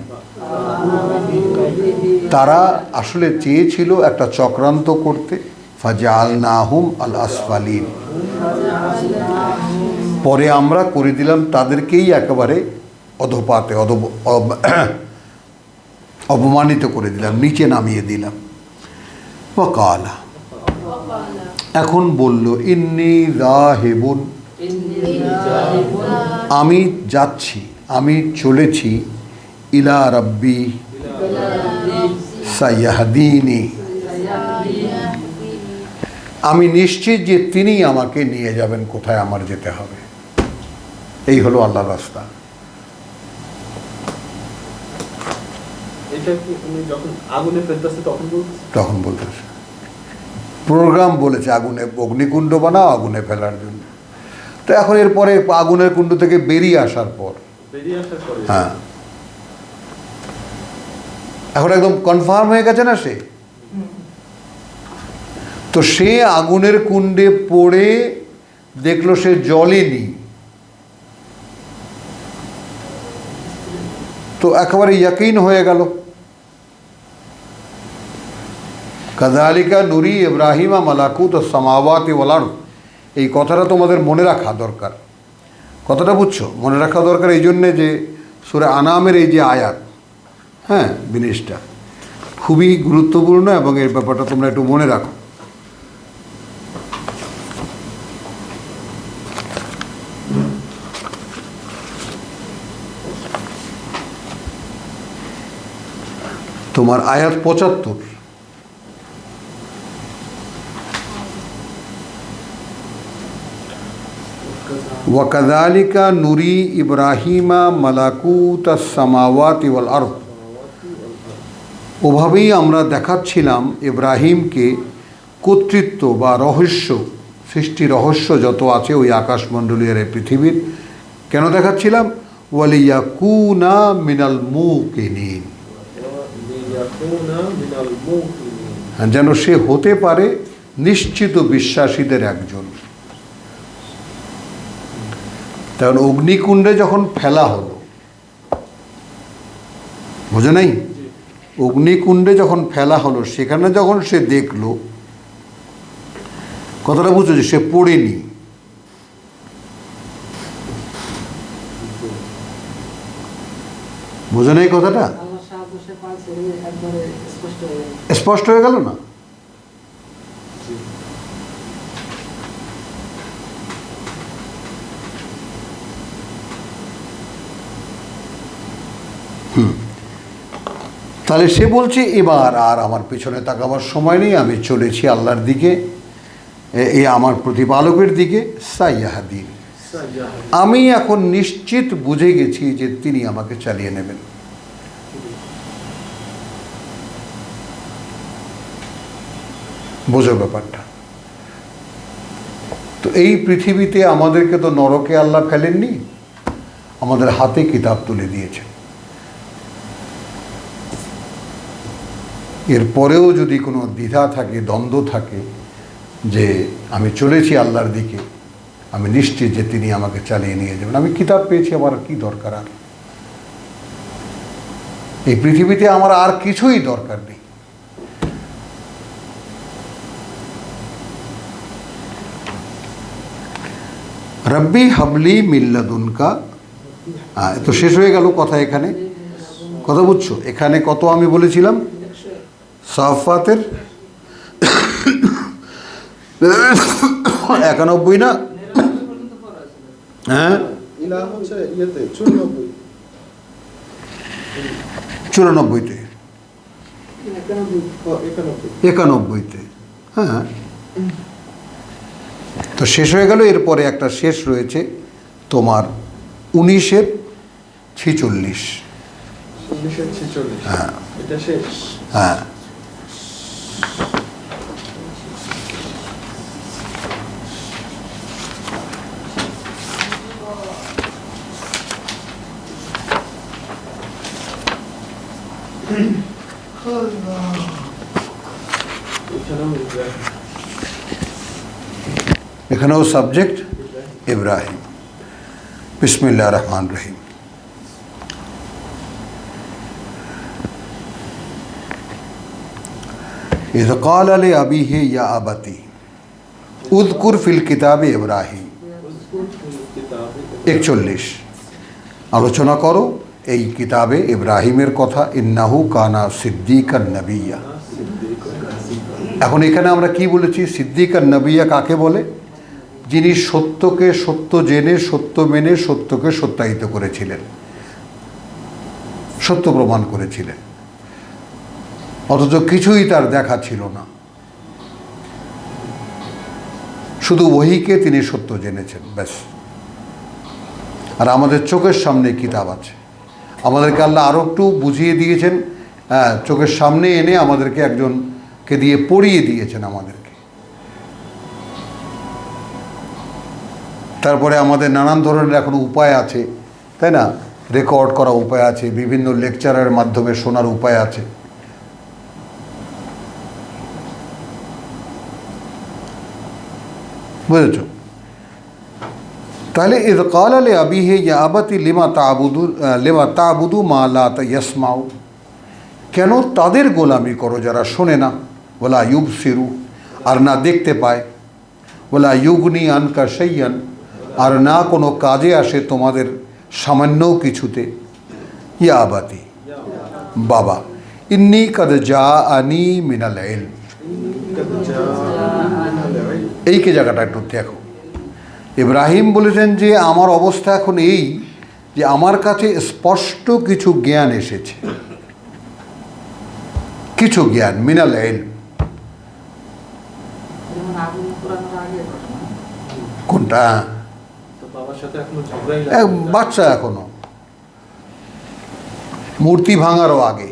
তারা আসলে চেয়েছিল একটা চক্রান্ত করতে। ফাজআলনাহুম আল আসফালিন, পরে আমরা করে দিলাম তাদেরকেই একেবারে অধপাতে অপমানিত করে দিলাম, নিচে নামিয়ে দিলাম। ওয়াকালা, এখন বলল ইন্নী যাহিবুন, আমি যাচ্ছি, আমি চলেছি, ইলা রাব্বি সাইয়াহদিনী, আমি নিশ্চিত যে তিনি আমাকে নিয়ে যাবেন কোথায় আমার যেতে হবে। এই হলো আল্লাহর রাস্তা। এটা কি উনি যখন আগুনে ফেলতেছে তখন বলতেছে, প্রোগ্রাম বলেছে আগুনে অগ্নিকুণ্ড বানাও, আগুনে ফেলার জন্য। তো এখন এরপরে আগুনের কুণ্ড থেকে বেরিয়ে আসার পর, হ্যাঁ এখন একদম কনফার্ম হয়ে গেছে না সে, তো সে আগুনের কুণ্ডে পড়ে দেখলো সে জ্বলেনি, তো একেবারে ইয়াকিন হয়ে গেল। কাযালিকা নুরি ইব্রাহিমা মালাকুত আস-সামাওয়াতি ওয়াল আরদ, এই কথাটা তোমাদের মনে রাখা দরকার। কথাটা বুঝছো? মনে রাখা দরকার এই জন্যে যে সূরা আনামের এই যে আয়াত, হ্যাঁ জিনিসটা খুবই গুরুত্বপূর্ণ এবং এর ব্যাপারটা তোমরা একটু মনে রাখো। তোমার আয়াত 75, ওয়াকাযালিকা নুরি ইব্রাহিমা মালাকুত আস-সামাওয়াতি ওয়াল আরদ, ওভাবেই আমরা দেখাচ্ছিলাম ইব্রাহিমকে কর্তৃত্ব বা রহস্য, সৃষ্টি রহস্য যত আছে ওই আকাশমণ্ডলী আর এই পৃথিবীর। কেন দেখাচ্ছিলাম? ওয়ালিয়াকুনা মিনাল মুকিনিন, যেন সে হতে পারে নিশ্চিত বিশ্বাসীদের একজন। তখন অগ্নিকুণ্ডে যখন ফেলা হলো, বোঝো নাই? অগ্নিকুণ্ডে যখন ফেলা হলো সেখানে যখন সে দেখলো, কথাটা বুঝছো যে সে পড়েনি, বোঝো নাই কথাটা? স্পষ্ট হয়ে গেল না? তাহলে সে বলছে এবার আর আমার পিছনে তাকাবার সময় নেই, আমি চলেছি আল্লাহর দিকে, এই আমার প্রতিপালকের দিকে। সাইয়াহদিন, আমি এখন নিশ্চিত বুঝে গেছি যে তিনি আমাকে চালিয়ে নেবেন। বোঝো ব্যাপারটা? তো এই পৃথিবীতে আমাদেরকে তো নরকে আল্লাহ ফেলেননি, আমাদের হাতে কিতাব তুলে দিয়েছেন। এরপরেও যদি কোনো দ্বিধা থাকে, দ্বন্দ্ব থাকে যে আমি চলেছি আল্লাহর দিকে, আমি নিশ্চিত যে তিনি আমাকে চালিয়ে নিয়ে যাবেন। আমি কিতাব পেয়েছি, আমার আর কি দরকার? আর এই পৃথিবীতে আমার আর কিছুই দরকার নেই। রব্বি হাবলি মিল্লাদুনকা। তো শেষ হয়ে গেল কথা এখানে। কথা বুঝছো? এখানে কত আমি বলেছিলাম? সাফাতের 91 না? হ্যাঁ, ইলা হচ্ছে ইয়েতে 94 94-তে, 91-তে। হ্যাঁ, তো শেষ হয়ে গেল। এরপরে একটা শেষ রয়েছে তোমার 19-46। 1946 হ্যাঁ এটা শেষ। হ্যাঁ, এখানেও সাবজেক্ট ইব্রাহিম। বিসমিল্লাহির রহমানির রহিম। إذ قال لأبيه يا أبتي اذكر في الكتاب إبراهيم। 41 আলোচনা করো এই কিতাবে ইব্রাহিমের কথা। ইন্নাহু কানা সিদ্দিকান নবিয়্যা। এখন এখানে আমরা কি বলেছি? সিদ্দিকান নবিয়্যা কাকে বলে? যিনি সত্যকে সত্য জেনে, সত্য মেনে, সত্যকে সত্যায়িত করেছিলেন, সত্য প্রমাণ করেছিলেন, অথচ কিছুই তার দেখা ছিল না, শুধু ওহীকে তিনি সত্য জেনেছেন, ব্যাস। আর আমাদের চোখের সামনে কিতাব আছে, আমাদেরকে আল্লাহ আরও একটু বুঝিয়ে দিয়েছেন, চোখের সামনে এনে আমাদেরকে একজনকে দিয়ে পড়িয়ে দিয়েছেন আমাদেরকে। তারপরে আমাদের নানান ধরনের এখন উপায় আছে, তাই না? রেকর্ড করা উপায় আছে, বিভিন্ন লেকচারের মাধ্যমে শোনার উপায় আছে। বুঝেছ? তাহলে ইয ক্বালা লিআবিহি ইয়া আবাতি লিমা তা'বুদু মা লা ইয়াসমাউ। কেন তাদের গোলামি করো যারা শোনে না, ওয়ালা ইউবসিরু, আর না দেখতে পায়, ওয়ালা ইউগনি আনকা শাইয়ান, আর না কোনো কাজে আসে তোমাদের সামান্যও কিছুতে। ইয়া আবাতি, বাবা, ইন্নী কাদ জাআনি মিনাল ইলম। এই কে জায়গাটা একটু দেখো। ইব্রাহিম বলেছেন যে আমার অবস্থা এখন এই যে আমার কাছে স্পষ্ট কিছু জ্ঞান এসেছে, কিছু জ্ঞান, মিনাল ইলম। কোনটা? বাচ্চা এখনো, মূর্তি ভাঙারও আগে।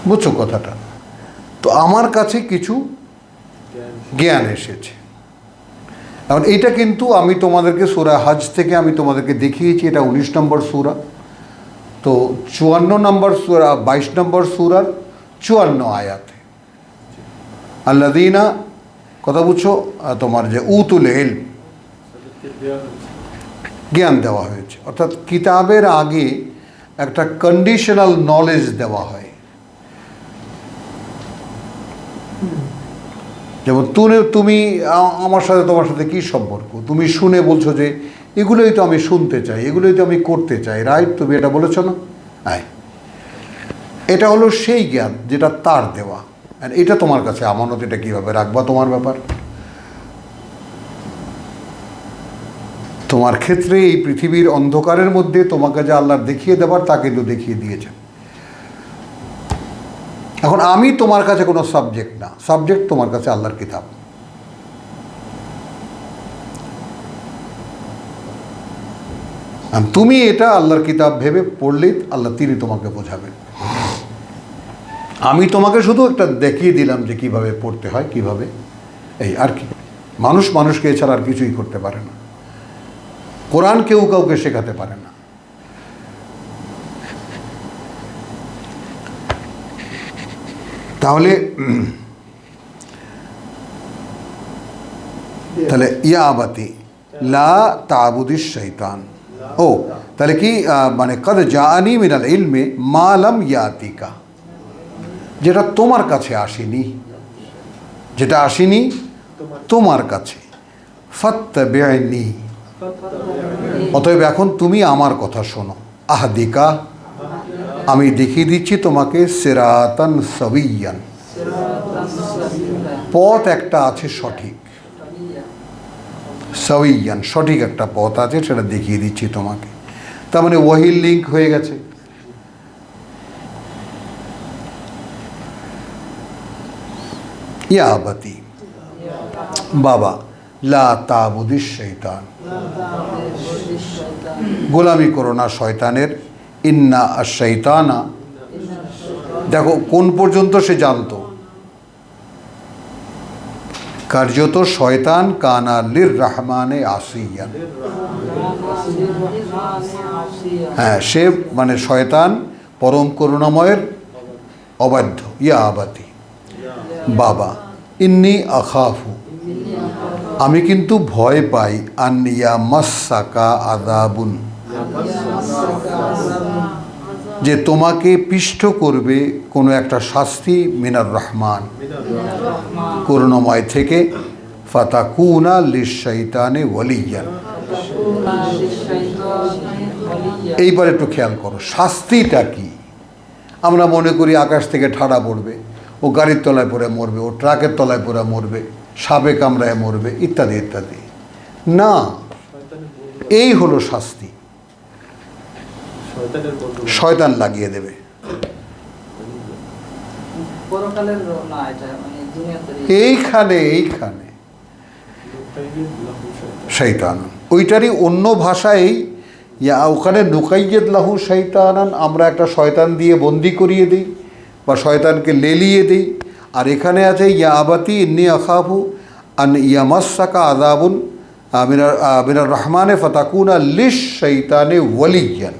বুঝছো কথাটা? তো আমার কাছে কিছু জ্ঞান এসেছে। এখন এইটা কিন্তু আমি তোমাদেরকে সূরা হজ থেকে আমি তোমাদেরকে দেখিয়েছি, এটা 19 নম্বর সূরা। তো 54 নম্বর সূরা, 22 নম্বর সূরার 54 আয়াতে আল্লাযীনা, কথা বুঝছো, তোমার যে উতুল ইলম, জ্ঞান দেওয়া হয়েছে, অর্থাৎ কিতাবের আগে একটা কন্ডিশনাল নলেজ দেওয়া হয়। যেমন তুমি আমার সাথে, তোমার সাথে কী সম্পর্ক? তুমি শুনে বলছো যে এগুলোই তো আমি শুনতে চাই, এগুলোই তো আমি করতে চাই, রাইট? তুমি এটা বলেছো না? হ্যাঁ, এটা হলো সেই জ্ঞান যেটা তার দেওয়া। আর এটা তোমার কাছে আমানত, এটা কীভাবে রাখবা তোমার ব্যাপার। তোমার ক্ষেত্রে এই পৃথিবীর অন্ধকারের মধ্যে তোমাকে যে আল্লাহ দেখিয়ে দেবার, তা কিন্তু দেখিয়ে দিয়েছেন। এখন আমি তোমার কাছে কোনো সাবজেক্ট না, সাবজেক্ট তোমার কাছে আল্লাহর কিতাব। তুমি এটা আল্লাহর কিতাব ভেবে পড়লেই আল্লাহ তিনি তোমাকে বোঝাবেন। আমি তোমাকে শুধু একটা দেখিয়ে দিলাম যে কিভাবে পড়তে হয়, কিভাবে, এই আর কি। মানুষকে এছাড়া আর কিছুই করতে পারে না। কোরআন কেউ কাউকে শেখাতে পারে না। তাহলে ইয়া আবাতি লা তাবুদিস শৈতান। ও তাহলে কি মানে কদ জাআনি মিনাল ইলমে মা লাম ইয়াতিকা, যেটা তোমার কাছে আসেনি, যেটা আসেনি তোমার কাছে। ফাত্তাবি'নি, অতএব এখন তুমি আমার কথা শোনো। আহদিকা, আমি দেখিয়ে দিচ্ছি তোমাকে সিরাতান সাবিয়ান, পথ একটা আছে সঠিক, সাবিয়ান সঠিক একটা পথ আছে, সেটা দেখিয়ে দিচ্ছি তোমাকে। তার মানে ওয়াহির লিঙ্ক হয়ে গেছে। ইয়া আবাতি, বাবা, লা তাবুদিস শৈতান, গোলামি করো না শয়তানের। ইন্না আশ-শাইতানা, দেখো কোন পর্যন্ত সে জানতো, কার্যত শয়তান কানা লির রহমানে আসিয়ান। হ্যাঁ, সে মানে শয়তান পরম করুণাময়ের অবাধ্য। ইয়া আবাতি, বাবা, ইন্নি আখাফু, আমি কিন্তু ভয় পাই, আন ইয়ামাসসাকা আযাবুন, যে তোমাকে পিষ্ট করবে কোনো একটা শাস্তি, মিনার রহমান, করুণাময় থেকে। ফাতাকুনা লিশ-শাইতানে ওয়ালিয়ান। এইবার একটু খেয়াল করো, শাস্তিটা কি? আমরা মনে করি আকাশ থেকে ঠাড়া পড়বে, ও গাড়ির তলায় পড়ে মরবে, ও ট্রাকের তলায় পড়ে মরবে, সাপে কামড়ায় মরবে, ইত্যাদি ইত্যাদি। না, এই হলো শাস্তি, শয়তান লাগিয়ে দেবে। এইখানে শয়তান, ওইটারই অন্য ভাষায় ওখানে নুকাইয়্যিদ লাহু শয়তানান, আমরা একটা শয়তান দিয়ে বন্দি করিয়ে দিই বা শয়তানকে লেলিয়ে দিই। আর এখানে আছে ইয়া আবাতি ইন্নী আখাফু আন ইয়ামাসসাকা আযাবুন মিনার রহমানে ফাতাকুনা লিশ-শাইতানে ওয়ালিয়ান,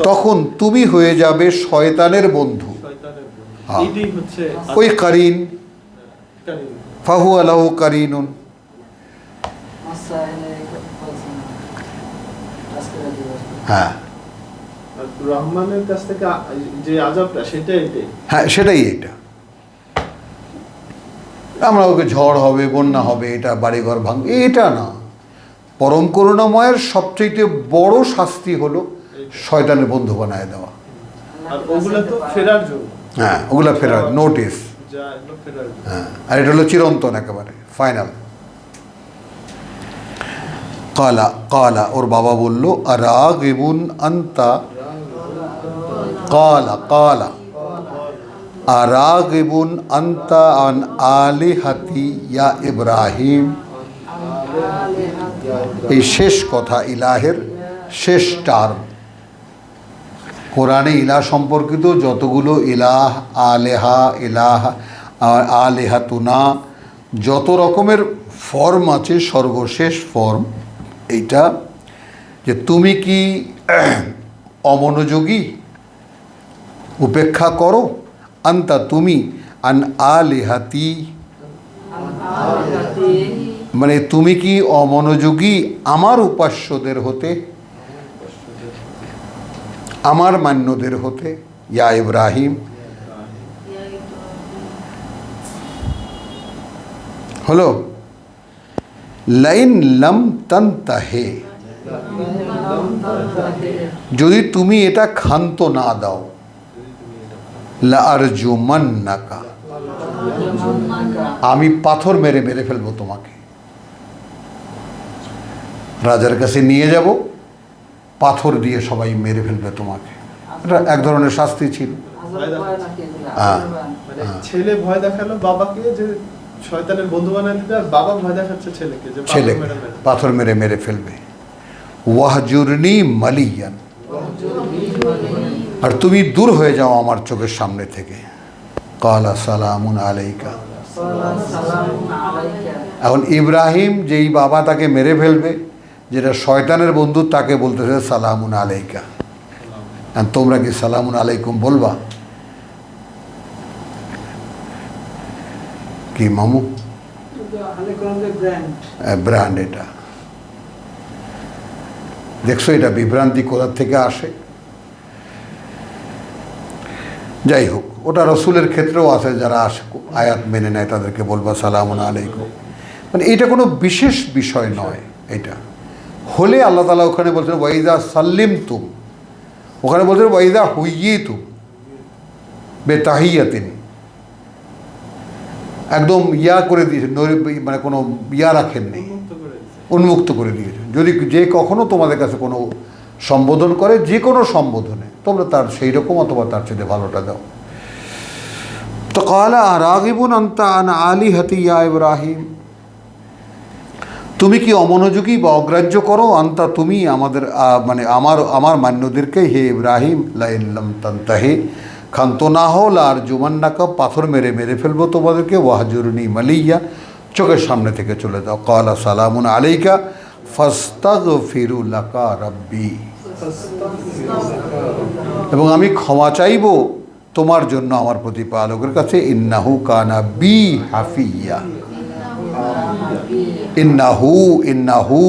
তখন তুমি হয়ে যাবে শয়তানের বন্ধু। ওই কারিন, ফাহুয়া লাহু কারিনুন। হ্যাঁ, রহমানের কাছ থেকে যে আযাবটা, সেটাই হ্যাঁ, সেটাই এটা। আমরা ওকে ঝড় হবে, বন্যা হবে, এটা বাড়িঘর ভাঙবে, এটা না। পরম করুণাময়ের সবচেয়ে বড় শাস্তি হলো শয়তানের বন্ধু বানায় দেওয়া। আর ওগুলা তো ফেরার জন্য, হ্যাঁ, ওগুলা ফেরার নোটিস। হ্যাঁ, আর এটা হলো চিরন্তন, একেবারে ফাইনাল। কালা কালা, ওর বাবা বলল, আরাগিবুন আনতা, কালা কালা আরাগিবুন আনতা আন আলিহাতি ইয়া ইব্রাহিম। এই শেষ কথা, ইলাহের শেষ টার্ম। কোরআনে ইলাহ সম্পর্কিত যতগুলো ইলাহ, আলেহা, ইলাহ, আলেহাতুনা, যত রকমের ফর্ম আছে, সর্বশেষ ফর্ম এইটা, যে তুমি কি অমনোযোগী, উপেক্ষা করো, আন্তা তুমি, আন আলিহাতি, মানে তুমি কি অমনোযোগী আমার উপাস্যদের হতে, আমার মান্যদের হতে। ইয়া ইব্রাহিম, হলো লাইন লাম তানতাহে, যদি তুমি এটা ক্ষান্ত না দাও, লা আরজুমান্নাকা, আমি পাথর মেরে মেরে ফেলবো তোমাকে। রাজার কাছে নিয়ে যাব, পাথর দিয়ে সবাই মেরে ফেলবে তোমাকে। এটা এক ধরনের শাস্তি ছিল। ছেলে ভয় দেখালো বাবাকে যে শয়তানের বন্ধু বানায় দিবে, আর বাবা ভয় দেখাচ্ছে ছেলেকে যে পাথর মেরে মেরে ফেলবে। ওয়াহজুরনি মালিয়ান, আর তুমি দূর হয়ে যাও আমার চোখের সামনে থেকে। কালা সালামুন আলাইকা, সালামুন আলাইকা। এখন ইব্রাহিম যেই বাবা তাকে মেরে ফেলবে, যেটা শয়তানের বন্ধু, তাকে বলতেছে সালামুন আলাইকা। আর তোমরা কি সালামুন আলাইকুম বলবা? কি মামু? ব্র্যান্ড এটা। দেখছো এটা বিভ্রান্তি কোথা থেকে আসে? যাই হোক, ওটা রসুলের ক্ষেত্রেও আছে, যারা আয়াত মেনে নেয় তাদেরকে বলবা সালামুন আলাইকুম। মানে এটা কোনো বিশেষ বিষয় নয়। এটা হলে আল্লাহ তাআলা ওখানে বলছেন ওয়াইদা সাল্লিম তুম, ওখানে বলছেন ওয়াইদা হুইয়ি তুম বেতাহিয়াতিন, একদম ইয়া করে দিয়েছেন, মানে কোনো ইয়া রাখেননি, উন্মুক্ত করে দিয়েছেন। যদি যে কখনো তোমাদের কাছে কোনো সম্বোধন করে, যে কোনো সম্বোধনে, তোমরা তার সেই রকম অথবা তার চেয়ে ভালোটা দাও। তো ক্বালা আরাগিবুন আনতা আন আলিহাতি ইয়া ইব্রাহিম, তুমি কি অমনোযোগী বা অগ্রাহ্য করো, আন্তা তুমি আমাদের মানে আমার মান্যদেরকে, হে ইব্রাহিম, লা ইন লাম তানতাহি, ক্ষান্ত না হল আর জুমান্নাকা, পাথর মেরে মেরে ফেলবো তোমাদেরকে, ওয়াহজুরনি মালিয়া, চোখের সামনে থেকে চলে যাও। ক্বালা সালামুন আলাইকা ফাস্তাগফিরু লাকা রাব্বি, এবং আমি ক্ষমা চাইব তোমার জন্য আমার প্রতিপালকের কাছে, ইন্নাহু কানা বি হাফিয়া। ইন্নাহু, ইন্নাহু,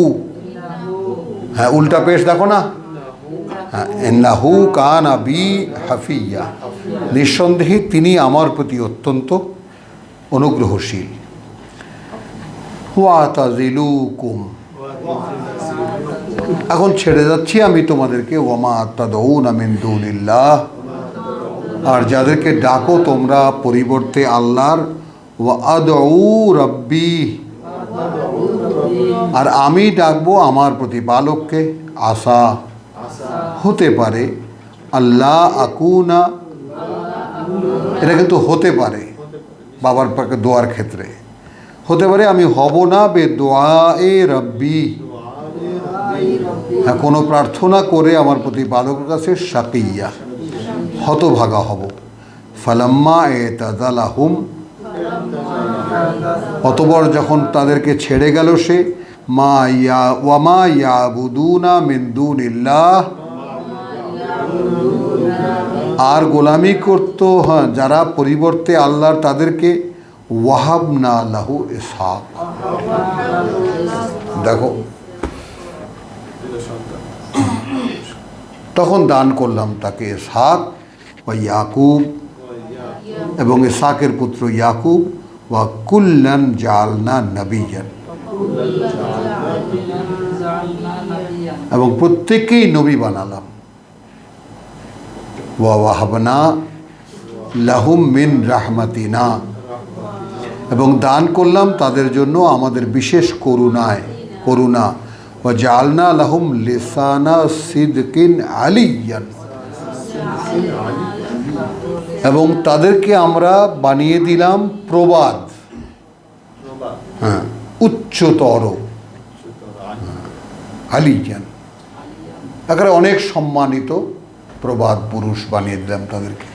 হ্যাঁ উল্টা পেশ দেখো না, হ্যাঁ ইন্নাহু কানা বি হাফিয়া, নিঃসন্দেহে তিনি আমার প্রতি অত্যন্ত অনুগ্রহশীল। ওয়াতাজিলুকুম, এখন ছেড়ে যাচ্ছি আমি তোমাদেরকে, ওয়ামা তাদউনা মিন দুনিল্লাহ, আর যাদেরকে ডাকো তোমরা পরিবর্তে আল্লাহর, ওয়া আদউ রাব্বি, আর আমি ডাকবো আমার প্রতিপালককে, আসা, হতে পারে, আল্লাহ আকুনা, এটা কিন্তু হতে পারে বাবার পাকে দোয়ার ক্ষেত্রে, হতে পারে আমি হব না বে দোয়ায়ে রাব্বি, হ্যাঁ কোনো প্রার্থনা করে আমার প্রতিপালকের কাছে শাকিয়া, হতভাগা হব। ফালাম্মা এতাজালাহুম, অতঃপর যখন তাদেরকে ছেড়ে গেল সে, মা ইয়া ওয়ামা ইয়াবুদুনা মিন দুনিল্লাহ, আর গোলামি করতো, হ্যাঁ যারা পরিবর্তে আল্লাহর, তাদেরকে ওয়াহাবনা লাহু ইসহাক, দেখো তখন দান করলাম তাকে ইসহাক ওয়া ইয়াকুব, এবং ইসহাকের পুত্র ইয়াকুব, ওয়া কুল্লান জাআলনা নবিয়্যান, এবং প্রত্যেককেই নবী বানালাম। ওয়া ওয়াহাবনা লাহুম মিন রাহমাতিনা, এবং দান করলাম তাদের জন্য আমাদের বিশেষ করুণা। ওয়া জাআলনা লাহুম লিসানা সিদকিন আলিয়ান, এবং তাদেরকে আমরা বানিয়ে দিলাম প্রবাদ, হ্যাঁ উচ্চতর, আলিয়ান একেবারে অনেক সম্মানিত প্রবাদ পুরুষ বানিয়ে দিলাম তাদেরকে।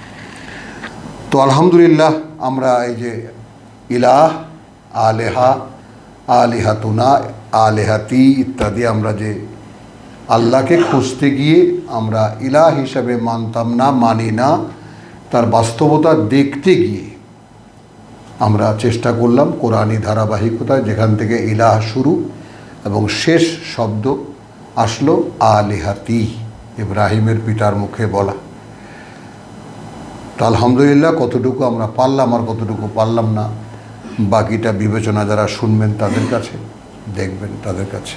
তো আলহামদুলিল্লাহ, আমরা এই যে ইলাহ, আলেহা, আলিহাতুনা, আলেহাতি ইত্যাদি, আমরা যে আল্লাহকে খুঁজতে গিয়ে আমরা ইলাহ হিসাবে মানতাম না, মানি না, তার বাস্তবতা দেখতে গিয়ে আমরা চেষ্টা করলাম কোরআনী ধারাবাহিকতায়, যেখান থেকে ইলাহ শুরু এবং শেষ শব্দ আসলো আলিহাতি, ইব্রাহিমের পিতার মুখে বলা। তো আলহামদুলিল্লাহ, কতটুকু আমরা পারলাম আর কতটুকু পারলাম না, বাকিটা বিবেচনা যারা শুনবেন তাদের কাছে, দেখবেন তাদের কাছে।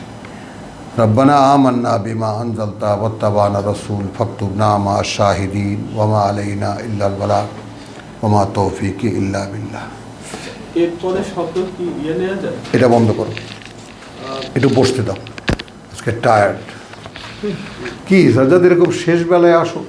রব্বানা আমান্না বিমা আনজালতা ওয়াত্তাবানা রাসূল ফাকতুবনা মা শাহিদিন ওয়ামা আলাইনা ইল্লাল বালাগ ওয়ামা তৌফিকি ইল্লা বিল্লাহ। এরপরে শব্দ কি ইয়ে নেওয়া যায়? এটা বন্ধ করো, একটু বসতে দাও, আজকে টায়ার্ড। কি সাজ্জাদ, এরকম শেষ বেলায় আসো?